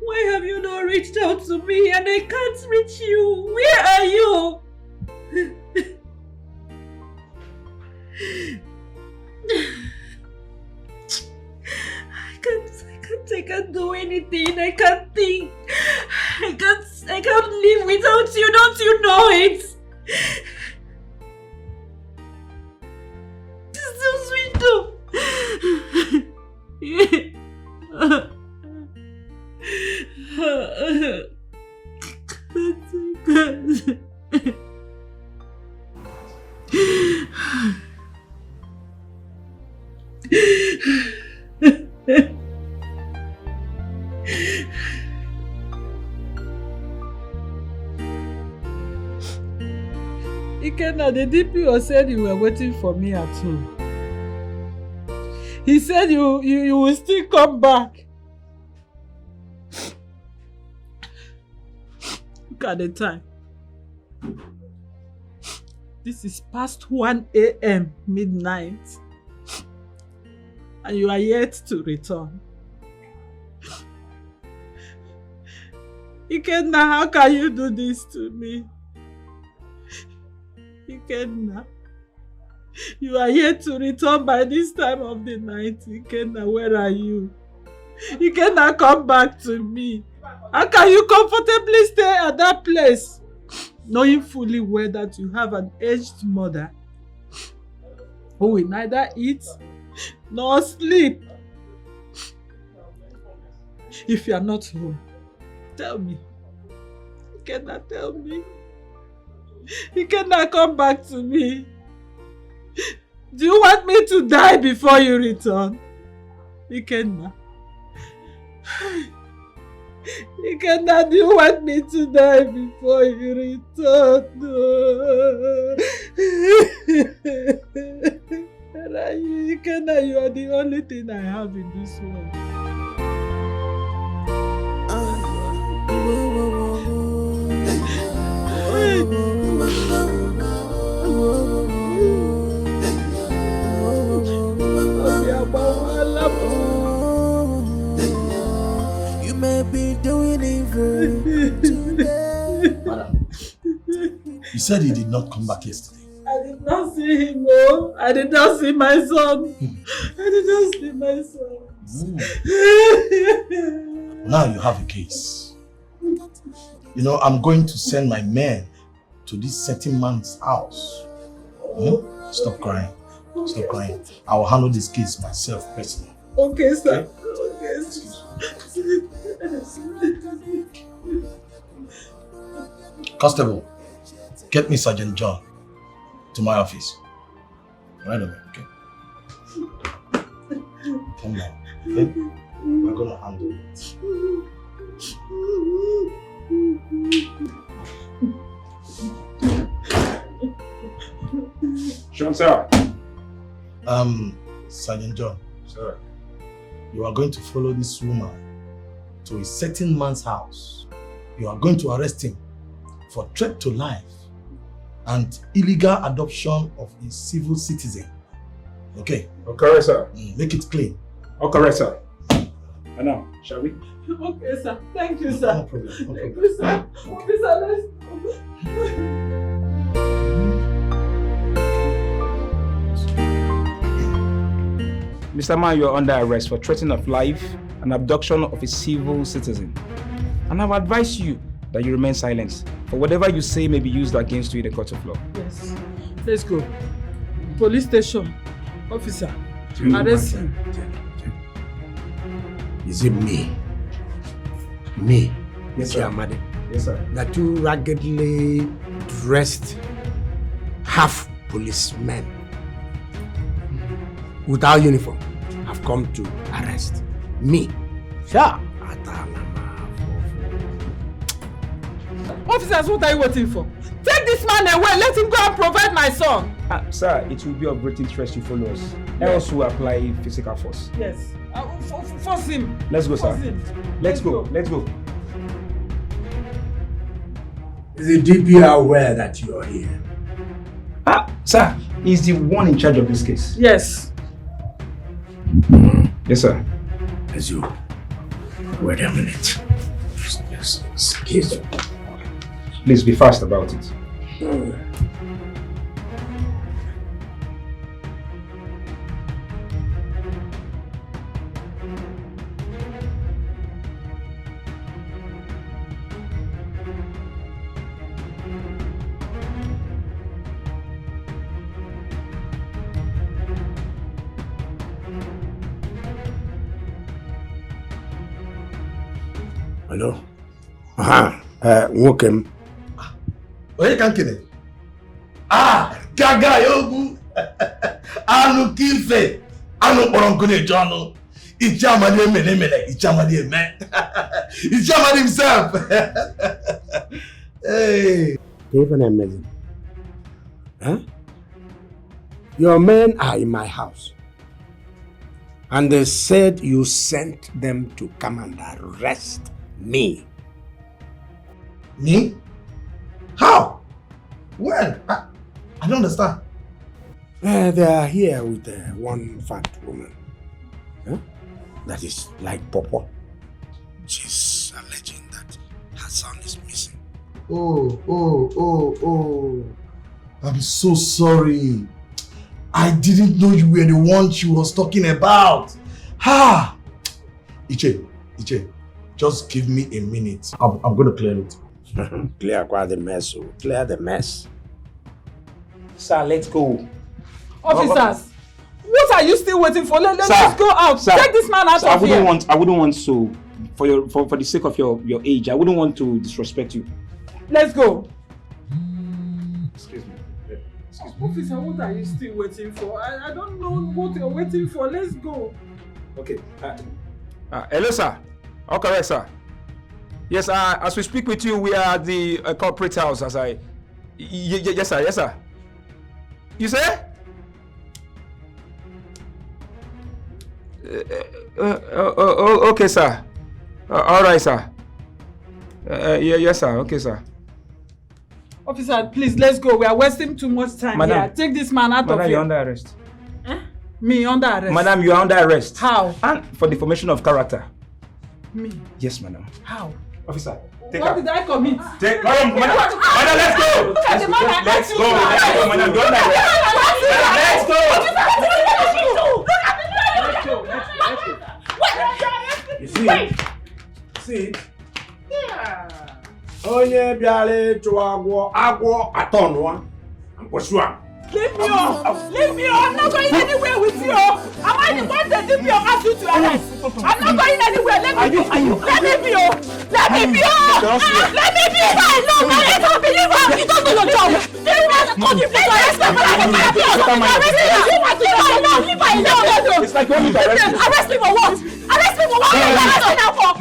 Why have you not reached out to me and I can't reach you? Where are you? I can't do anything. I can't think. I can't live without you. Don't you know it? It's so sweet though. Ikenna, the DPO said you were waiting for me at home. He said you will still come back. Look at the time. This is past 1 a.m. midnight. And you are yet to return. Ikenna, how can you do this to me? Ikenna, you are yet to return by this time of the night. Ikenna, where are you? Ikenna, come back to me. How can you comfortably stay at that place, knowing fully well that you have an aged mother who will neither eat nor sleep? If you are not home, tell me. Ikenna, tell me. Ikenna, come back to me. Do you want me to die before you return? Ikenna. Ikenna, do you want me to die before you return? No. Ikenna, you are the only thing I have in this world. You may be doing evil today. Madam, you said he did not come back yesterday. I did not see him, no. I did not see my son. I did not see my son. Now you have a case. You know, I'm going to send my men to this certain man's house. Stop crying. Stop crying. I will handle this case myself personally. Okay, sir. Okay, Constable, get me Sergeant John to my office. Right away, okay? Come down, okay? We're gonna handle it. Sean, sir. Sergeant John. Sir. You are going to follow this woman to a certain man's house. You are going to arrest him for threat to life and illegal adoption of a civil citizen. Okay? Okay, sir. Make it clean. Okay, sir. And now, shall we? Okay, sir. Thank you, sir. No problem. No problem. Thank you, sir. Okay, sir. Let's... Mr. Man, you are under arrest for threatening of life and abduction of a civil citizen. And I've advised you that you remain silent Or whatever you say may be used against you in the court of law. Yes. Let's go. Police station. Officer. Arrest him. Is it me? Me? Yes, sir. Maiden. Yes, sir. That two raggedly dressed half policemen without uniform have come to arrest me. Sure. Officers, what are you waiting for? Take this man away. Let him go and provide my son. Sir, it will be of great interest you follow us. Else we apply physical force. Yes. Force him. Let's go, sir. Force him. Let's go. Let's go. Is the DP aware that you are here? Sir, he's the one in charge of this case. Yes. Yes, sir. As you wait a minute. Yes. Excuse me. Please be fast about it. Hello? Welcome. Onye ka nkele? Gaga yogu. Anu kife. Anu kpọrọ nkụ na-eje ọnụ. Iche amadi emele. Iche amadi eme. Iche amadi himself. Hey. Even amazing. Huh? Your men are in my house. And they said you sent them to come and arrest me. Me? How? When? I don't understand. They are here with one fat woman. Huh? That is like Popo. She's alleging that her son is missing. Oh. I'm so sorry. I didn't know you were the one she was talking about. Ha! Iche, just give me a minute. I'm going to clear it. Clear the mess. Clear the mess. Sir, let's go. Officers, what are you still waiting for? Let's go out. Sir, Take this man out of here. I wouldn't want to, for the sake of your age, I wouldn't want to disrespect you. Let's go. Excuse me. Officer, what are you still waiting for? I don't know what you're waiting for. Let's go. Okay. Hello, sir. All correct, sir. Yes, as we speak with you, we are at the corporate house. Yes, sir. You say? Okay, sir. All right, sir. Yes, sir. Okay, sir. Officer, please, let's go. We are wasting too much time here. Take this man out of here. Madam, you're under arrest. Me under arrest? Madam, you are under arrest. How? And for defamation of character. Me? Yes, madam. How? Officer, what did I commit? Madam, let's go. Let's go, madam. You're under arrest. Let's go. See? Yeah. Onye biale to agwo atonwa. I'm sure. Leave me on! Leave me on! I'm not going anywhere with you! Am I the one that did me or ask you to arrest? I'm not going anywhere! Let me be! Let me be! Let me be! Let me be! No, I can't believe her! You don't do your job! Leave me alone! You need to arrest me! Arrest me! Leave me alone! It's like you want me to arrest you. Arrest me for what? Arrest me for what? Arrest me now for?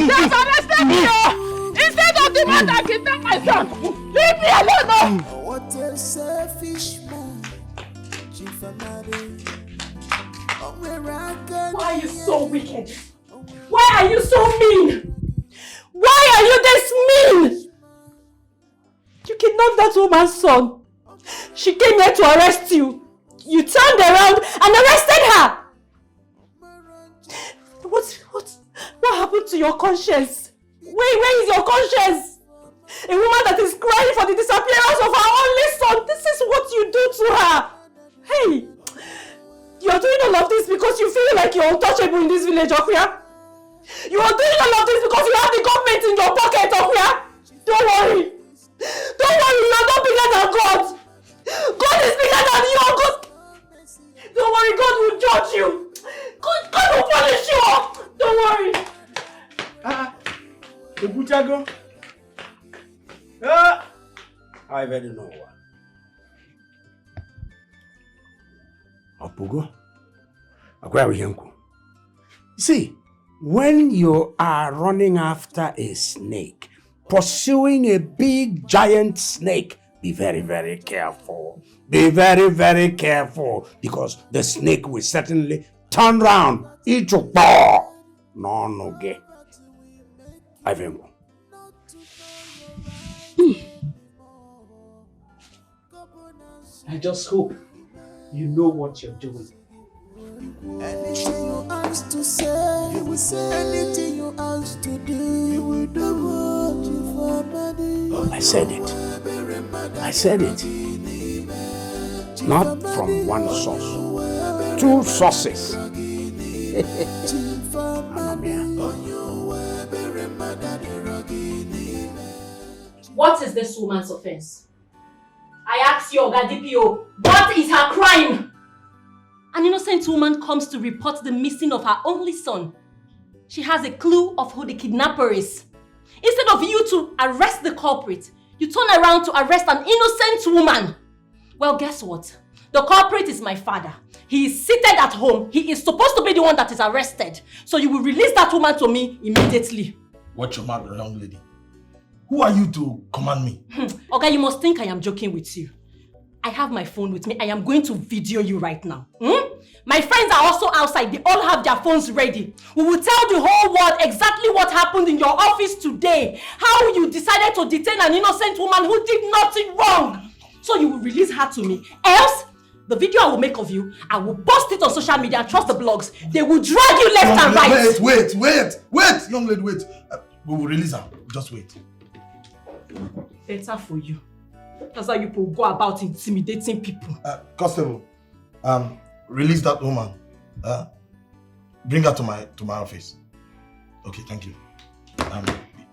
Just arrested me! Instead of the man that kidnapped my son, leave me alone! What a selfish man, Chief Maiden. Why are you so wicked? Why are you so mean? Why are you this mean? You kidnapped that woman's son. She came here to arrest you. You turned around and arrested her. What happened to your conscience? Where is your conscience? A woman that is crying for the disappearance of her only son. This is what you do to her. Hey, you're doing all of this because you feel like you're untouchable in this village, Okuya. You are doing all of this because you have the government in your pocket, okay? Don't worry. Don't worry, you are not bigger than God. God is bigger than you. God. Don't worry, God will judge you. God will punish you. Don't worry. The butcher go. I already know what. Opugo. See, when you are running after a snake, pursuing a big giant snake, be very, very careful. Be very, very careful, because the snake will certainly turn round, eat your paw. No, gay. I vengo. I just hope you know what you're doing. Anything you ask to say, you will say. Anything you ask to do, you will do. I said it. I said it. Not from one source. 2 sources. What is this woman's offense? I ask you, Oga DPO, what is her crime? An innocent woman comes to report the missing of her only son. She has a clue of who the kidnapper is. Instead of you to arrest the culprit, you turn around to arrest an innocent woman. Well, guess what? The culprit is my father. He is seated at home. He is supposed to be the one that is arrested. So you will release that woman to me immediately. Watch your mouth, young lady. Who are you to command me? Okay, you must think I am joking with you. I have my phone with me. I am going to video you right now. My friends are also outside. They all have their phones ready. We will tell the whole world exactly what happened in your office today. How you decided to detain an innocent woman who did nothing wrong. So you will release her to me. Else, the video I will make of you, I will post it on social media and trust the blogs. They will drag you left and right. Wait, young lady, wait. We will release her. Just wait. Better for you. That's how you people go about intimidating people. Constable, release that woman. Bring her to my office. Okay, thank you.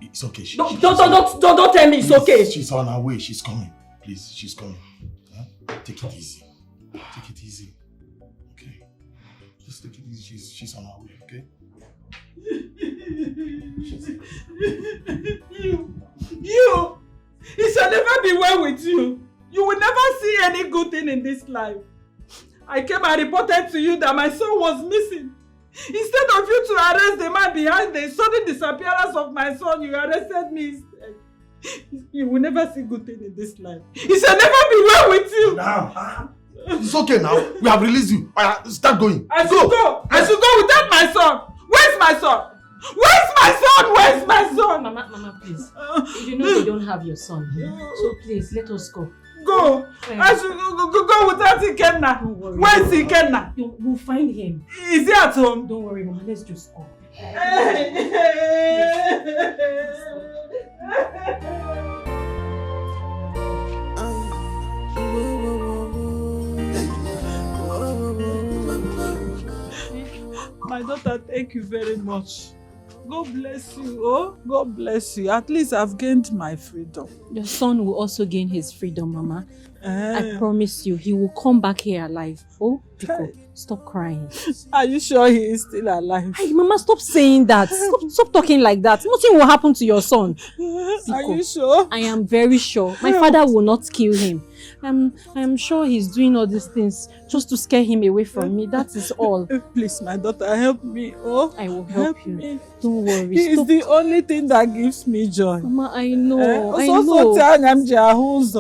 It's okay. Don't tell me it's okay. She's on her way. She's coming. Please, she's coming. Take it easy. Take it easy. Okay. Just take it easy. She's on her way. Okay. You! It shall never be well with you. You will never see any good thing in this life. I came and reported to you that my son was missing. Instead of you to arrest the man behind the sudden disappearance of my son, you arrested me instead. You will never see good thing in this life. It shall never be well with you. Now, it's okay now. We have released you. Start going. I should go. I should go without my son. Where's my son? Where's my son? Where's my son? Mama, please. You know they don't have your son here. So please, let us go. Go. I should go without Ikenna. Don't worry. Where's Ikenna? We'll find him. Is he at home? Don't worry, Mama. Let's just go. My daughter, thank you very much. God bless you. Oh, God bless you. At least I've gained my freedom. Your son will also gain his freedom, Mama. I promise you, he will come back here alive. Oh, Pico, stop crying. Are you sure he is still alive? Hey, Mama, stop saying that. Stop talking like that. Nothing will happen to your son. Pico, are you sure? I am very sure. My father will not kill him. I'm sure he's doing all these things just to scare him away from me. That is all. Please, my daughter, help me. Oh, I will help you. Me. Don't worry. He is the only thing that gives me joy. Mama, I know. I know.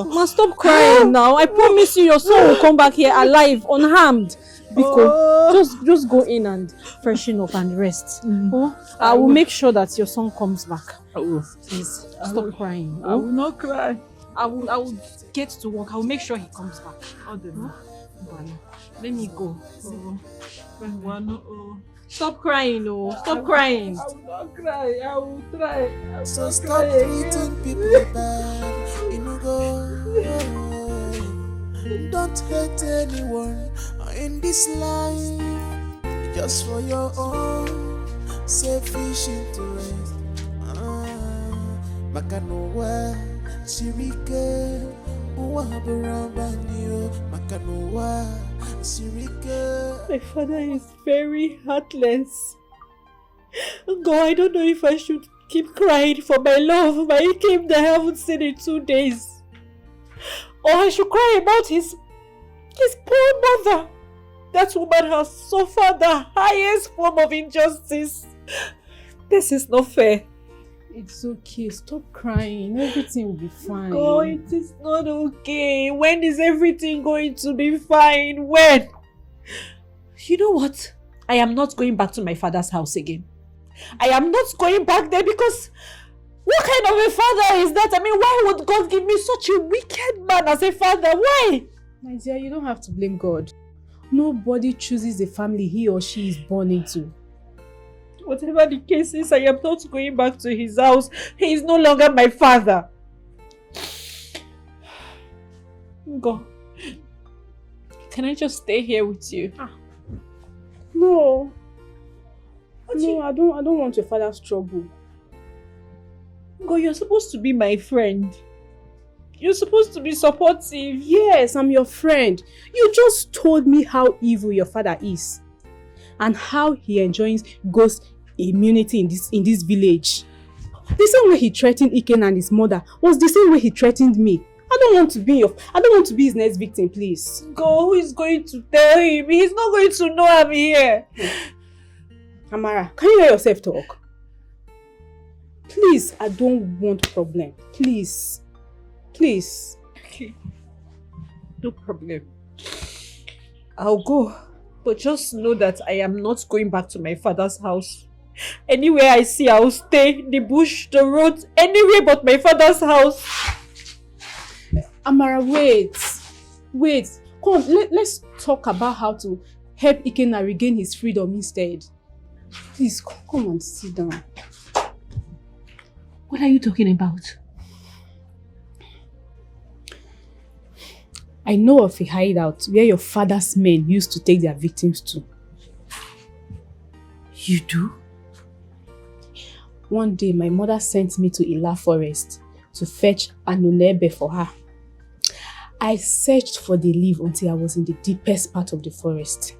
Mama, stop crying now. I promise you, your son will come back here alive, unharmed. Because just go in and freshen up and rest. Oh, I will make sure that your son comes back. Please, stop crying. I will not cry. I will get to work. I will make sure he comes back. Let me go. Stop crying, Stop crying. I will not cry. I will try. So stop treating people bad. Don't hate anyone in this life. Just for your own sufficient to rest. Makanoa, Sirike, Uwahabarambanyo, Makanoa, Sirike. My father is very heartless. God, I don't know if I should keep crying for my love, my Ikem that I haven't seen in 2 days. Or I should cry about his poor mother. That woman has suffered the highest form of injustice. This is not fair. It's okay. Stop crying. Everything will be fine. Oh, it is not okay. When is everything going to be fine? When? You know what? I am not going back to my father's house again. I am not going back there because what kind of a father is that? I mean, why would God give me such a wicked man as a father? Why? My dear, you don't have to blame God. Nobody chooses the family he or she is born into. Whatever the case is, I am not going back to his house. He is no longer my father. Go. Can I just stay here with you? No. No, I don't want your father's trouble. Go, you're supposed to be my friend. You're supposed to be supportive. Yes, I'm your friend. You just told me how evil your father is. And how he enjoys ghost immunity in this village. The same way he threatened Iken and his mother was the same way he threatened me. I don't want to be his next victim, please. Go, who is going to tell him? He's not going to know I'm here. Amara, can you hear yourself talk? Please, I don't want problem. Please. Please. Okay. No problem. I'll go. But just know that I am not going back to my father's house. Anywhere I see, I'll stay. The bush, the road, anywhere but my father's house. Amara, wait. Come, let's talk about how to help Ikenna regain his freedom instead. Please, come and sit down. What are you talking about? I know of a hideout where your father's men used to take their victims to. You do? One day, my mother sent me to Ila Forest to fetch Anunebe for her. I searched for the leaf until I was in the deepest part of the forest.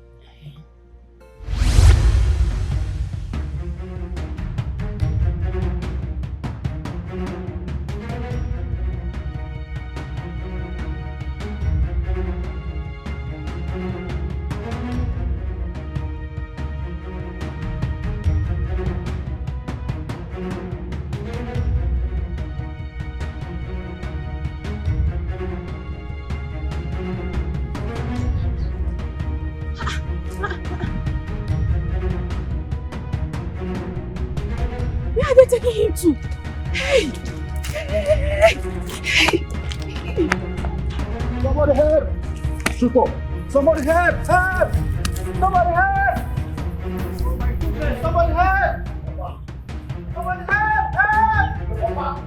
Where are they taking him to? Hey! Somebody help! Super! Somebody help! Help! Somebody help! Oh my goodness! Somebody help! Somebody help! Help! Somebody help!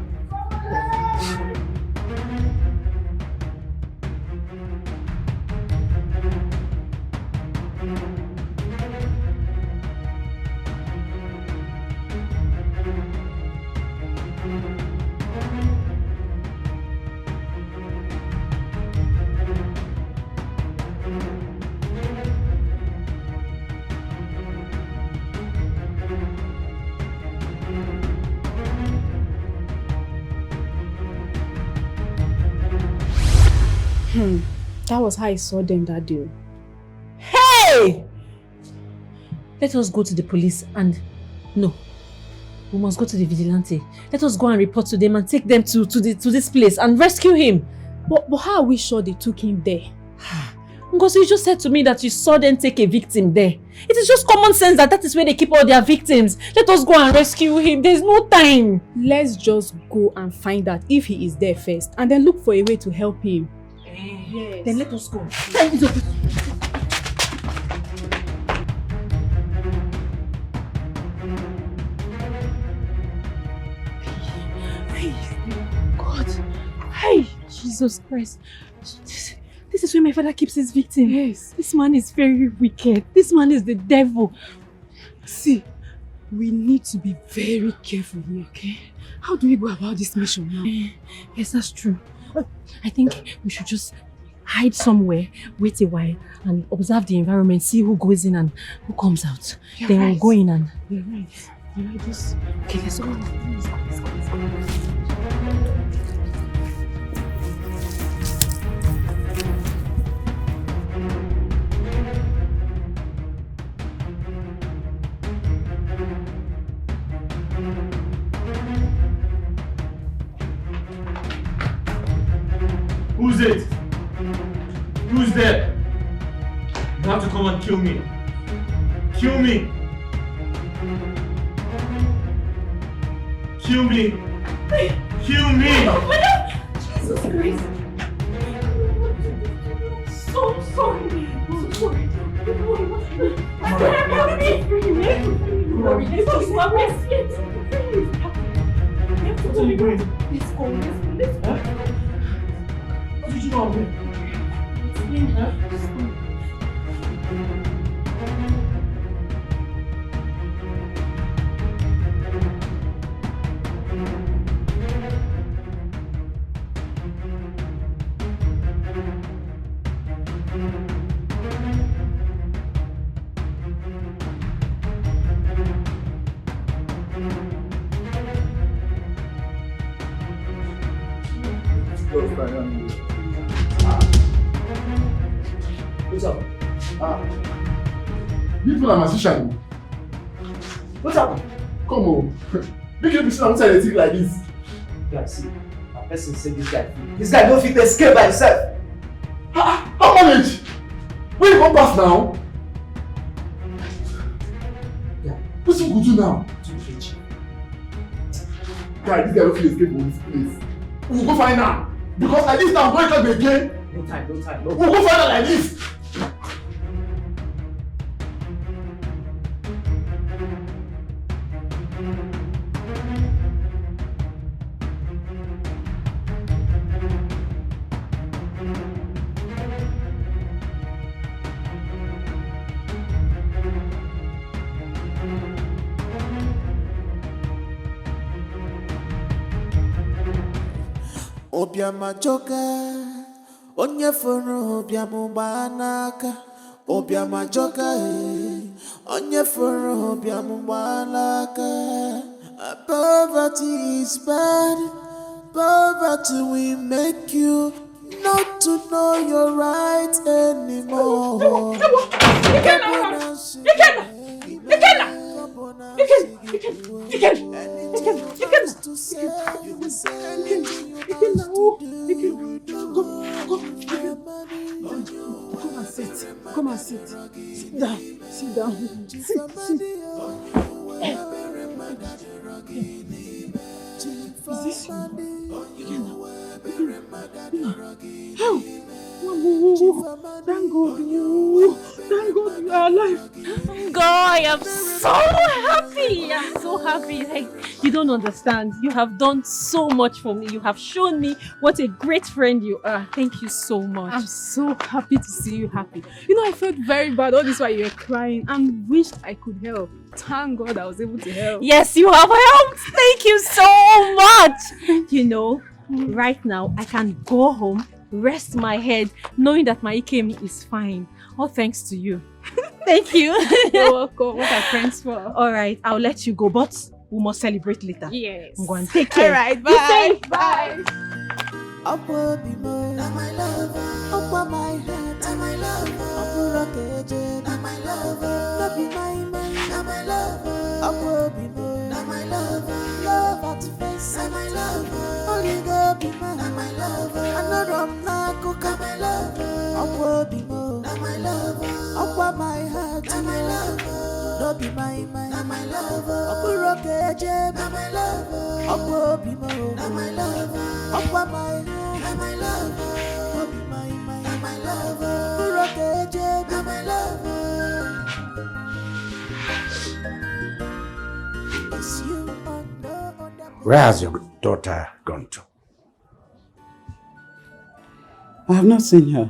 That was how I saw them that day. Hey! Let us go to the police and... No. We must go to the vigilante. Let us go and report to them and take them to this place and rescue him. But how are we sure they took him there? Because you just said to me that you saw them take a victim there. It is just common sense that is where they keep all their victims. Let us go and rescue him. There's no time. Let's just go and find out if he is there first and then look for a way to help him. Yes. Then let us go. Hey, God. Hey, Jesus Christ. This is where my father keeps his victim. Yes. This man is very wicked. This man is the devil. See, We need to be very careful here, okay? How do we go about this mission now? Yes, that's true. I think we should just hide somewhere, wait a while, and observe the environment, see who goes in and who comes out. You're then right. we'll go in and... You're right. You're right. Just... Okay, let's go. Let's go. Who's it? Who's there? You have to come and kill me. Kill me. Kill me. Kill me. Jesus Christ. So sorry. I'm so sorry. What are you doing? Let's go. What did you know of me? Explain her. What's up? You feel I'm a musician. What's up? Come on. Make you be sitting outside a thing like this. Yeah, see, a person said this guy don't fit escape by himself. How manage? Where you go pass now? Yeah. What's you go do now? Guy, this guy don't fit escape from this place. We'll go find out. Because like this now, I'm going to again. No time. We'll go find out like this. Obiama joka, onye furu obiama banaka. Obiama joka, onye furu obiama banaka. Poverty is bad. Poverty will make you not to know your right anymore. Come and sit. Sit down. Sit. Is this you? Thank God you are alive. God, I am so happy. I'm so happy. Like, you don't understand. You have done so much for me. You have shown me what a great friend you are. Thank you so much. I'm so happy to see you happy. You know, I felt very bad all this while you were crying and wished I could help. Thank God I was able to help. Yes, you have helped. Thank you so much. You know, right now I can go home, rest my head, knowing that my Ikemi is fine. All thanks to you. Thank you. You're welcome. What are friends for? All right, I'll let you go, but we must celebrate later. Yes. I'm going to take care. All right, bye. Bye. Up will be more, not my lover. Up on my head, not my lover. Up will rock it, not my lover. Not be my man, not my lover. Up will be more, not my lover. Love at face, not my lover. Only go be man, not my lover. Another I'm not cook, not my lover. Up will be more, not my lover. Up on my head, not my lover. Not be my man, not my lover. Up will rock it, not my lover. Up will be more, not my lover. Up on my head, my lover, not be my lover. Rock not my lover. It's you under. Where has your daughter gone to? I have not seen her.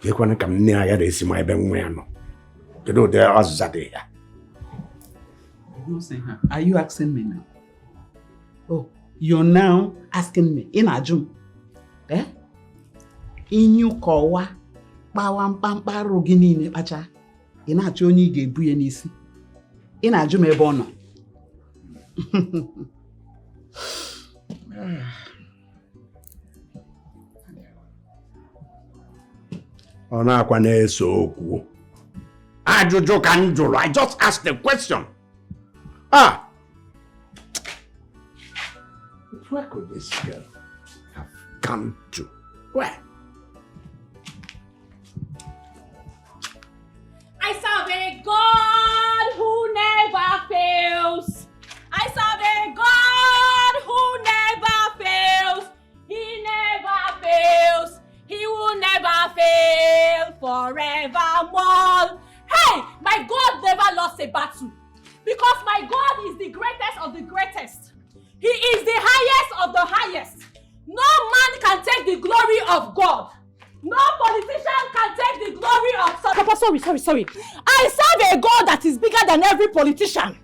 You want to come near the Simai Benwano. You know, there are Zade. No, say, are you asking me now? Oh, you're now asking me in Ajum. Eh? In you kowa, bawam pampa rogini ne pacha. In Ajoni ge buye nisi. In Ajum ebono. Ona kwa na-eso okwu. Ajụjụ ka m jụrụ. I just asked the question. Where could this girl have come to? Where? I serve a God who never fails. I serve a God who never fails. He never fails. He will never fail forevermore. Hey, my God never lost a battle because my God is the greatest of the greatest. He is the highest of the highest. No man can take the glory of God. No politician can take the glory of... Papa, sorry. I serve a God that is bigger than every politician.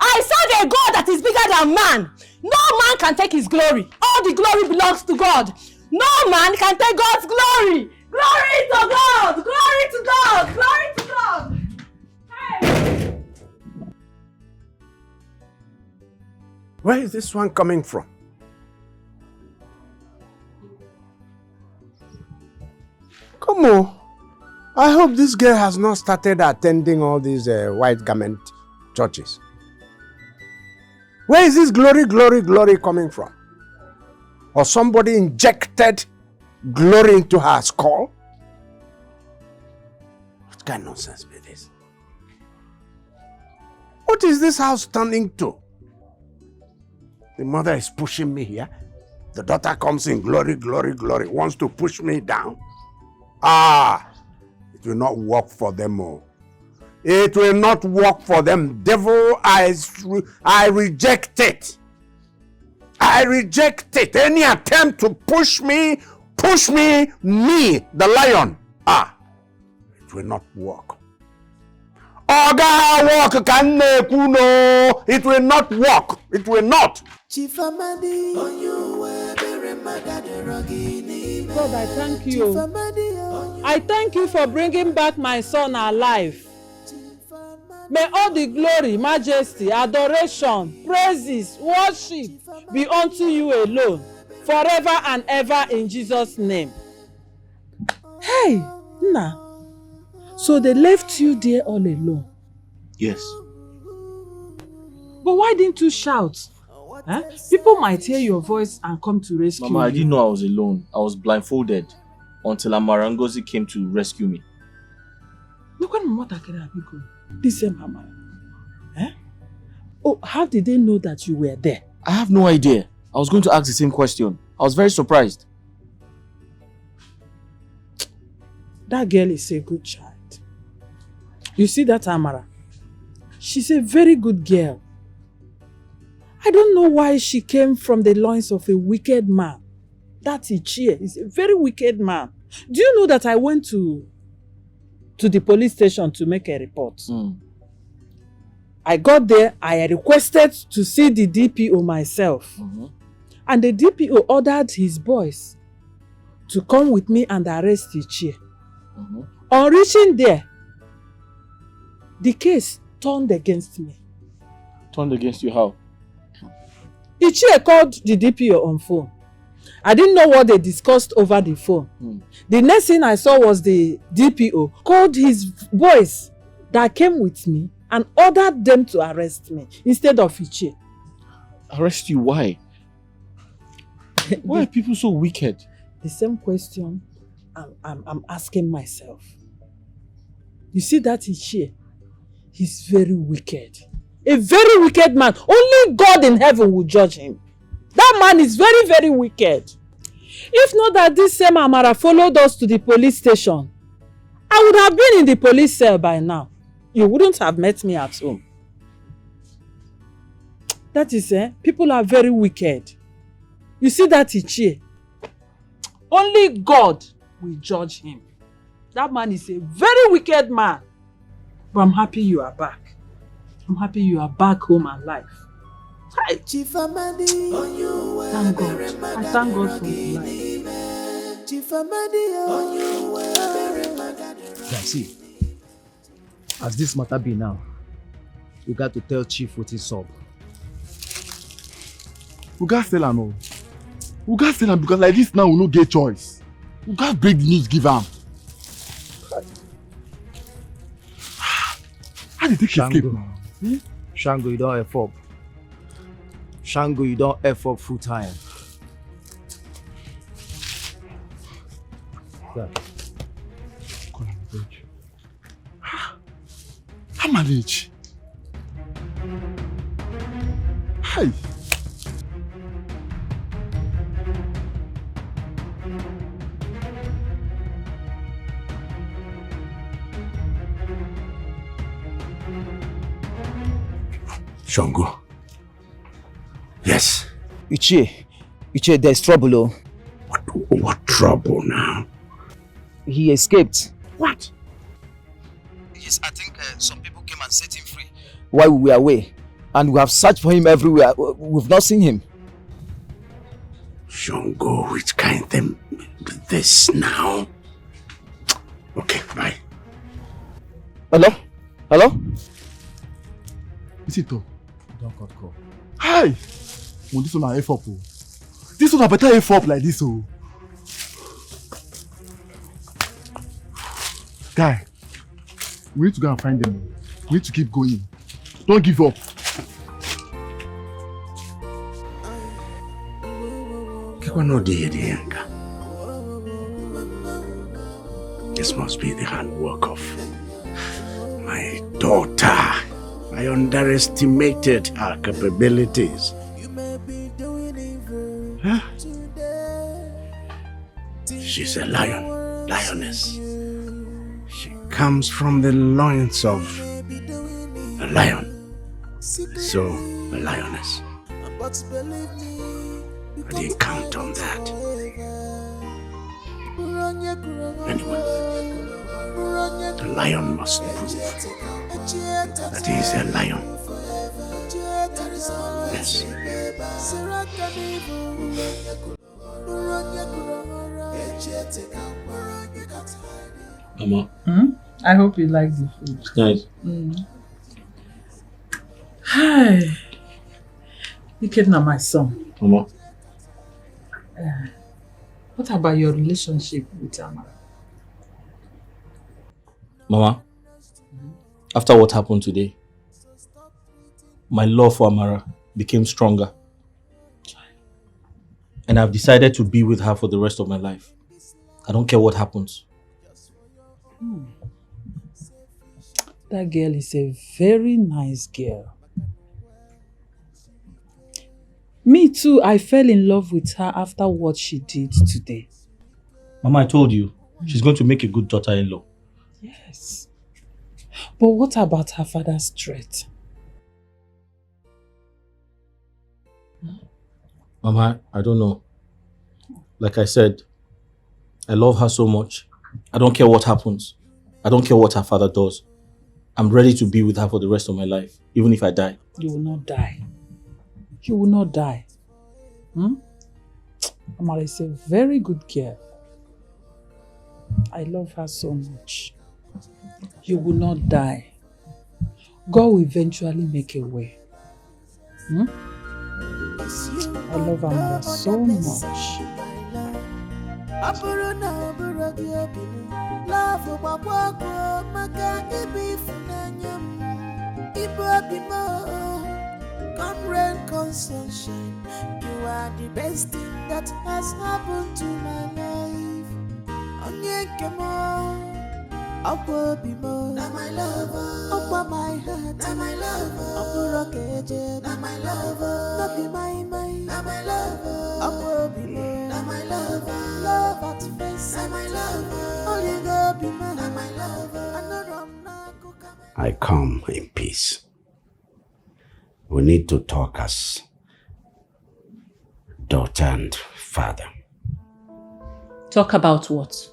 I serve a God that is bigger than man. No man can take his glory. All the glory belongs to God. No man can take God's glory. Glory to God! Glory to God! Glory to God! Hey! Where is this one coming from? Come on. I hope this girl has not started attending all these white garment churches. Where is this glory coming from? Or somebody injected glory into her skull? What kind of nonsense is this? What is this house turning to? The mother is pushing me here. The daughter comes in glory, wants to push me down. It will not work for them all. It will not work for them. Devil, I reject it. I reject it. Any attempt to push me, the lion. It will not work. It will not work. It will not. God, I thank you. I thank you for bringing back my son alive. May all the glory, majesty, adoration, praises, worship be unto you alone, forever and ever in Jesus' name. Hey, Nna. So they left you there all alone? Yes. But why didn't you shout? People might hear your voice and come to rescue you. Mama, I didn't know I was alone. I was blindfolded until Amara Ngozi came to rescue me. This same Amara. Oh, how did they know that you were there? I have no idea. I was going to ask the same question. I was very surprised. That girl is a good child. You see that Amara? She's a very good girl. I don't know why she came from the loins of a wicked man. That Ichie is a very wicked man. Do you know that I went to the police station to make a report? I got there, I requested to see the DPO myself. And the DPO ordered his boys to come with me and arrest Ichie. On reaching there, the case turned against me. Turned against you how? Ichie called the DPO on phone. I didn't know what they discussed over the phone. The next thing I saw was the DPO called his boys that came with me and ordered them to arrest me instead of Ichie. Arrest you? Why? Why are people so wicked? The same question I'm asking myself. You see that Ichie? He's very wicked. A very wicked man. Only God in heaven will judge him. That man is very, very wicked. If not that this same Amara followed us to the police station, I would have been in the police cell by now. You wouldn't have met me at home. That is, people are very wicked. You see that Ichie? Only God will judge him. That man is a very wicked man. But I'm happy you are back. I'm happy you are back home alive. Chief Amadi, Thank God. I thank God for your life. Chief Amadi, See, as this matter be now, we got to tell Chief what is up. We got to tell him no. We got to tell him because like this now we no get choice. We got to break the news, give him. How did he escape now? Shango, you don't F up. Shango, you don't F up full time. Yeah. How manage? Hey. Shango. Yes. Ichie, there's trouble, oh. What trouble now? He escaped. What? Yes, I think some people came and set him free while we were away. And we have searched for him everywhere. We've not seen him. Shango, which kind of this now? Okay, bye. Hello? Hello? Is it though? Don't cut call. Hi! Well, this one a F up, oh. This one a better F up like this, oh. Guy, we need to go and find them. We need to keep going. Don't give up. This must be the handwork of my daughter. I underestimated her capabilities. Huh? She's a lioness. She comes from the loins of a lion. So, a lioness. I didn't count on that. Anyway, the lion must prove that he is a lion. Yes. Mama. I hope you like the food. It's nice. Hi. Ikena, my son. Mama. What about your relationship with Amara? Mama, after what happened today, my love for Amara became stronger. And I've decided to be with her for the rest of my life. I don't care what happens. That girl is a very nice girl. Me too, I fell in love with her after what she did today. Mama, I told you, she's going to make a good daughter-in-law. Yes. But what about her father's threat? Mama, I don't know. Like I said, I love her so much. I don't care what happens. I don't care what her father does. I'm ready to be with her for the rest of my life, even if I die. You will not die. You will not die. Amara is a very good girl. I love her so much. You will not die. God will eventually make a way. I love Amara so much. Come rain, come sunshine, you are the best thing that has happened to my life. Now my lover, up my heart, now my lover, now my lover, not be my mind, now my lover, now my lover, love at first, now my lover, only go be my, now my lover, I come in peace. We need to talk as daughter and father. Talk about what?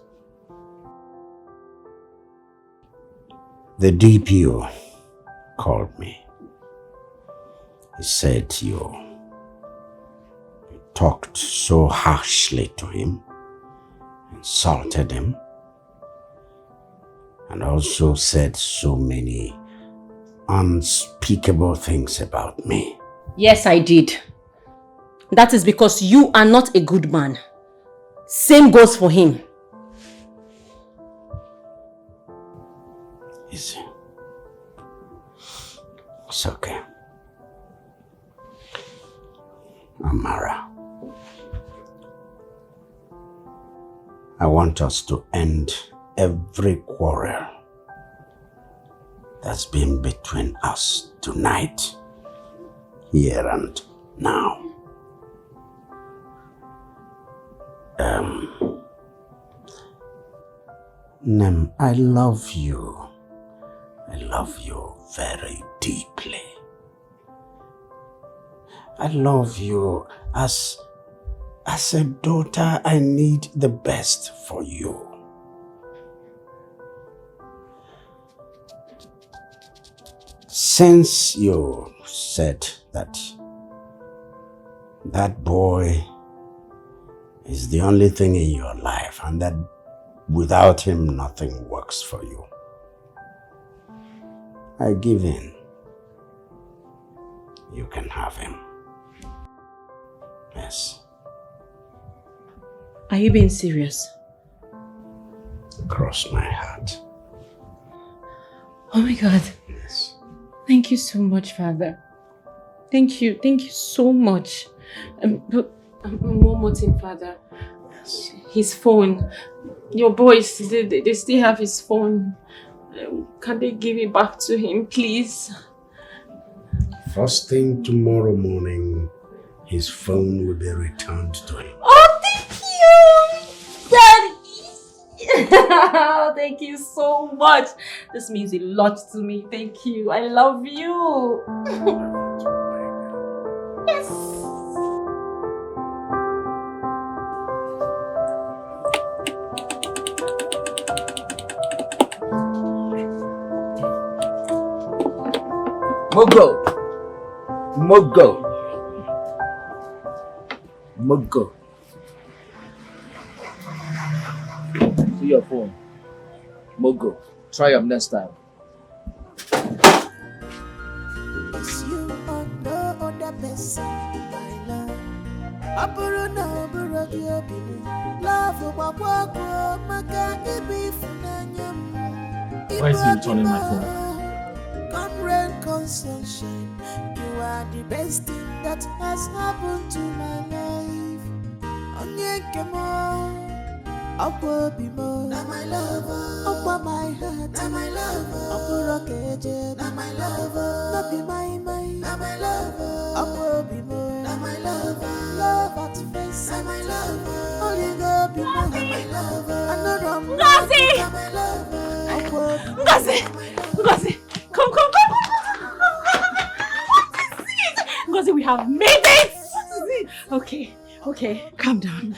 The DPO called me. He said you talked so harshly to him, insulted him, and also said so many unspeakable things about me. Yes, I did. That is because you are not a good man. Same goes for him. Easy. It's okay. Amara, I want us to end every quarrel that's been between us tonight, here and now. Nem, I love you. I love you very deeply. I love you as a daughter. I need the best for you. Since you said that boy is the only thing in your life and that without him nothing works for you, I give in. You can have him. Yes. Are you being serious? Cross my heart. Oh my God. Yes. Thank you so much, Father. Thank you so much. But one more thing, Father. Yes. His phone. Your boys, they still have his phone. Can they give it back to him, please? First thing tomorrow morning, his phone will be returned to him. Oh, thank you, Daddy! Thank you so much. This means a lot to me. Thank you. I love you. Yes. Mogo. See your phone. Mogo. Try them next time. It's you or no other person, my love. Aburo na aburo biobini. Love wako maka ibi funanyam. Why is he returning my phone? Come rain, come sunshine. You are the best thing that has happened to my life. Onyekemo, Akwa bimo, na my lover. Akwa my heart, na my lover. Akwa keje, na my lover. No be my, na my lover. Akwa bimo, na my lover. Love at face, na my lover. Only go be my lover. I know I'm Ngozi! na my lover. Akwa Ngozi! Come. Ngozi, we have made it! Okay, calm down.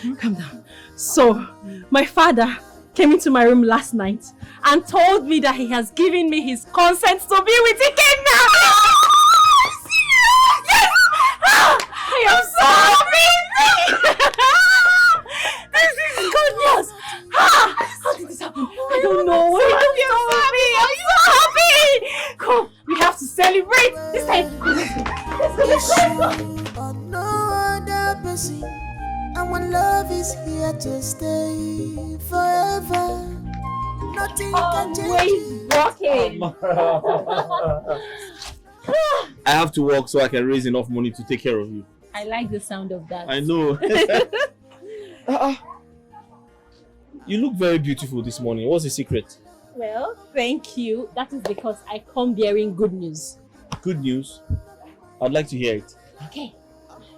So, my father came into my room last night and told me that he has given me his consent to be with Ikenna now! Yes! I am so happy! This is good news! How did this happen? I don't know. I'm so happy! Come, we have to celebrate this time. Let's go. No other person. Our love is here to stay forever. Nothing can change. Walking. I have to work so I can raise enough money to take care of you. I like the sound of that. I know. You look very beautiful this morning. What's the secret? Well, thank you. That is because I come bearing good news. Good news? I'd like to hear it. Okay.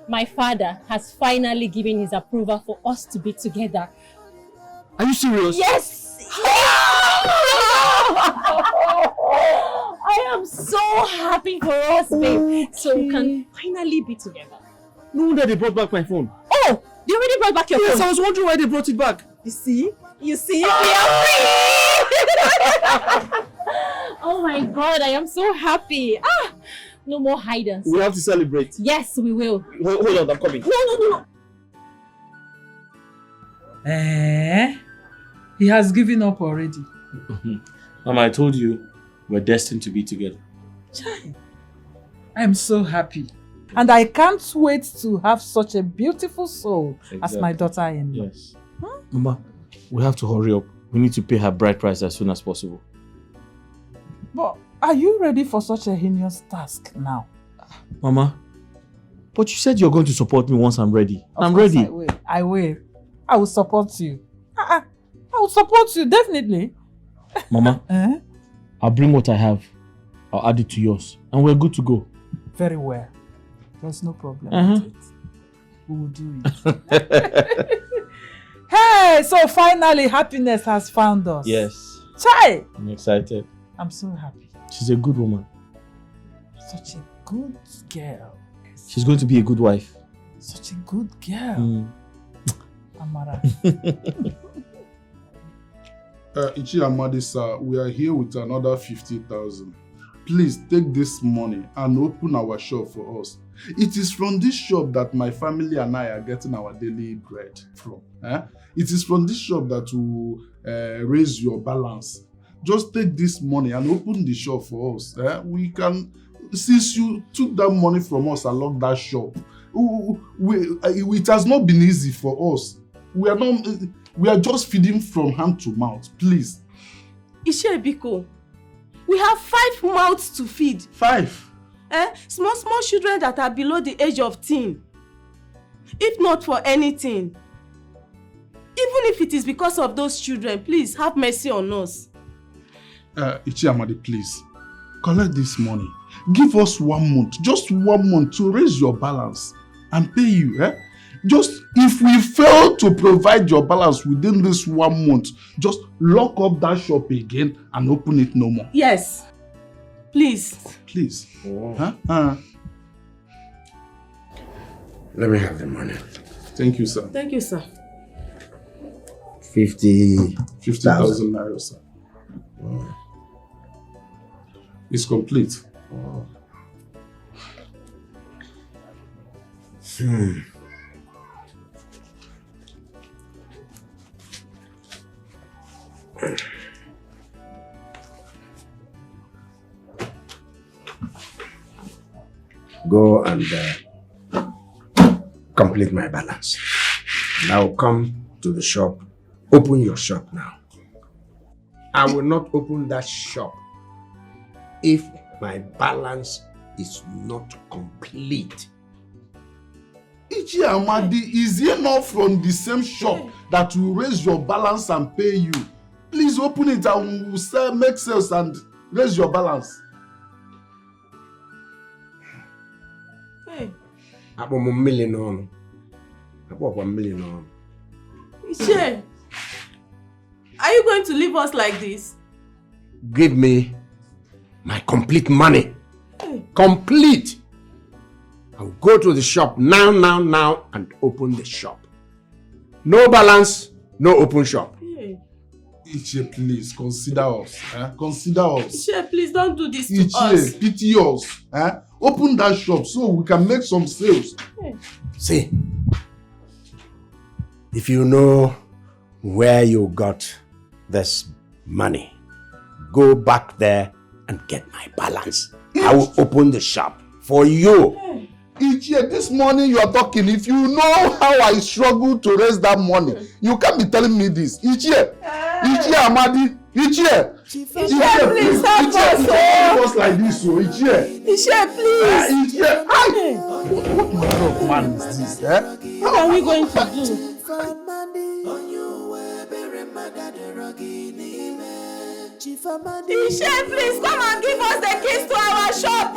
My father has finally given his approval for us to be together. Are you serious? Yes! I am so happy for us, babe. So we can finally be together. No wonder they brought back my phone. Oh! They already brought back your phone? Yes, I was wondering why they brought it back. You see? We are free! Oh my God, I am so happy. Ah, no more hidance. We have to celebrate. Yes, we will. Hold on, I'm coming. No. He has given up already. Mama, I told you we're destined to be together. Child, I'm so happy. And I can't wait to have such a beautiful soul as my daughter-in-law. Yes. Mama, we have to hurry up. We need to pay her bride price as soon as possible. But are you ready for such a heinous task now? Mama, but you said you're going to support me once I'm ready. I'm course ready. I will. I will support you. I will support you, definitely. Mama, I'll bring what I have. I'll add it to yours. And we're good to go. Very well. There's no problem with it. We will do it. Hey, so finally happiness has found us. Yes. Chai! I'm excited. I'm so happy. She's a good woman. Such a good girl. She's going to be a good wife. Such a good girl. Amara. Ichi Amadi sir, we are here with another 50,000. Please take this money and open our shop for us. It is from this shop that my family and I are getting our daily bread from. It is from this shop that will raise your balance. Just take this money and open the shop for us. We can, since you took that money from us and locked that shop, it has not been easy for us. We are just feeding from hand to mouth. Please. Ishebiko, we have 5 mouths to feed. 5? Small children that are below the age of teen. If not for anything, even if it is because of those children, please have mercy on us. Ichi Amadi, please, collect this money. Give us 1 month, just 1 month to raise your balance and pay you. Just if we fail to provide your balance within this 1 month, just lock up that shop again and open it no more. Yes. Please. Please. Let me have the money. Thank you, sir. Thank you, sir. 50,000 naira, sir. It's complete. Go and complete my balance. Now come to the shop. Open your shop now. I will not open that shop if my balance is not complete. Ichi Amadi, is he not from the same shop that will raise your balance and pay you? Please open it and we'll sell, make sales and raise your balance. I'm $1 million. $1 million. Ishe, are you going to leave us like this? Give me my complete money. Complete. I'll go to the shop now and open the shop. No balance, no open shop. Ichi, please consider us. Consider us. Ichi, please don't do this to Ichi, us. pity us. Open that shop so we can make some sales. See, if you know where you got this money, go back there and get my balance. I will open the shop for you. Ichi, this morning you are talking. If you know how I struggle to raise that money, you can't be telling me this. Ichi, Amadi, Ichi, please help us like this, so Ichi, please. What manner of man is this? What are we going to do? Ishe, please come and give us the keys to our shop.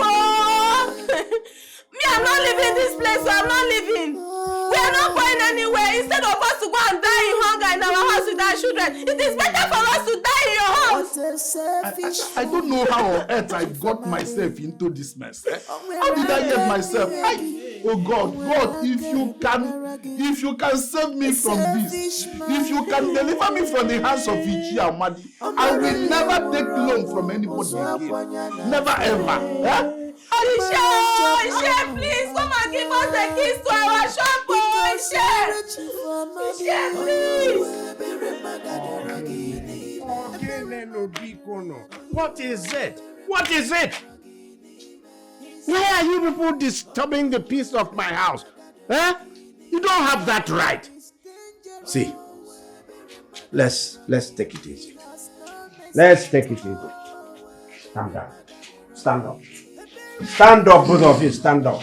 Me, I'm not leaving this place, so I'm not leaving. We are not going anywhere. Instead of us to go and die in hunger in our house with our children, it is better for us to die in your house. I don't know how on earth I got myself into this mess. How did I get myself? Oh God, if you can save me from this, if you can deliver me from the hands of Ichi Amadi, I will never take loan from anybody again. Never ever. Ishe, please come and give us the keys to our shop. Ishe, please. What is it? What is it? Why are you people disturbing the peace of my house? Eh? You don't have that right. See, let's take it easy. Let's take it easy. Calm down. Stand up. Stand up, both of you. Stand up.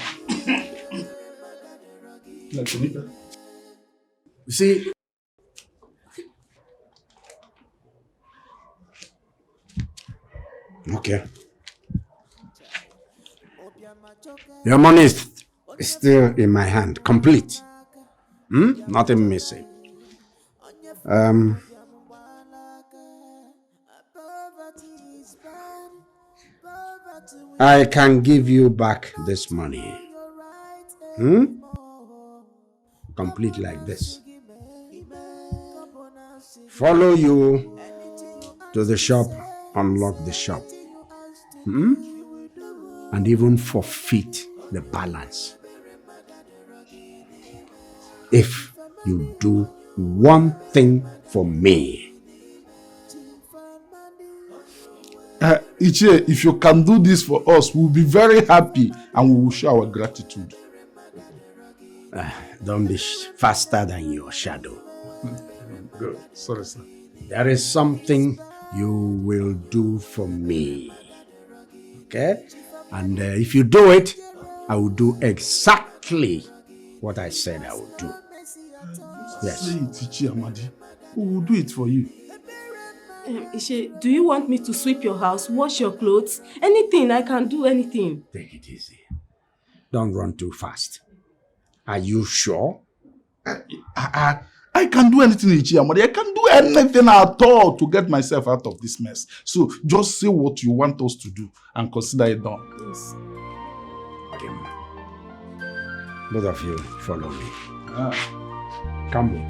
You see, okay. Your money is still in my hand, complete. Nothing missing. I can give you back this money. Complete like this. Follow you to the shop, unlock the shop. And even forfeit the balance. If you do one thing for me. Ichie, if you can do this for us, we'll be very happy and we will show our gratitude. Don't be faster than your shadow. Good. Sorry, sir. There is something you will do for me. Okay? And if you do it, I will do exactly what I said I would do. Yes. Say it, Ichi Amadi. We will do it for you. Ishe, do you want me to sweep your house, wash your clothes? Anything, I can do anything. Take it easy. Don't run too fast. Are you sure? I can do anything, Ichi Amadi. I can do anything at all to get myself out of this mess. So just say what you want us to do and consider it done. Yes. Okay. Both of you follow me. Come on.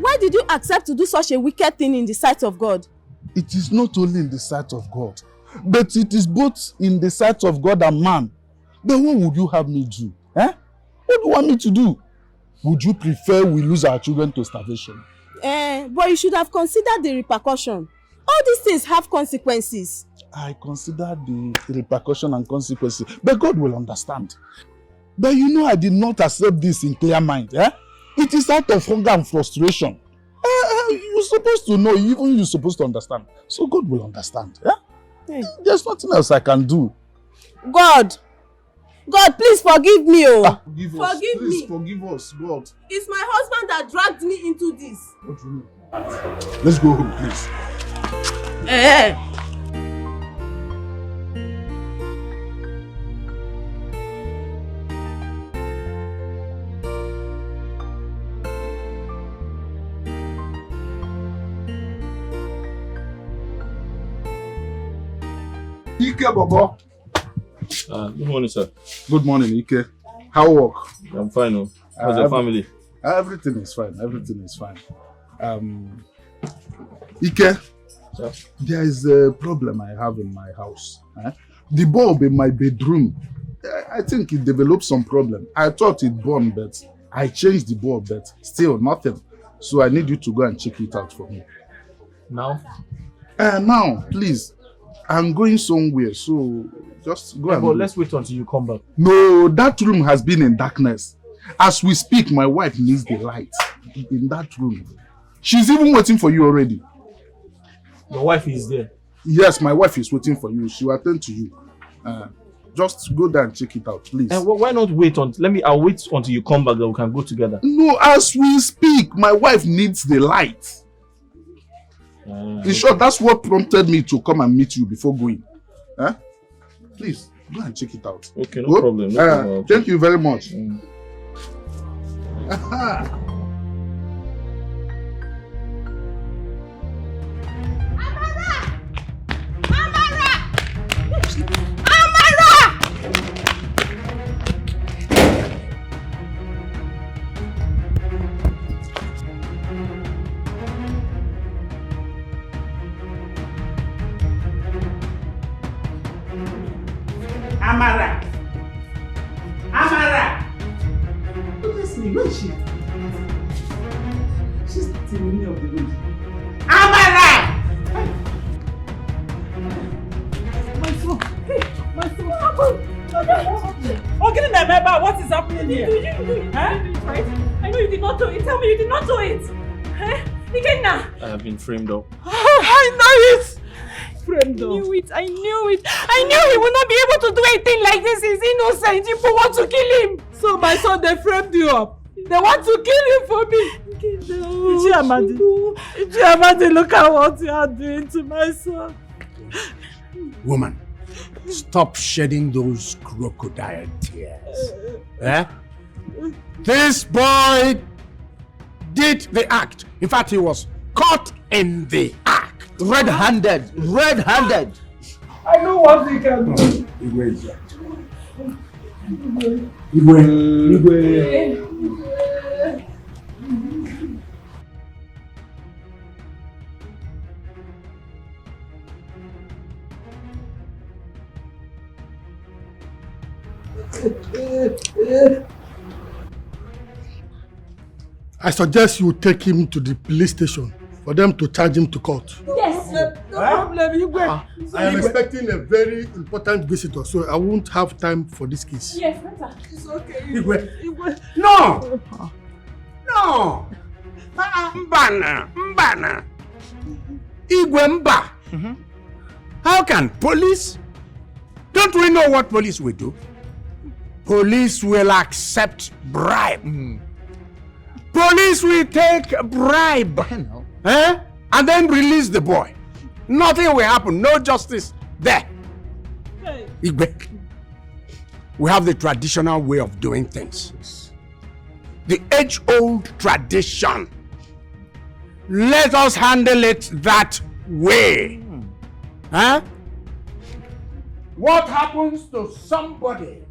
Why did you accept to do such a wicked thing in the sight of God? It is not only in the sight of God, but it is both in the sight of God and man. Then what would you have me do? What do you want me to do? Would you prefer we lose our children to starvation? But you should have considered the repercussion. All these things have consequences. I consider the repercussion and consequences, but God will understand. But you know I did not accept this in clear mind. It is out of hunger and frustration. You're supposed to know, even you're supposed to understand. So God will understand. Hey. There's nothing else I can do. God, please forgive me. Forgive us. Please forgive us, God. It's my husband that dragged me into this. What do you mean? Let's go home, please. Ike Bobo. Good morning, sir. Good morning, Ike. How work? I'm fine. How's your family? Everything is fine. Everything is fine. Ike, sir? There is a problem I have in my house. The bulb in my bedroom, I think it developed some problem. I thought it burned, but I changed the bulb, but still nothing. So I need you to go and check it out for me. Now? Now, please. I'm going somewhere, so just go and... But let's wait until you come back. No, that room has been in darkness. As we speak, my wife needs the light in that room. She's even waiting for you already. Your wife is there? Yes, my wife is waiting for you. She will attend to you. Just go there and check it out, please. And why not wait until... I'll wait until you come back, then we can go together. No, as we speak, my wife needs the light. In short, that's what prompted me to come and meet you before going. Please, go and check it out. Okay, no problem. No problem. Thank you very much. Amara! Amara! Honestly, where is she? She's not in any of the rooms. Amara! My son! Hey, my son! What happened? Okay, remember what is happening here? You didn't do it, right? I know you did not do it. Tell me you did not do it. Ikenna! I have been framed up. I know it! Framed up. I knew it. I knew it. I knew he would not be able to do a thing like this. He's innocent. People want to kill him. So my son, they framed you up. They want to kill you for me. Ichiamadi, look at what you are doing to my son. Woman, stop shedding those crocodile tears. This boy did the act. In fact, he was caught in the act. Red-handed. Red-handed. I know what he can do. Igwe is right. Igwe. I suggest you take him to the police station for them to charge him to court. Yes. No problem, Igwe. I am expecting a very important visitor, so I won't have time for this case. Yes, better. It's okay. Igwe. Igwe. No! No! Mbana! Igwe Mba! How can police? Don't we know what police will do? Police will accept bribe. Police will take a bribe. And then release the boy. Nothing will happen. No justice there. Hey. Igwe, we have the traditional way of doing things. The age-old tradition. Let us handle it that way. What happens to somebody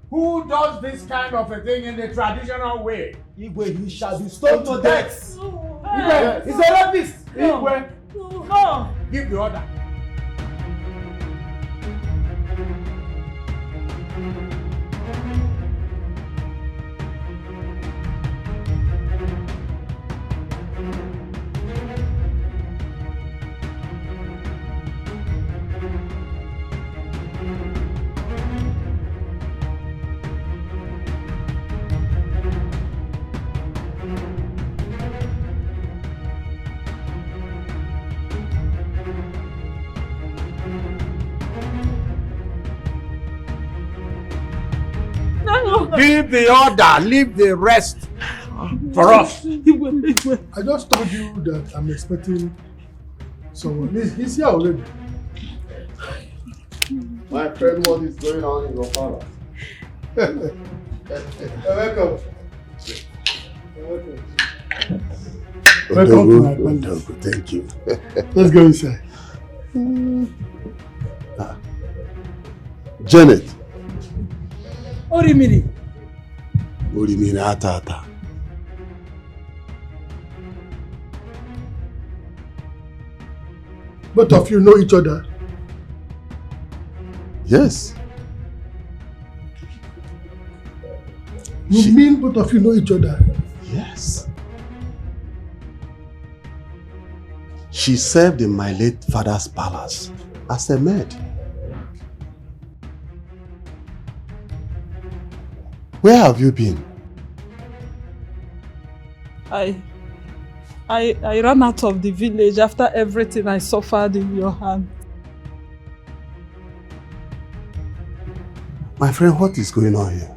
who does this kind of a thing in the traditional way? Igwe, he shall be stoned to death. Igwe, he's a rapist. Igwe, no. Give the order. Give the order, leave the rest for us. I just told you that I'm expecting someone. He's here already. My friend, what is going on in your palace? Welcome. Welcome. Thank you. Let's go inside. Janet. Orimiri. Orimiri ata. Both of you know each other? Yes. You mean both of you know each other? Yes. She served in my late father's palace as a maid. Where have you been? I ran out of the village after everything I suffered in your hand. My friend, what is going on here?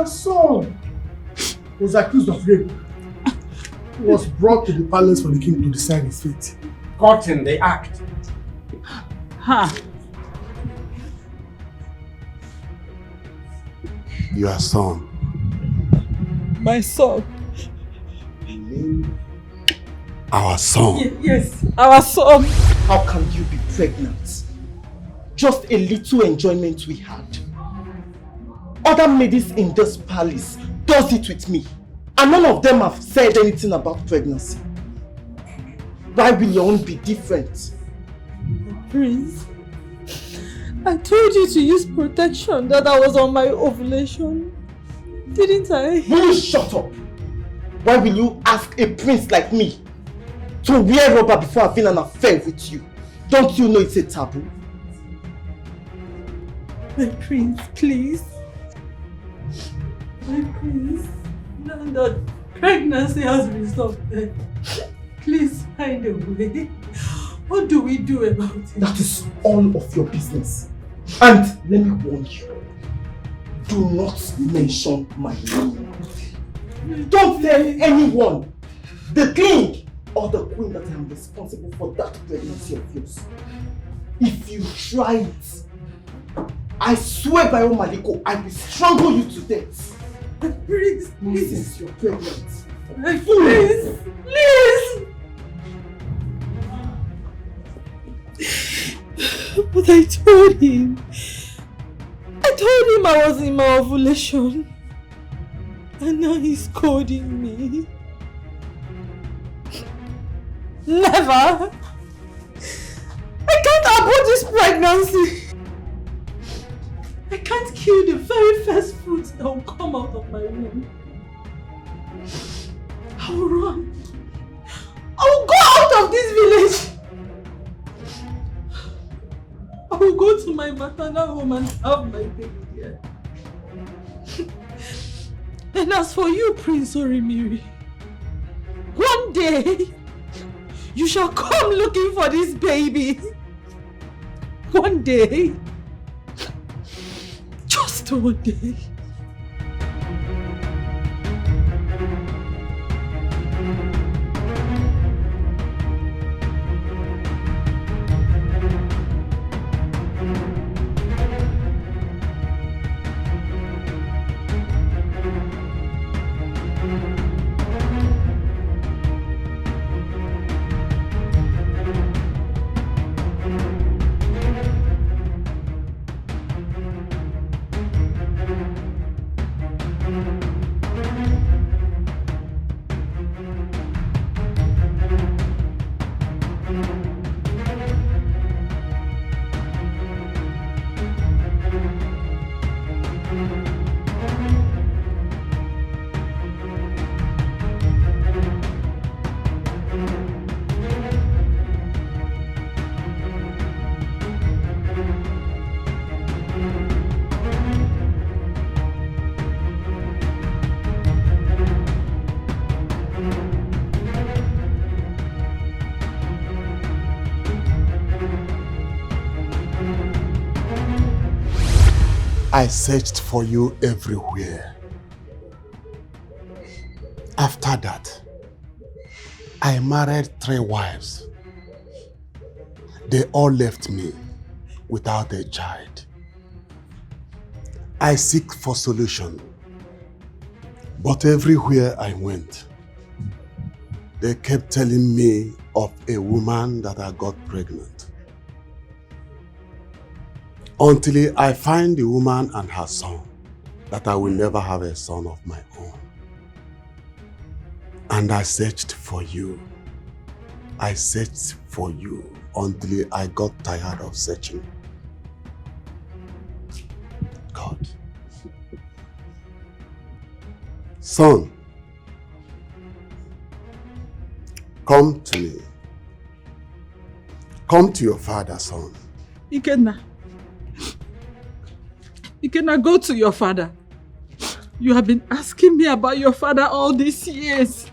Son was accused of rape. He was brought to the palace for the king to decide his fate. Caught in the act. Ha! Your son. My son. Our son. Yes, our son. How can you be pregnant? Just a little enjoyment we had. Other maidens in this palace does it with me. And none of them have said anything about pregnancy. Why will your own be different? Prince, I told you to use protection that I was on my ovulation. Didn't I? Will you shut up? Why will you ask a prince like me to wear rubber before having an affair with you? Don't you know it's a taboo? My prince, please. My prince, now that pregnancy has resulted, please find a way. What do we do about it? That is all of your business. And let me warn you, do not mention my name. Don't tell anyone, the king or the queen, that I am responsible for that pregnancy of yours. If you try it, I swear by Wazico, I will strangle you to death. Please, since you're pregnant. Please, please. But I told him I was in my ovulation. And now he's scolding me. Never! I can't abort this pregnancy! I can't kill the very first fruit that will come out of my womb. I will run. I will go out of this village. I will go to my maternal home and have my baby here. And as for you, Prince Orimiri, one day you shall come looking for this baby. One day. Just one day. I searched for you everywhere. After that, I married 3 wives. They all left me without a child. I seek for solution, but everywhere I went, they kept telling me of a woman that I got pregnant. Until I find the woman and her son, that I will never have a son of my own. And I searched for you. I searched for you until I got tired of searching. God. Son, come to me. Come to your father, son. Ikenna, go to your father. You have been asking me about your father all these years.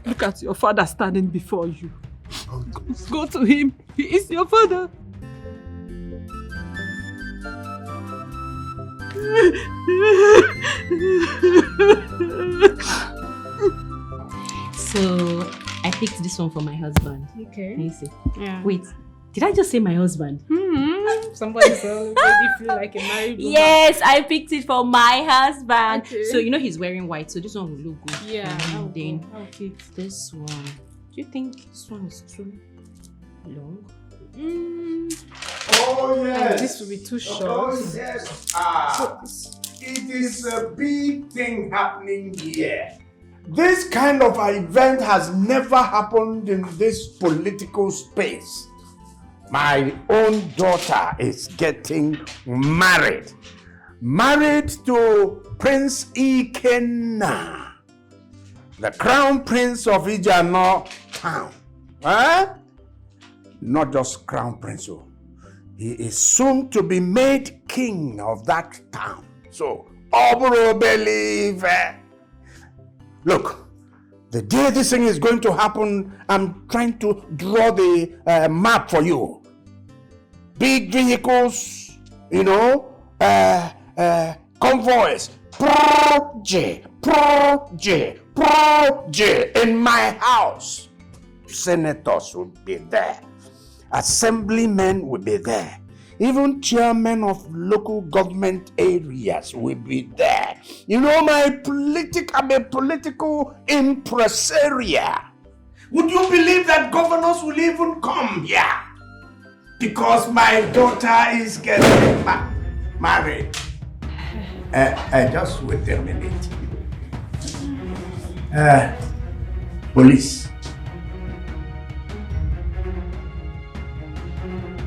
Look at your father standing before you. Go to him. He is your father. So, I picked this one for my husband. Okay. Can you see? Yeah. Wait, did I just say my husband? Somebody's already feel like a married woman. Yes, I picked it for my husband. Okay. So, you know he's wearing white, so this one will look good. Yeah, And then okay. this one. Do you think this one is too long? Oh yes. This will be too short. Oh yes. It is a big thing happening here. This kind of event has never happened in this political space. My own daughter is getting married. Married to Prince Ikenna, the Crown Prince of Ijano town. Huh? Not just Crown Prince. He is soon to be made king of that town. So, Obro believe. Look, the day this thing is going to happen, I'm trying to draw the map for you. Big vehicles, you know, convoys, project in my house. Senators will be there. Assemblymen will be there. Even chairmen of local government areas will be there. You know, I'm a political impresario. Would you believe that governors will even come here? Because my daughter is getting married. Just wait a minute. Police.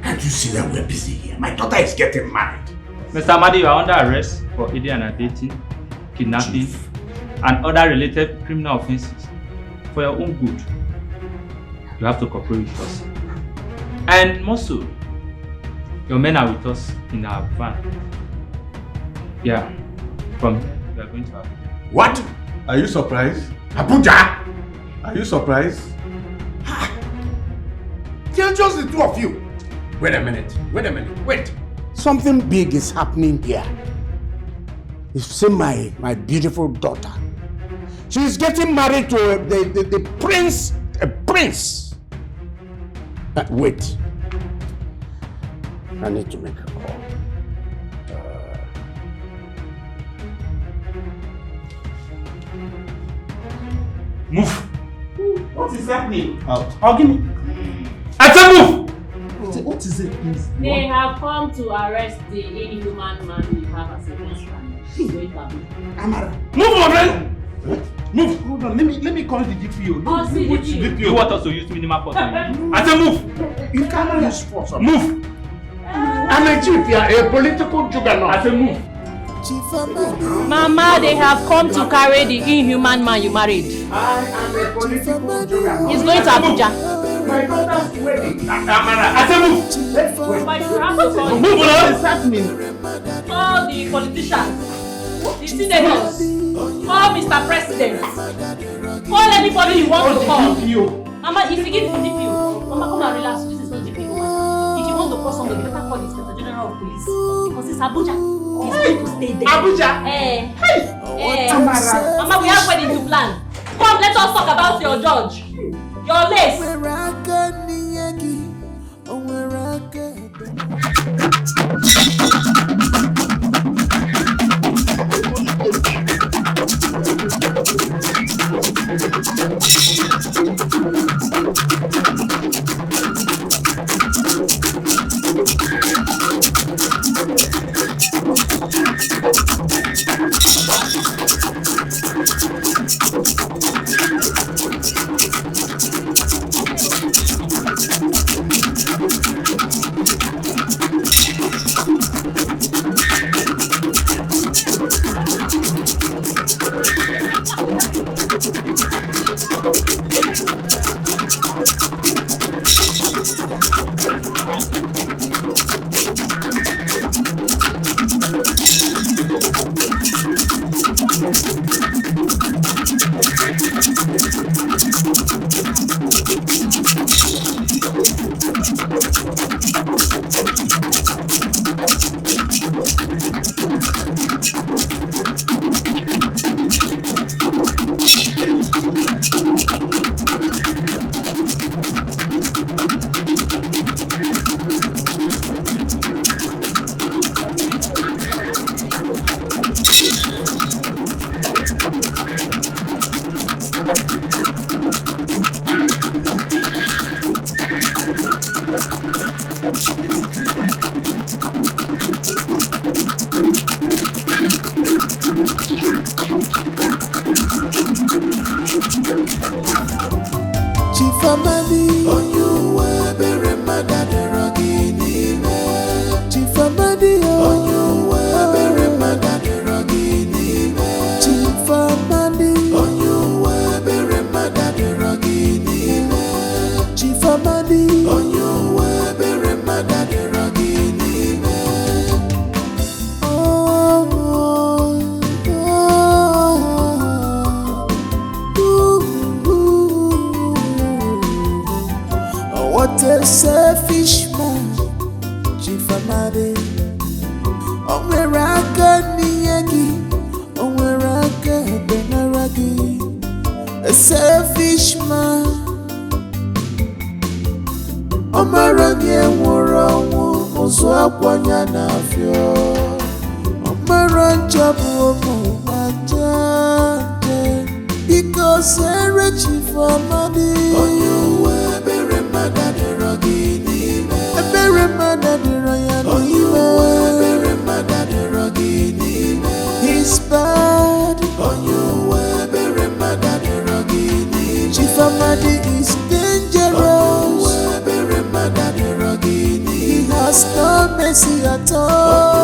Can't you see that we're busy here? My daughter is getting married. Mr. Amadi, you are under arrest for aiding and abetting, kidnapping, and other related criminal offenses. For your own good, you have to cooperate with us. And more so, your men are with us in our van. Yeah, from here, we are going to Abuja. What? Are you surprised? Abuja? Are you surprised? Tell just the two of you. Wait a minute. Something big is happening here. You see my beautiful daughter. She is getting married to the prince. A prince. Wait. I need to make a call. Move. What is happening? I'll give me. I said move! What is it, please? They have come to arrest the inhuman man we have as a husband. Amara. Move already! Move! Hold on, let me call the DPO. Which DPO? You want us to use minimal force? I said move! You cannot use force. Move! I'm a chief here, a political juggernaut. I said move! Mama, they have come to carry the inhuman man you married. I am a political juggernaut. He's going to Abuja. My daughter's wedding. Amara, I said move! My grandson. Move on! What is happening? All the politicians, the senators, all Mr. President, all anybody you want to call. Mama, if you give it to DPO, Mama, come and relax. This is not DPO. If you want to call somebody, better call the Inspector General of Police. Because it's Abuja. He's going to stay there. Abuja? Mama, we have wedding to plan. Come, let us talk about your judge. Your lace. Chief Amadi, on you were very mad at the rock. Chief Amadi, Chief Amadi, what a selfish man, Chief Amadi. Onweraka niyagi, onweraka benaragi. A selfish man. Omaranye wurawu, ozwakwanya nafyo. Omaranjabu omuwajade. Because every Chief Amadi. Ebere madadi he's bad. Chief Amadi is dangerous. He has no mercy at all.